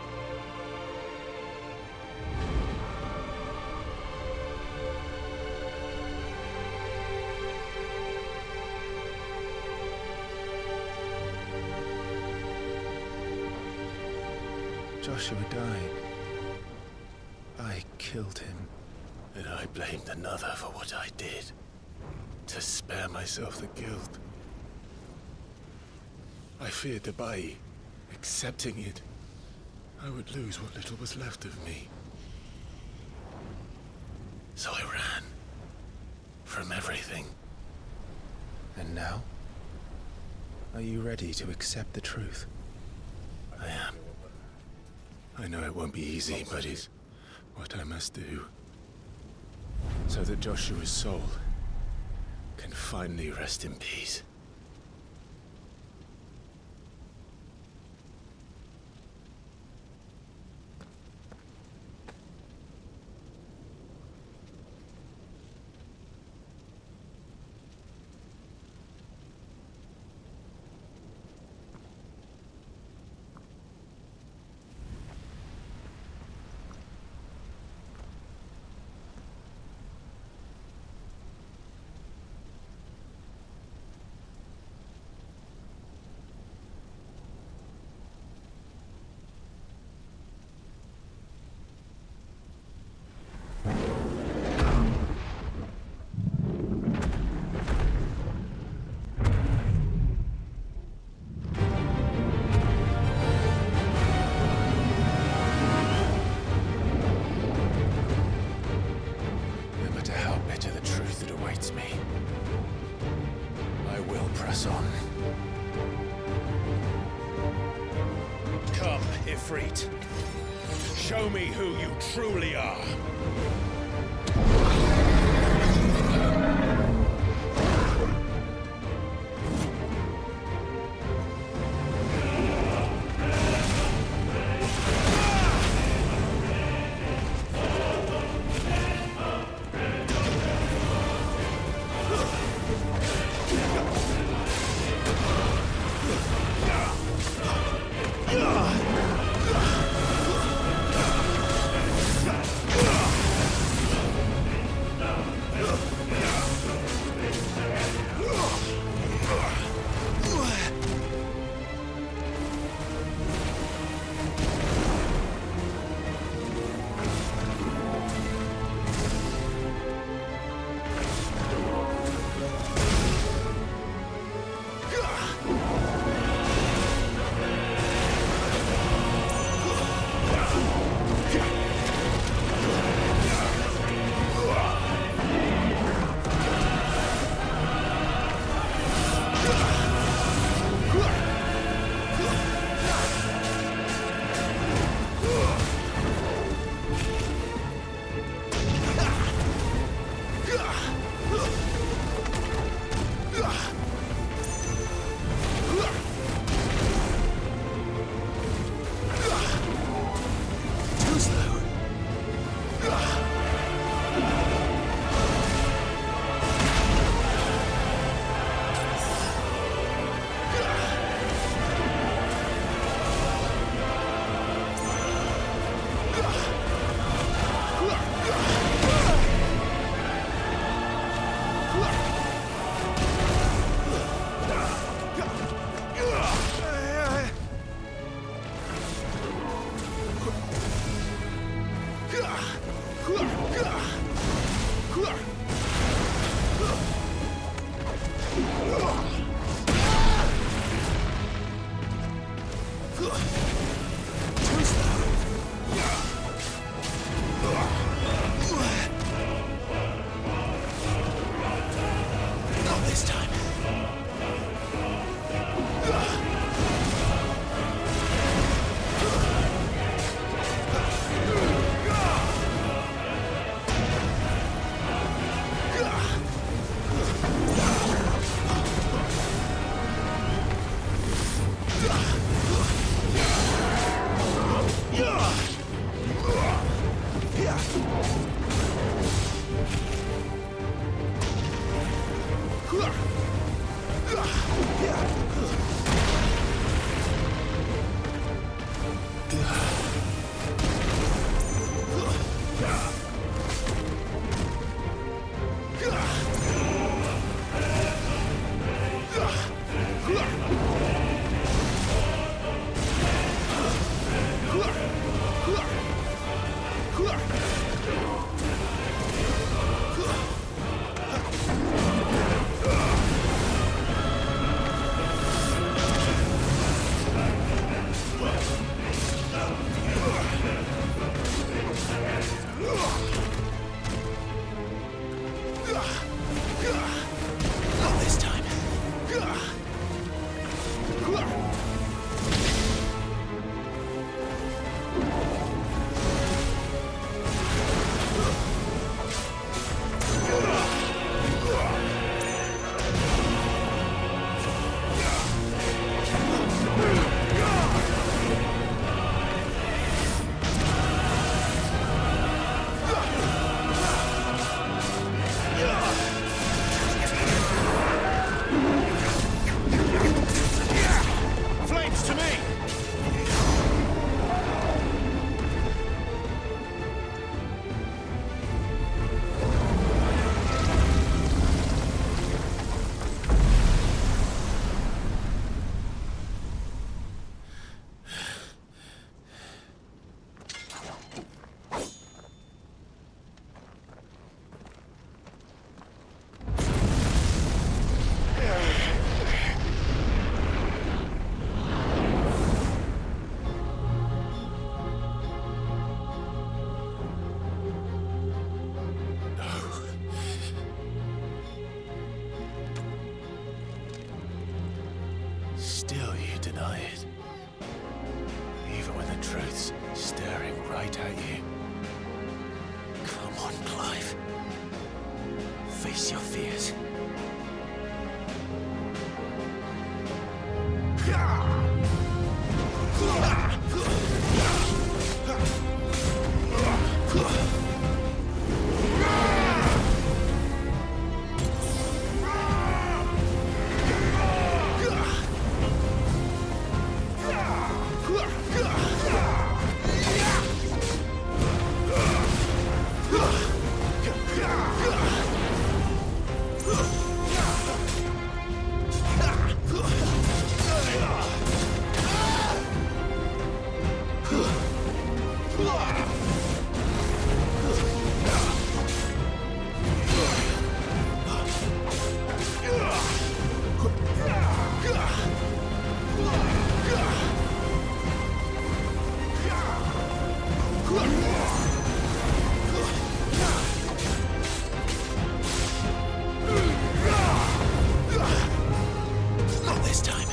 Joshua died. I killed him. And I blamed another for what I did. To spare myself the guilt. I feared that by accepting it, I would lose what little was left of me. So I ran. From everything. And now? Are you ready to accept the truth? I am. I know it won't be easy, but it's what I must do. So that Joshua's soul can finally rest in peace. Show me who you truly are. staring right at you. Come on, Clive. Face your fears. Not this time.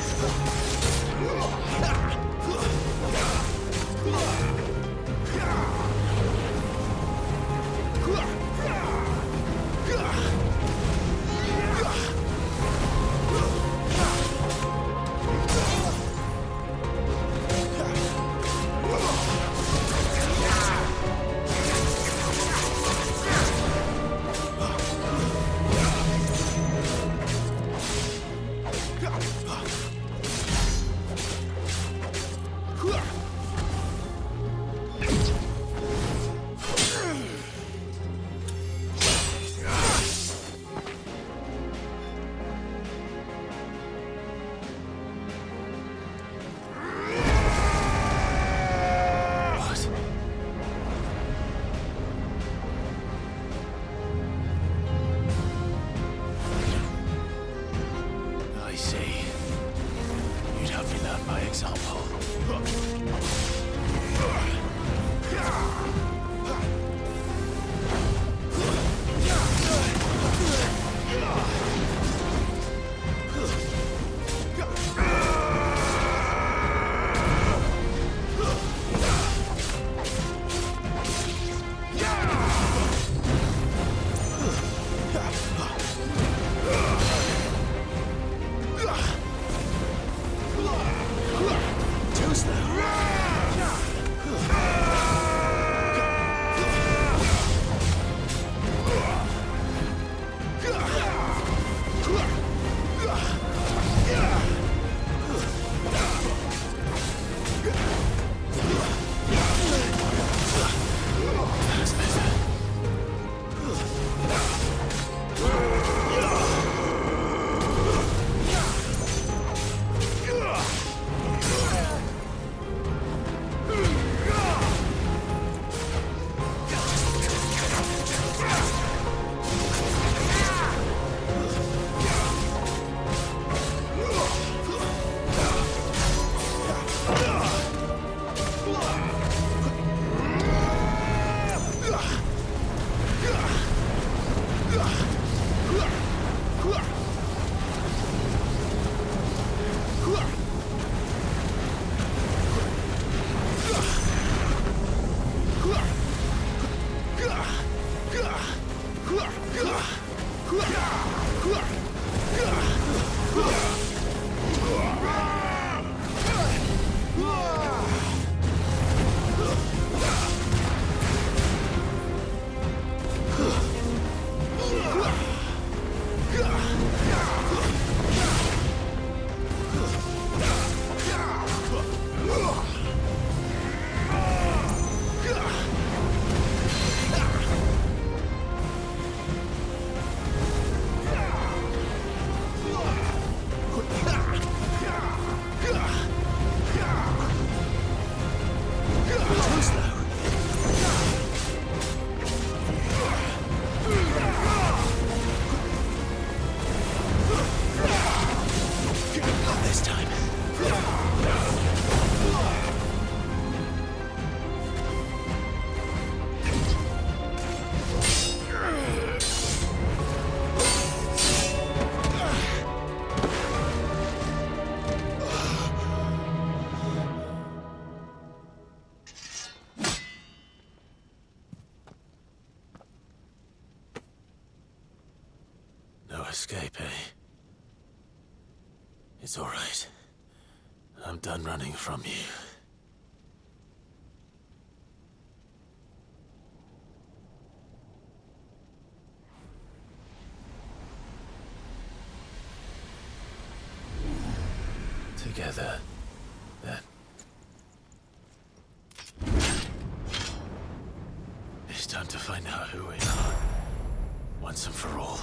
It's all right. I'm done running from you. Together, then. It's time to find out who we are, once and for all.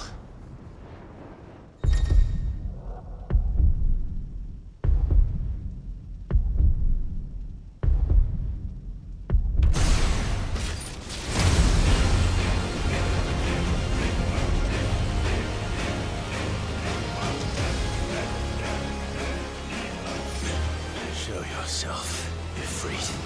Show yourself, Ifrit.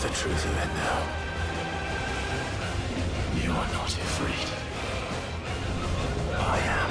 The truth of it now. You are not Ifrit. I am.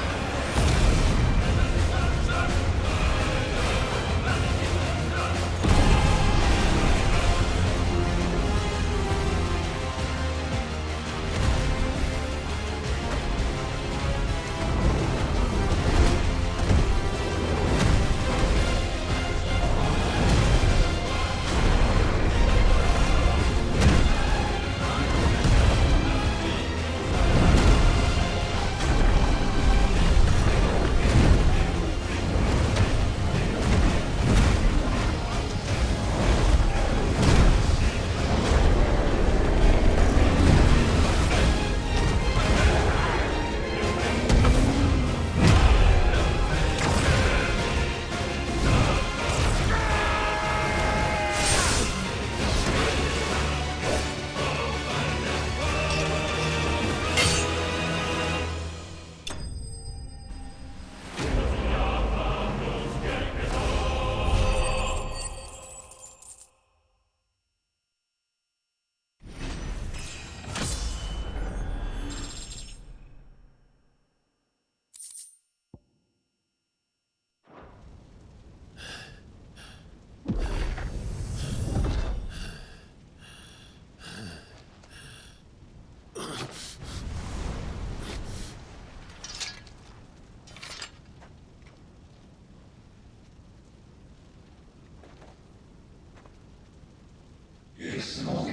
Yes, no.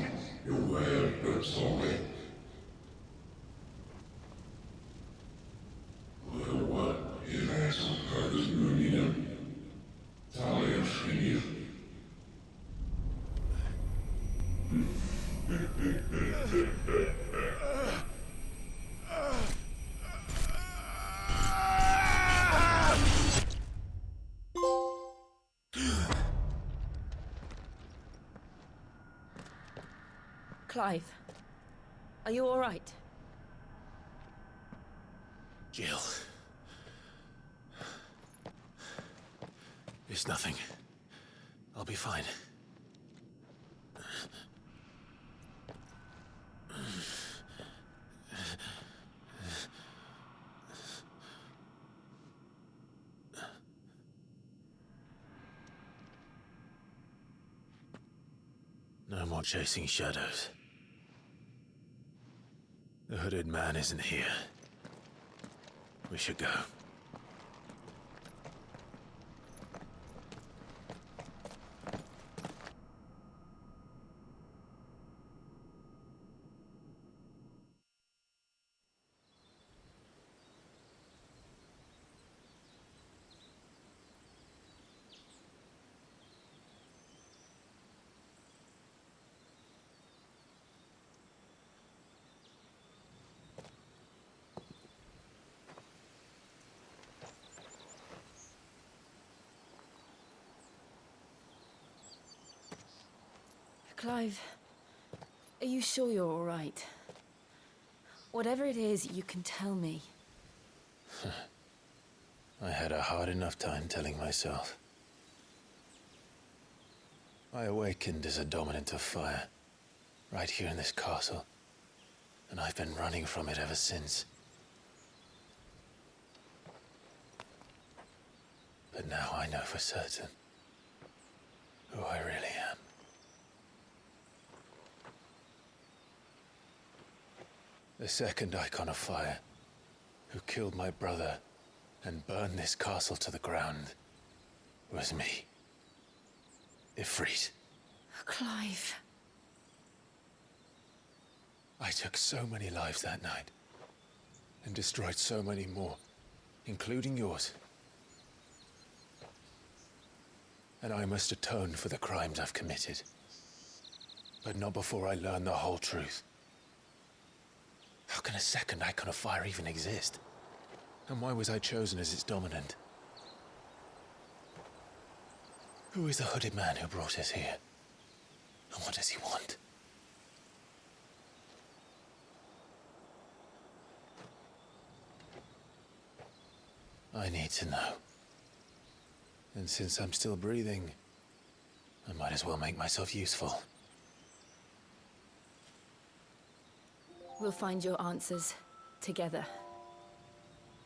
You're well, but sorry. Well, what? If that's some part of your Talia Shinir. Clive, are you all right? Jill. It's nothing. I'll be fine. No more chasing shadows. The hooded man isn't here. We should go. Clive, are you sure you're all right? Whatever it is, you can tell me. I had a hard enough time telling myself. I awakened as a dominant of fire, right here in this castle, and I've been running from it ever since. But now I know for certain who I really am. The second icon of fire, who killed my brother and burned this castle to the ground, was me. Ifrit. Clive. I took so many lives that night, and destroyed so many more, including yours. And I must atone for the crimes I've committed. But not before I learn the whole truth. How can a second icon of fire even exist? And why was I chosen as its dominant? Who is the hooded man who brought us here? And what does he want? I need to know. And since I'm still breathing, I might as well make myself useful. We'll find your answers together.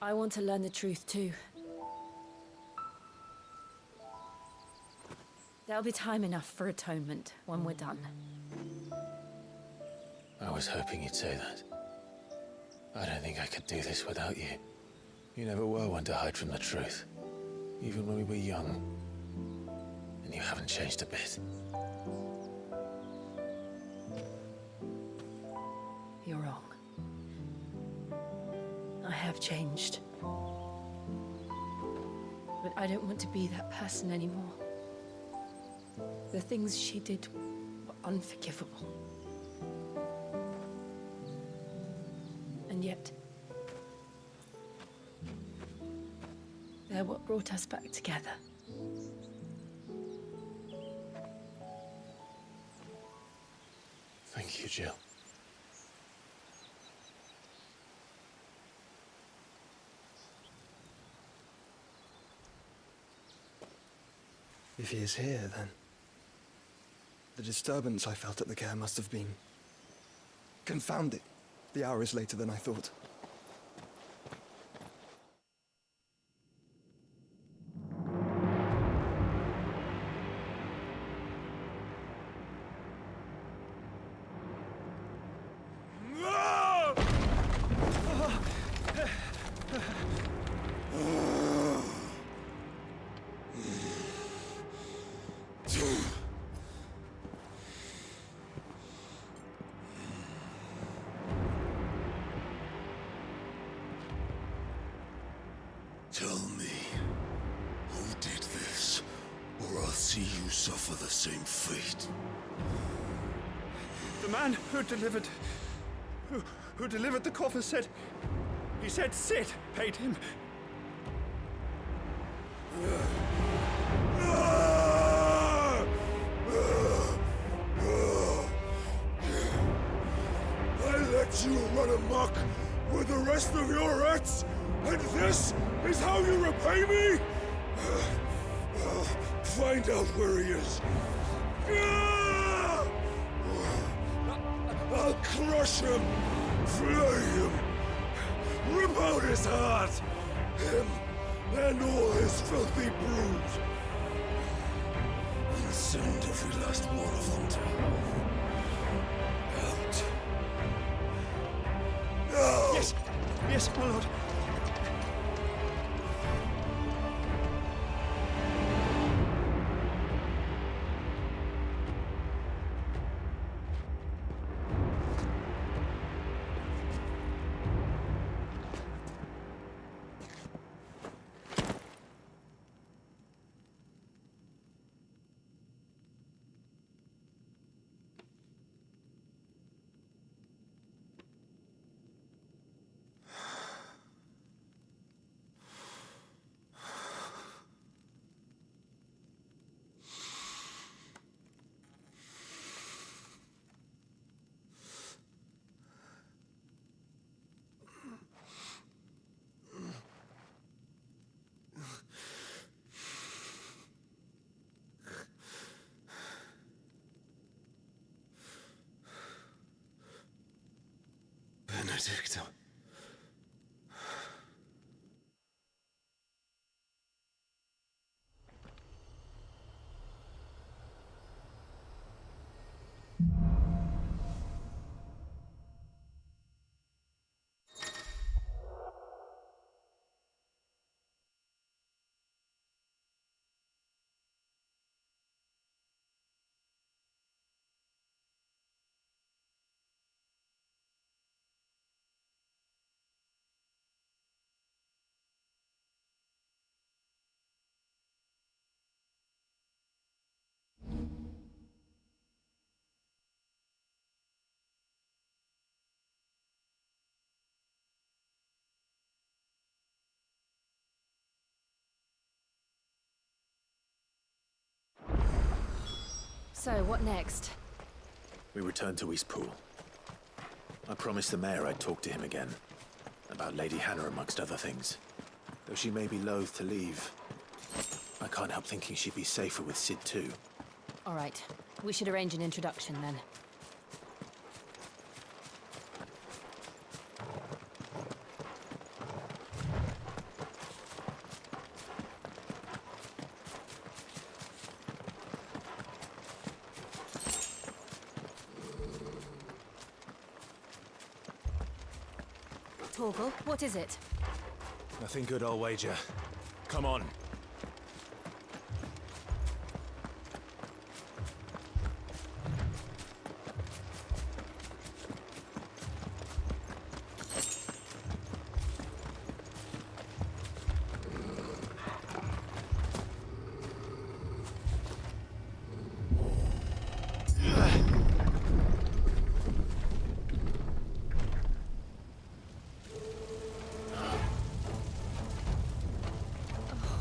I want to learn the truth too. There'll be time enough for atonement when we're done. I was hoping you'd say that. I don't think I could do this without you. You never were one to hide from the truth, even when we were young. And you haven't changed a bit. You're wrong. I have changed. But I don't want to be that person anymore. The things she did were unforgivable. And yet, they're what brought us back together. Thank you, Jill. If he is here, then the disturbance I felt at the care must have been confounding. The hour is later than I thought. Tell me, who did this, or I'll see you suffer the same fate. The man who delivered the coffin said... He said Sid paid him. I let you run amok with the rest of your rats, And this is how you repay me? Find out where he is. I'll crush him, flay him, rip out his heart, him and all his filthy brood. And send every last one of them to hell. Out. No! Yes, yes, my lord. Benedicto. So, what next? We return to Eastpool. I promised the mayor I'd talk to him again. About Lady Hannah, amongst other things. Though she may be loath to leave, I can't help thinking she'd be safer with Sid too. All right. We should arrange an introduction then. Torgal, what is it? Nothing good, I'll wager. Come on.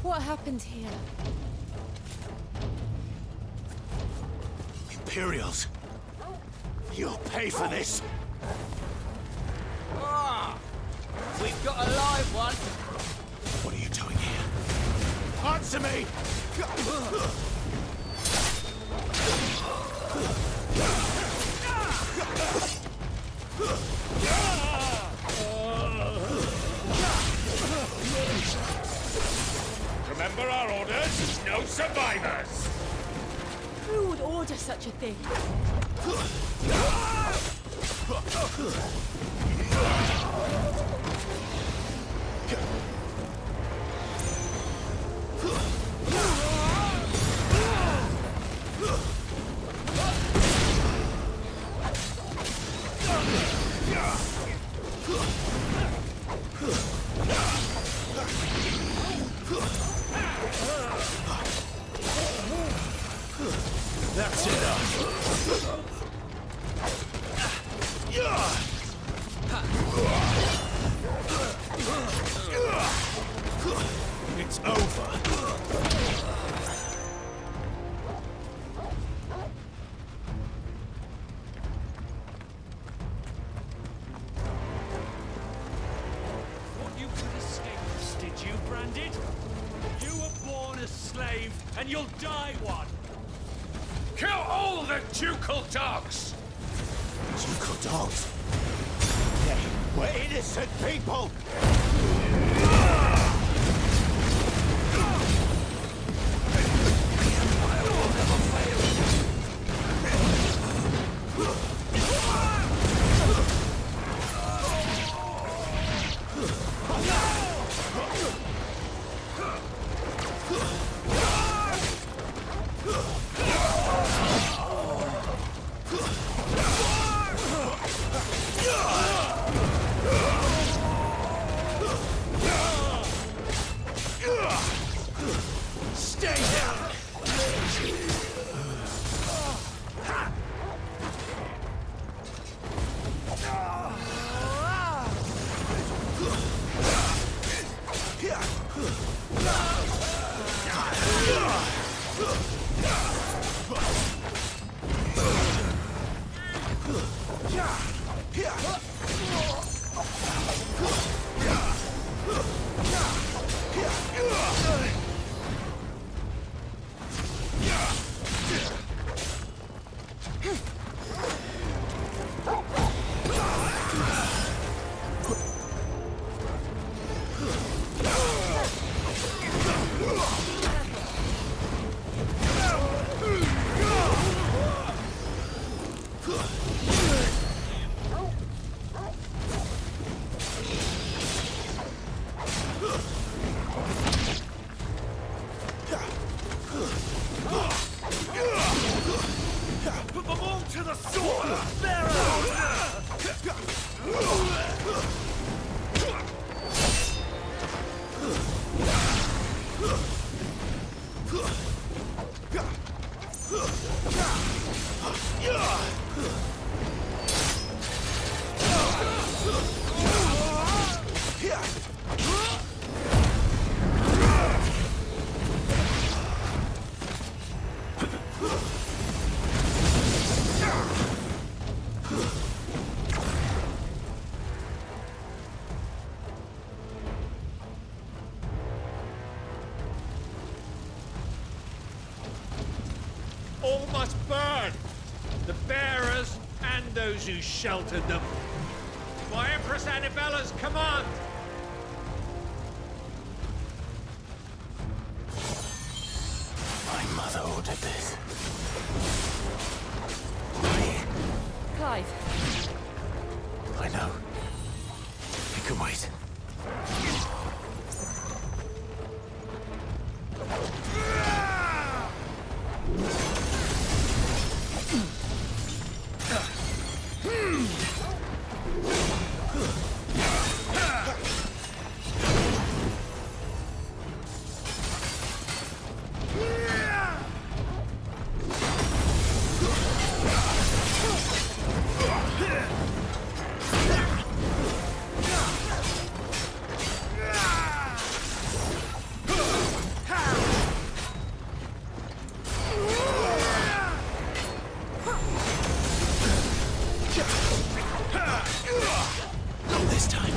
What happened here? Imperials. You'll pay for this. Ah! We've got a live one. What are you doing here? Answer me! Remember our orders? No survivors! Who would order such a thing? That's enough. It's over. Thought you could escape. slave, and you'll die one. Kill all the ducal dogs! Ducal dogs? We're innocent people! Stay down! Put them all to the sword! All must burn! The bearers and those who sheltered them. By Empress Annibella's command! My mother ordered this. Clive. I know. You can wait. Not this time.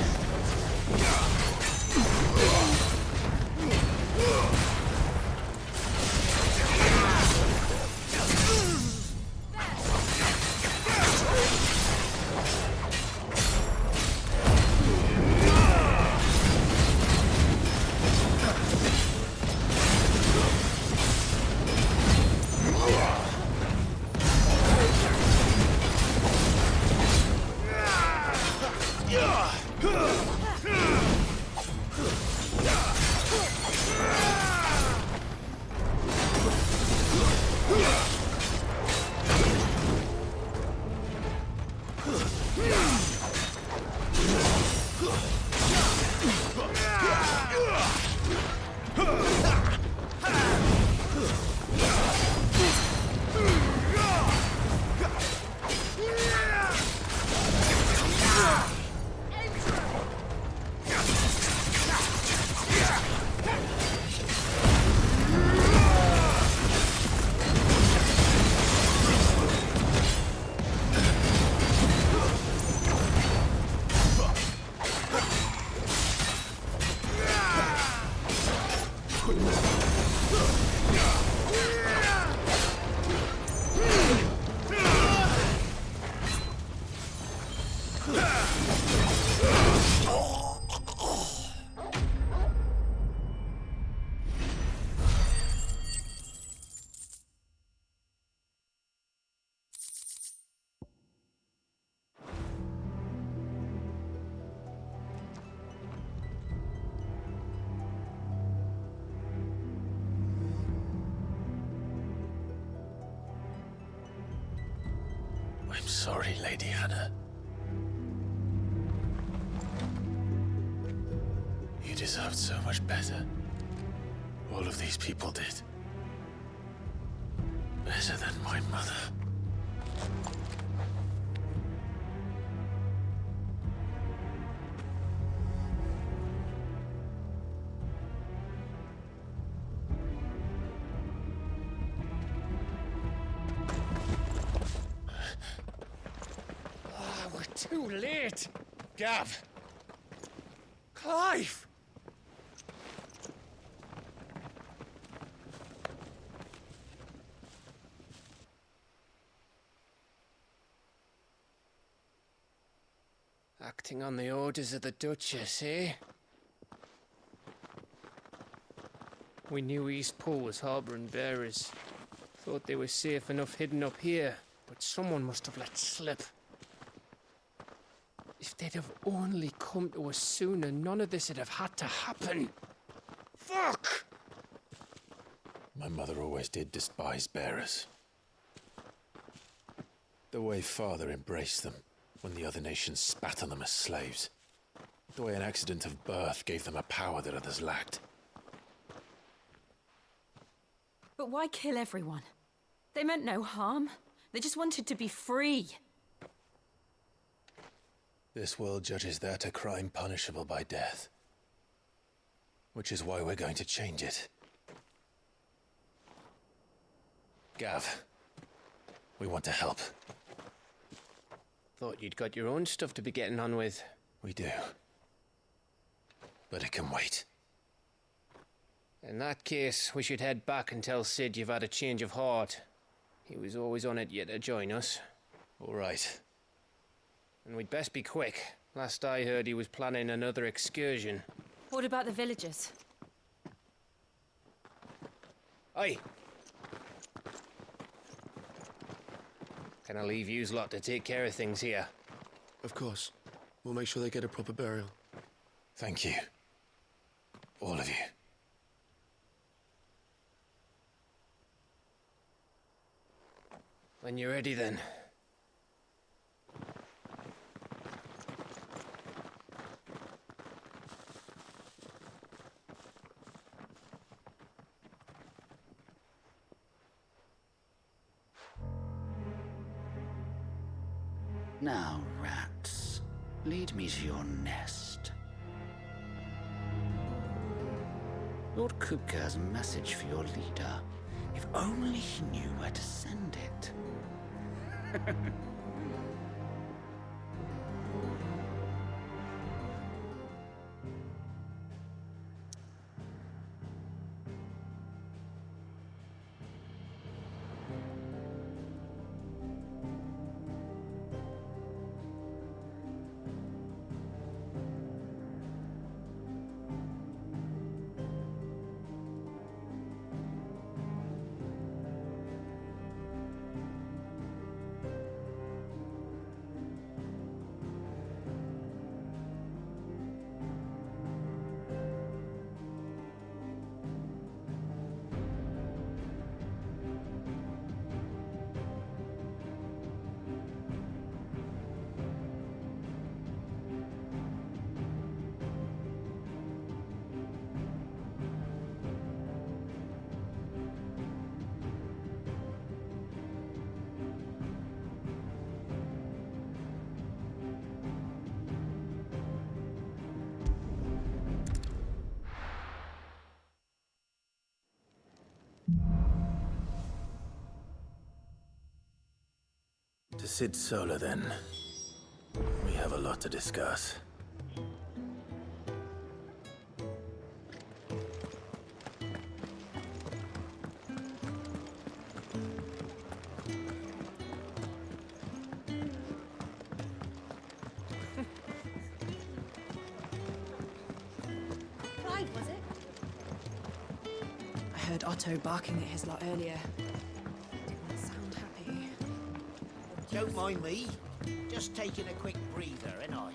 I'm sorry, Lady Hannah. You deserved so much better. All of these people did. Better than my mother. We're too late. Gav. Clive. Acting on the orders of the Duchess, eh? We knew East Pool was harbouring bearers. Thought they were safe enough hidden up here, but someone must have let slip. If they'd have only come to us sooner, none of this would have had to happen. Fuck! My mother always did despise bearers. The way Father embraced them when the other nations spat on them as slaves. The way an accident of birth gave them a power that others lacked. But why kill everyone? They meant no harm. They just wanted to be free. This world judges that a crime punishable by death. Which is why we're going to change it. Gav, we want to help. Thought you'd got your own stuff to be getting on with. We do. But it can wait. In that case, we should head back and tell Sid you've had a change of heart. He was always on it yet to join us. All right. And we'd best be quick. Last I heard, he was planning another excursion. What about the villagers? Aye. Can I leave yous lot to take care of things here? Of course. We'll make sure they get a proper burial. Thank you. All of you. When you're ready, then. Now, rats, lead me to your nest. Lord Kupka has a message for your leader. If only he knew where to send it. To Sid Solar, then. We have a lot to discuss. heard Otto barking at his lot earlier. Didn't sound happy. Don't mind me. Just taking a quick breather, ain't I?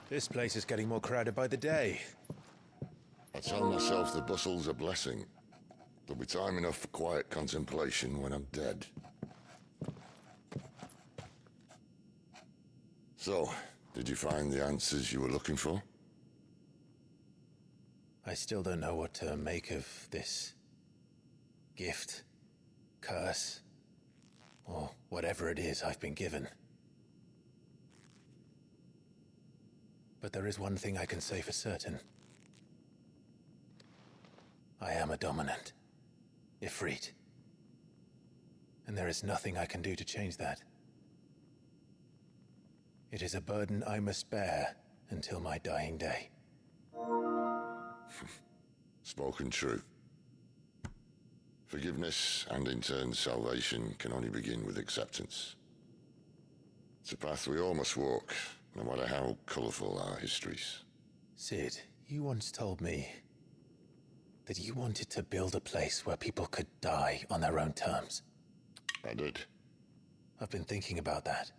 This place is getting more crowded by the day. I tell myself the bustle's a blessing. There'll be time enough for quiet contemplation when I'm dead. So, did you find the answers you were looking for? I still don't know what to make of this gift, curse, or whatever it is I've been given. But there is one thing I can say for certain. I am a dominant, Ifrit. And there is nothing I can do to change that. It is a burden I must bear until my dying day. Spoken true. Forgiveness and in turn salvation can only begin with acceptance. It's a path we all must walk, no matter how colourful our histories. Sid, you once told me that you wanted to build a place where people could die on their own terms. I did. I've been thinking about that.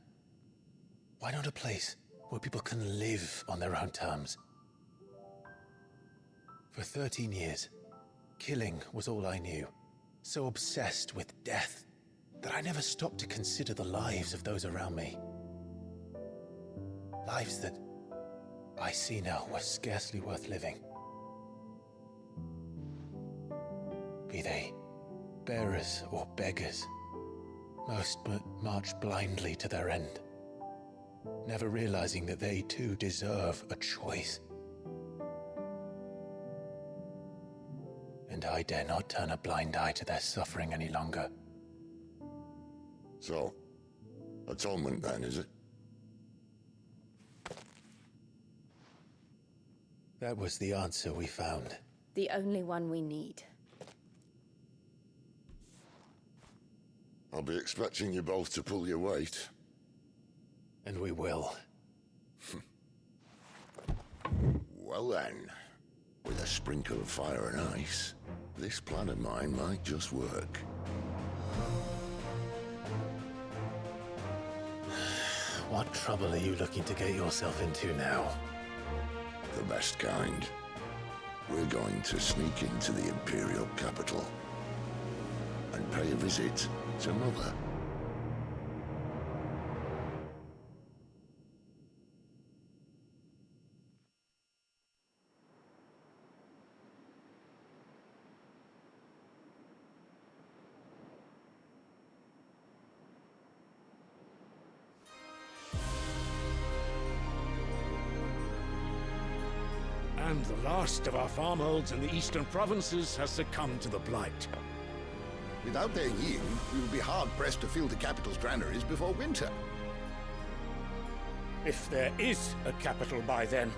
Why not a place where people can live on their own terms? For 13 years, killing was all I knew. So obsessed with death that I never stopped to consider the lives of those around me. Lives that I see now were scarcely worth living. Be they bearers or beggars, most march blindly to their end, never realizing that they too deserve a choice. And I dare not turn a blind eye to their suffering any longer. So, atonement then, is it? That was the answer we found. The only one we need. I'll be expecting you both to pull your weight. And we will. Well then, with a sprinkle of fire and ice, this plan of mine might just work. What trouble are you looking to get yourself into now? The best kind. We're going to sneak into the Imperial capital and pay a visit to Mother. And the last of our farmholds in the eastern provinces has succumbed to the blight. Without their yield, we will be hard-pressed to fill the capital's granaries before winter. If there is a capital by then,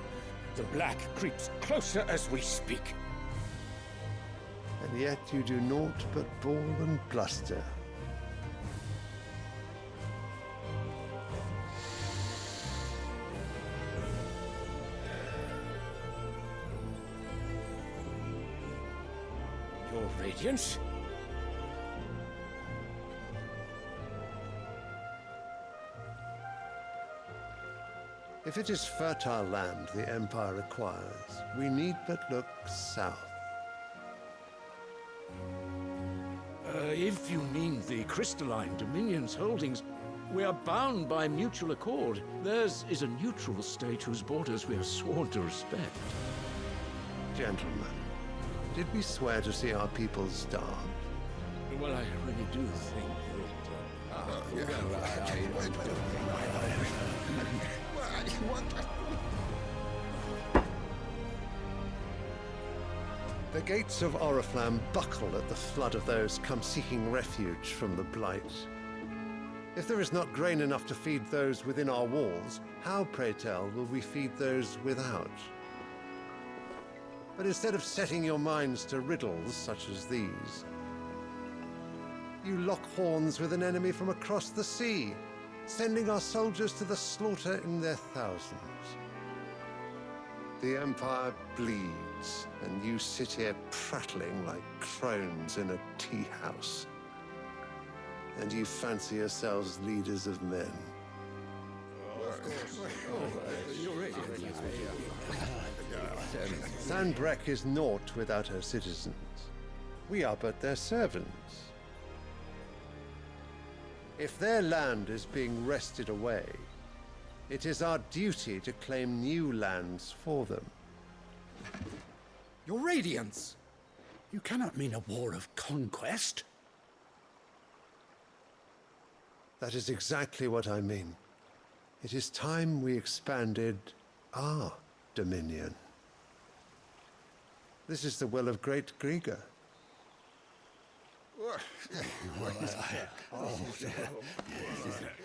the black creeps closer as we speak. And yet you do naught but bawl and bluster. Your Radiance? If it is fertile land the Empire requires, we need but look south. If you mean the crystalline Dominion's holdings, we are bound by mutual accord. Theirs is a neutral state whose borders we have sworn to respect. Gentlemen, did we swear to see our people starve? Well, I really do think The gates of Oriflamme buckle at the flood of those come seeking refuge from the blight. If there is not grain enough to feed those within our walls, how, pray tell, will we feed those without? But instead of setting your minds to riddles such as these, you lock horns with an enemy from across the sea, sending our soldiers to the slaughter in their thousands. The Empire bleeds, and you sit here prattling like crones in a tea house. And you fancy yourselves leaders of men. Sandbreck is naught without her citizens. We are but their servants. If their land is being wrested away, it is our duty to claim new lands for them. Your Radiance! You cannot mean a war of conquest. That is exactly what I mean. It is time we expanded our dominion. This is the will of great Grieger.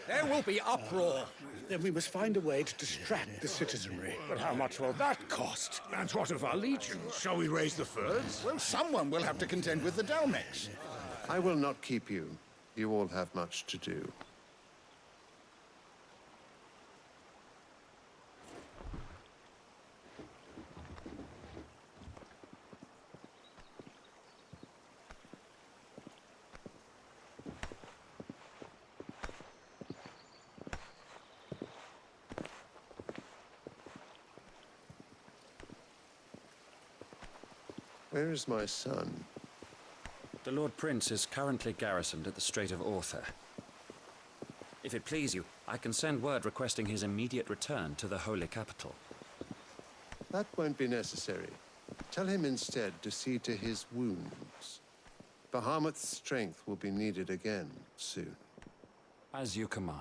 There will be uproar. Then we must find a way to distract the citizenry. But how much will that cost? And what of our legions? Shall we raise the furs? Well, someone will have to contend with the Dalmex. I will not keep you. You all have much to do. Where is my son? The Lord Prince is currently garrisoned at the Strait of Arthur. If it please you, I can send word requesting his immediate return to the Holy Capital. That won't be necessary. Tell him instead to see to his wounds. Bahamut's strength will be needed again soon. As you command.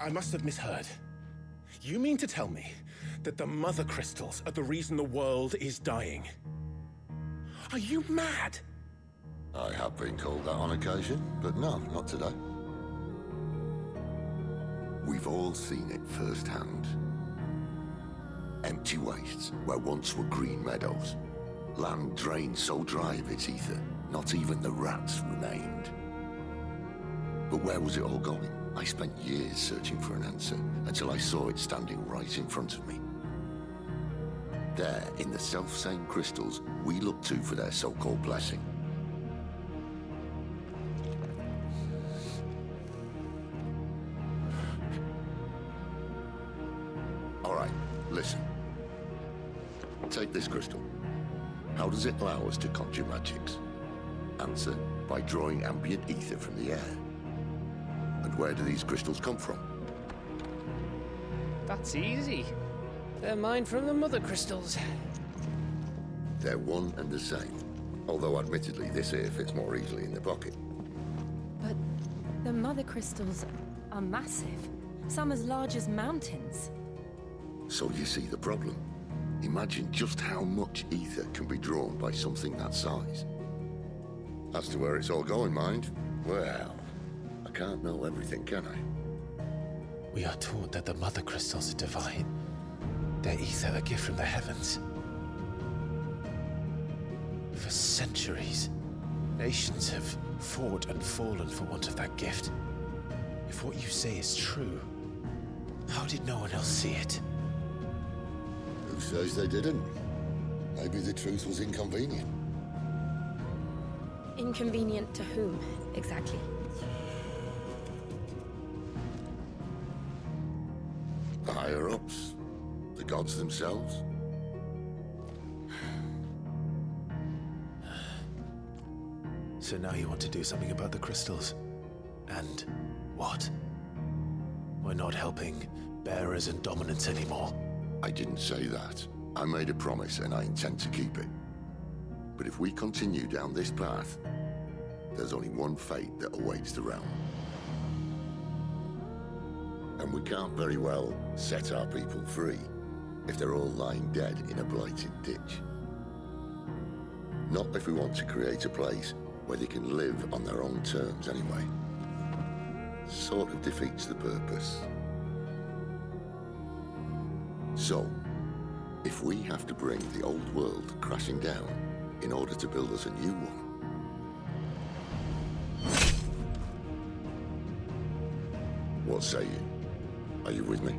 I must have misheard. You mean to tell me that the Mother Crystals are the reason the world is dying? Are you mad? I have been called that on occasion, but no, not today. We've all seen it firsthand. Empty wastes where once were green meadows. Land drained so dry of its ether, not even the rats remained. But where was it all going? I spent years searching for an answer, until I saw it standing right in front of me. There, in the self-same crystals we look to for their so-called blessing. All right, listen. Take this crystal. How does it allow us to conjure magics? Answer, by drawing ambient ether from the air. And where do these crystals come from? That's easy. They're mined from the Mother Crystals. They're one and the same. Although admittedly this here fits more easily in the pocket. But the Mother Crystals are massive. Some as large as mountains. So you see the problem. Imagine just how much ether can be drawn by something that size. As to where it's all going, mind, well, I can't know everything, can I? We are taught that the Mother Crystals are divine. Their ether a gift from the heavens. For centuries, nations have fought and fallen for want of that gift. If what you say is true, how did no one else see it? Who says they didn't? Maybe the truth was inconvenient. Inconvenient to whom, exactly? The higher-ups? The gods themselves? So now you want to do something about the crystals? And what? We're not helping bearers and dominants anymore. I didn't say that. I made a promise and I intend to keep it. But if we continue down this path, there's only one fate that awaits the realm. And we can't very well set our people free if they're all lying dead in a blighted ditch. Not if we want to create a place where they can live on their own terms anyway. Sort of defeats the purpose. So, if we have to bring the old world crashing down in order to build us a new one, what say you? Are you with me?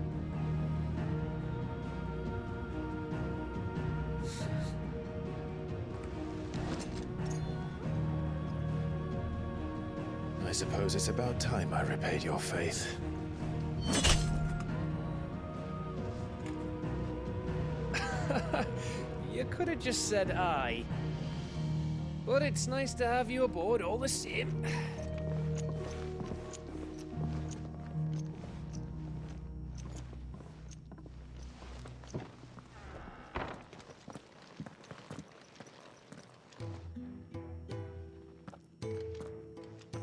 I suppose it's about time I repaid your faith. You could have just said aye. But it's nice to have you aboard all the same.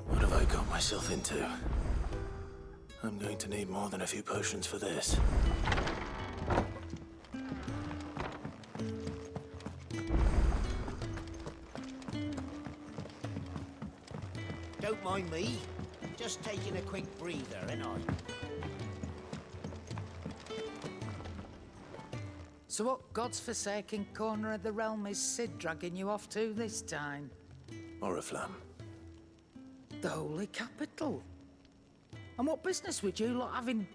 What have I got myself into? I'm going to need more than a few potions for this. Don't mind me. Just taking a quick breather, ain't I? So what God's forsaken corner of the realm is Sid dragging you off to this time? Oriflamme. The Holy Capital. And what business would you lot have in...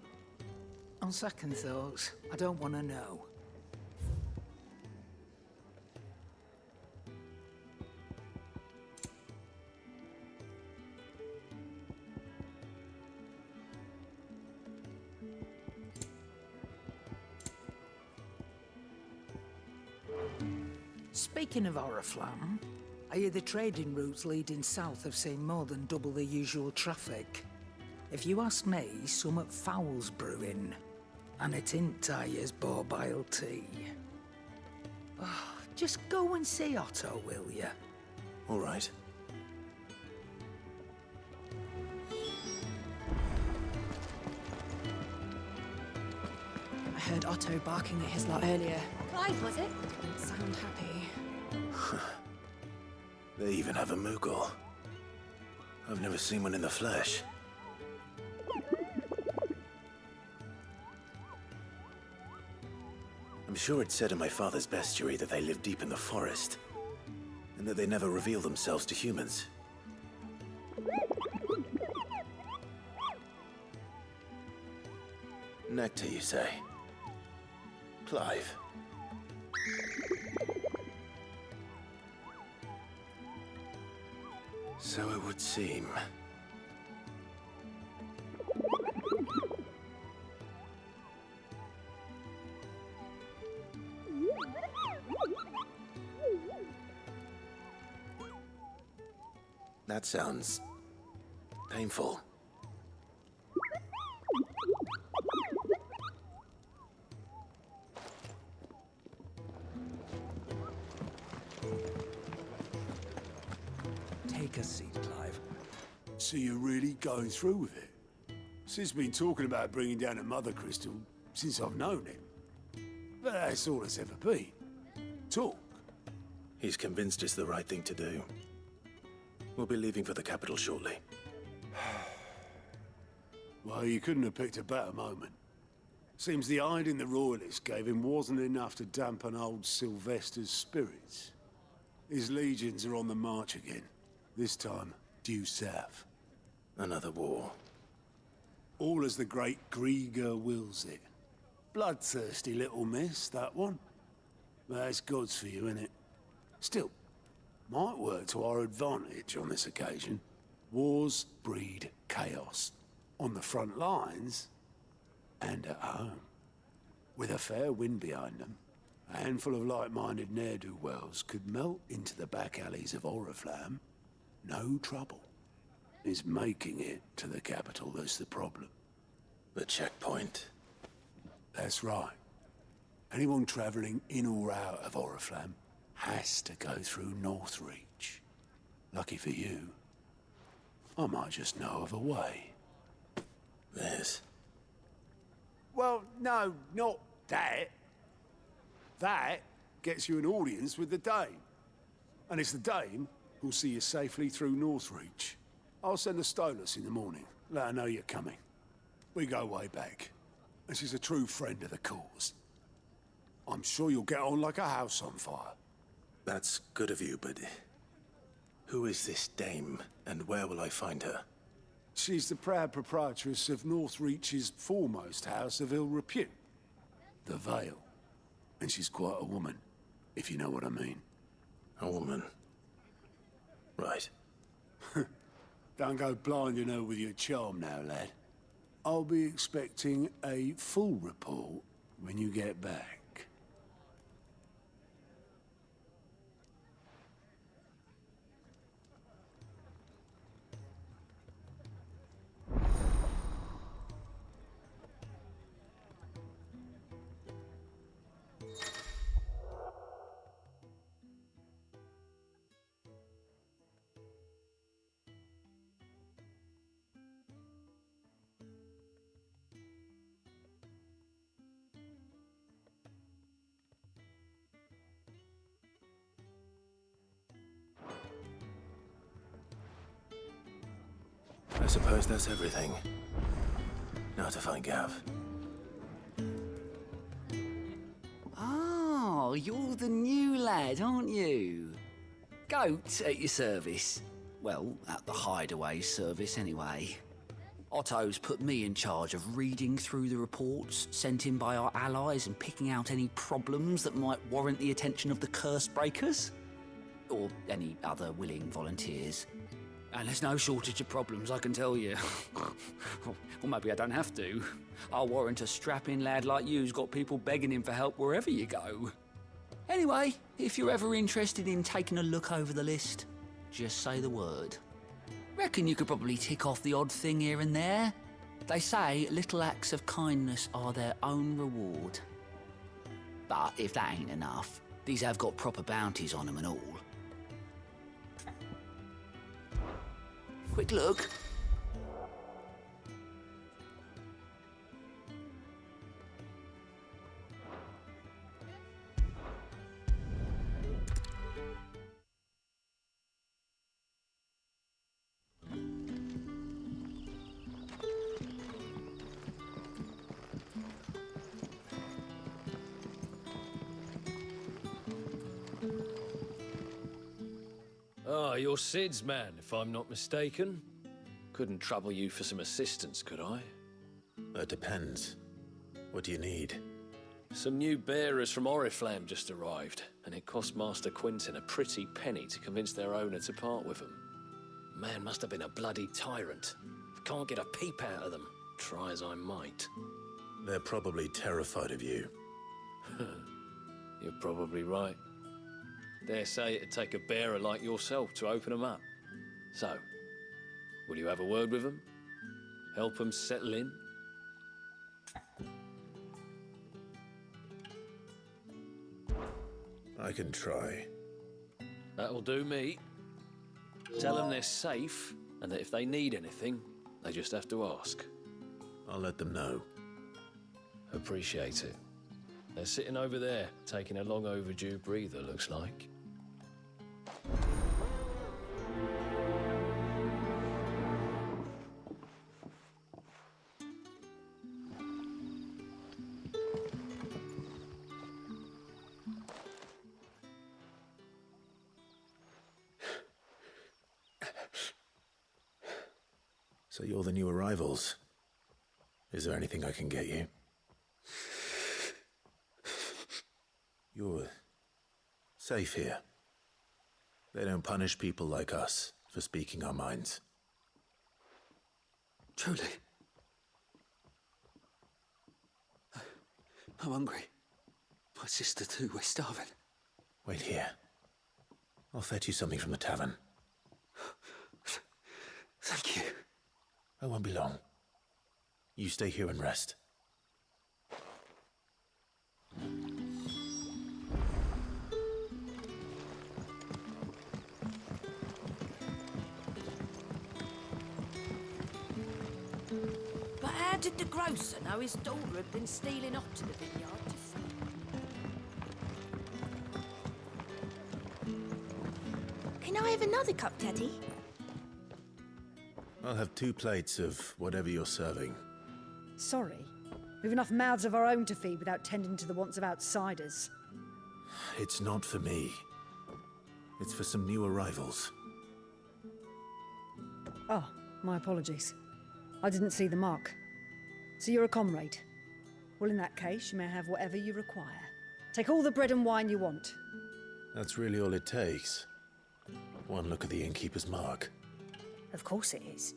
On second thoughts, I don't want to know. Speaking of Oriflamme, I hear the trading routes leading south have seen more than double the usual traffic. If you ask me, somewhat foul's brewing. And it ain't Tyre's borbile tea. Oh, just go and see Otto, will ya? All right. I heard Otto barking at his lot earlier. Clive, was it? Didn't sound happy. They even have a Moogle. I've never seen one in the flesh. I'm sure it said in my father's bestiary that they live deep in the forest, and that they never reveal themselves to humans. Nectar, you say? Clive. So it would seem. That sounds painful. Take a seat, Clive. So you're really going through with it? Sid's been talking about bringing down a mother crystal since I've known him. But that's all it's ever been. Talk. He's convinced it's the right thing to do. We'll be leaving for the capital shortly. Well, you couldn't have picked a better moment. Seems the hiding the royalists gave him wasn't enough to dampen old Sylvester's spirits. His legions are on the march again. This time, due south. Another war. All as the great Grieger wills it. Bloodthirsty little miss, that one. But that's God's for you, innit? Still, might work to our advantage on this occasion. Wars breed chaos. On the front lines, and at home. With a fair wind behind them, a handful of like-minded ne'er-do-wells could melt into the back alleys of Oriflamme. No trouble. It's making it to the capital that's the problem. The checkpoint. That's right. Anyone travelling in or out of Oriflamme has to go through Northreach. Lucky for you, I might just know of a way. There's... Well, no, not that. That gets you an audience with the Dame. And it's the Dame who'll see you safely through Northreach. I'll send the Stolas in the morning. Let her know you're coming. We go way back. And she's a true friend of the cause. I'm sure you'll get on like a house on fire. That's good of you, but who is this dame, and where will I find her? She's the proud proprietress of Northreach's foremost house of ill repute, the Vale. And she's quite a woman, if you know what I mean. A woman? Right. Don't go blinding her with your charm now, lad. I'll be expecting a full report when you get back. I suppose that's everything. Now to find Gav. Oh, you're the new lad, aren't you? Goat at your service. Well, at the Hideaway service, anyway. Otto's put me in charge of reading through the reports sent in by our allies and picking out any problems that might warrant the attention of the curse breakers. Or any other willing volunteers. And there's no shortage of problems, I can tell you. Or maybe I don't have to. I'll warrant a strapping lad like you's got people begging him for help wherever you go. Anyway, if you're ever interested in taking a look over the list, just say the word. Reckon you could probably tick off the odd thing here and there. They say little acts of kindness are their own reward. But if that ain't enough, these have got proper bounties on them and all. Quick look. Ah, you're Sid's man, if I'm not mistaken. Couldn't trouble you for some assistance, could I? That depends. What do you need? Some new bearers from Oriflamme just arrived, and it cost Master Quinton a pretty penny to convince their owner to part with them. Man must have been a bloody tyrant. Can't get a peep out of them, try as I might. They're probably terrified of you. You're probably right. Dare say it'd take a bearer like yourself to open them up. So, will you have a word with them? Help them settle in? I can try. That'll do me. Tell them they're safe, and that if they need anything, they just have to ask. I'll let them know. Appreciate it. They're sitting over there, taking a long overdue breather, looks like. So you're the new arrivals. Is there anything I can get you? You're safe here. They don't punish people like us for speaking our minds. Truly. I'm hungry. My sister too, we're starving. Wait here. I'll fetch you something from the tavern. Thank you. I won't be long. You stay here and rest. But how did the grocer know his daughter had been stealing off to the vineyard to see? Can I have another cup, Teddy? I'll have 2 plates of whatever you're serving. Sorry, We've enough mouths of our own to feed without tending to the wants of outsiders. It's not for me. It's for some new arrivals. Oh, my apologies. I didn't see the mark. So you're a comrade. Well, in that case, you may have whatever you require. Take all the bread and wine you want. That's really all it takes. One look at the innkeeper's mark. Of course it is.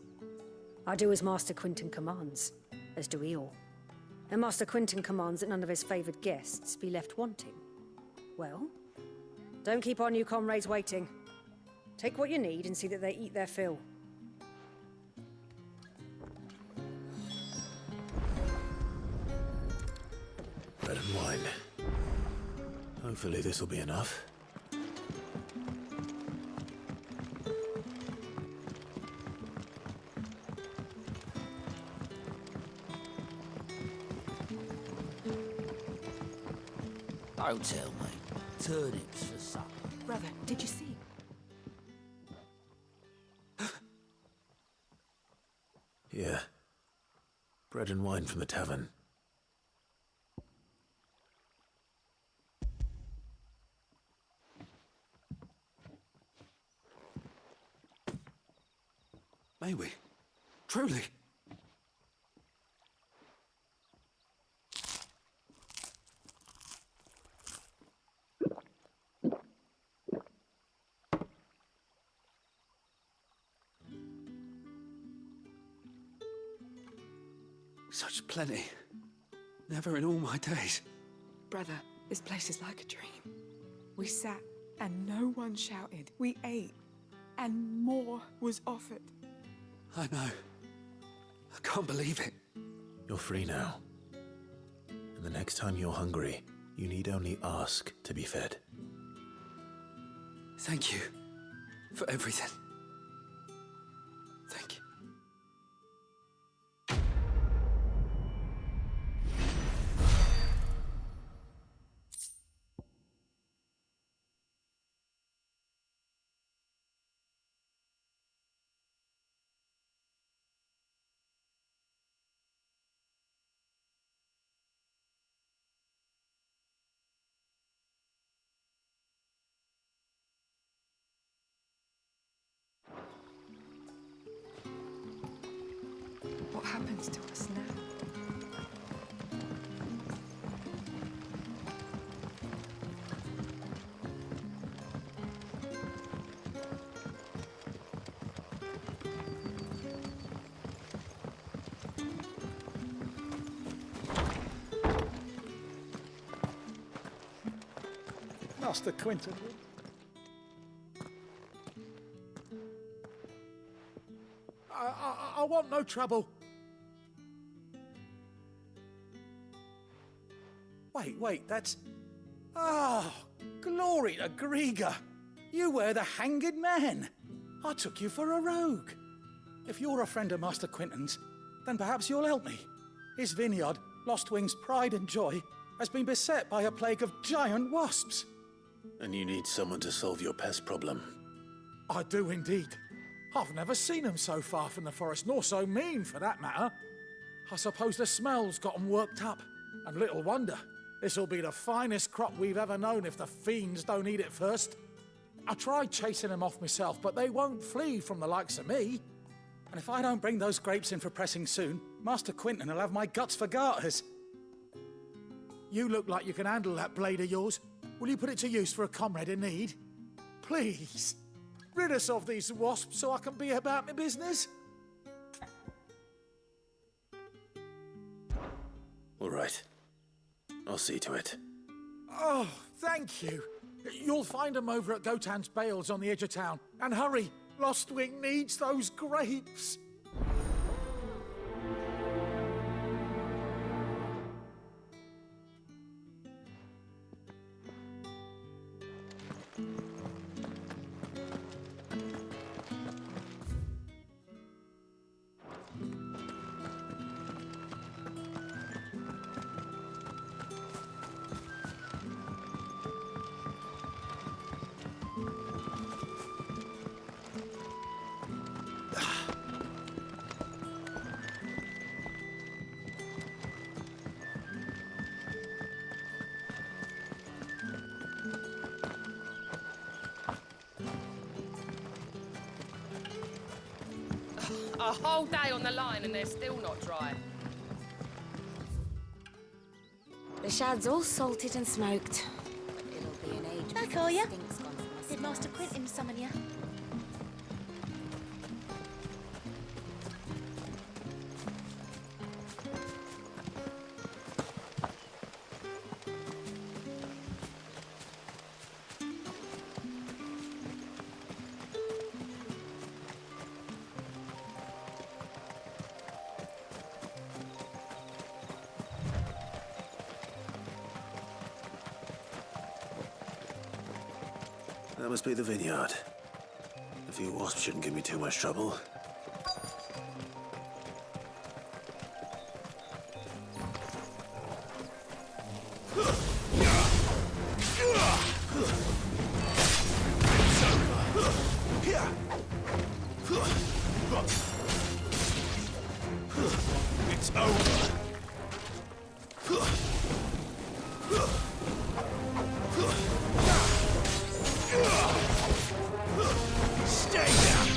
I do as Master Quinton commands, as do we all. And Master Quinton commands that none of his favoured guests be left wanting. Well, don't keep our new comrades waiting. Take what you need and see that they eat their fill. Bread and wine. Hopefully this will be enough. Don't tell me. Turnips for supper. Brother, did you see? Yeah. Bread and wine from the tavern. May we? Truly? Such plenty. Never in all my days. Brother, this place is like a dream. We sat and no one shouted. We ate and more was offered. I know. I can't believe it. You're free now. And the next time you're hungry, you need only ask to be fed. Thank you for everything. Thank you. What happens to us now? Master Quinton. I want no trouble. Wait, that's... Oh, glory to Grieger. You were the hanged man. I took you for a rogue. If you're a friend of Master Quinton's, then perhaps you'll help me. His vineyard, Lostwing's pride and joy, has been beset by a plague of giant wasps. And you need someone to solve your pest problem. I do indeed. I've never seen them so far from the forest, nor so mean, for that matter. I suppose the smell's got them worked up. And little wonder. This'll be the finest crop we've ever known if the fiends don't eat it first. I tried chasing them off myself, but they won't flee from the likes of me. And if I don't bring those grapes in for pressing soon, Master Quinton will have my guts for garters. You look like you can handle that blade of yours. Will you put it to use for a comrade in need? Please. Rid us of these wasps so I can be about my business. All right. I'll see to it. Oh, thank you. You'll find them over at Gotan's Bales on the edge of town. And hurry, Lostwing needs those grapes. A whole day on the line and they're still not dry. The shad's all salted and smoked. It'll be an age Back, before are ya? the stink's gone from the Did Master smells. Quentin summon you? That must be the vineyard. A few wasps shouldn't give me too much trouble. It's over. Stay down.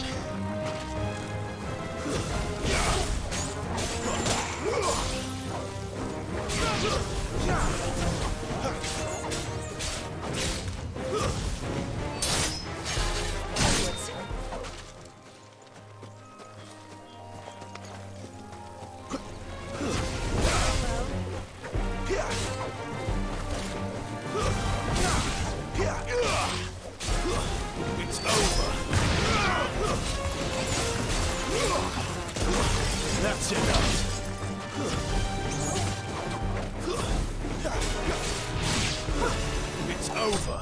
It's over. That's enough. It's over.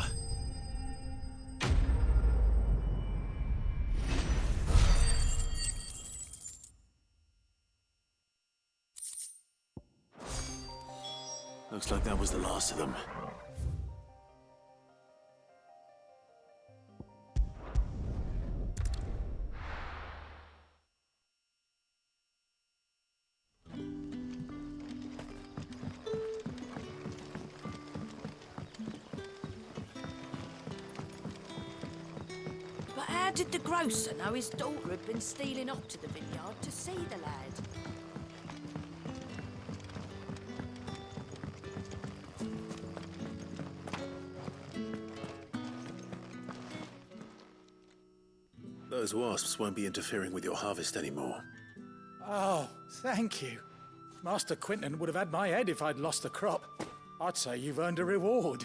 Looks like that was the last of them. But how did the grocer know his daughter had been stealing off to the vineyard to see the lad? Those wasps won't be interfering with your harvest anymore. Oh, thank you. Master Quentin would have had my head if I'd lost the crop. I'd say you've earned a reward.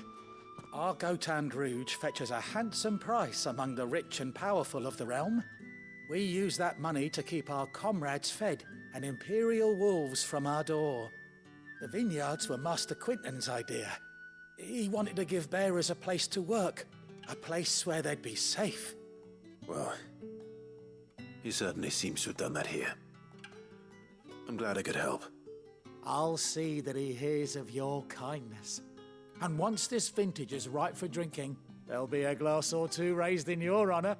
Our Gotand Rouge fetches a handsome price among the rich and powerful of the realm. We use that money to keep our comrades fed and imperial wolves from our door. The vineyards were Master Quentin's idea. He wanted to give bearers a place to work, a place where they'd be safe. Well, he certainly seems to have done that here. I'm glad I could help. I'll see that he hears of your kindness. And once this vintage is ripe for drinking, there'll be a glass or two raised in your honor.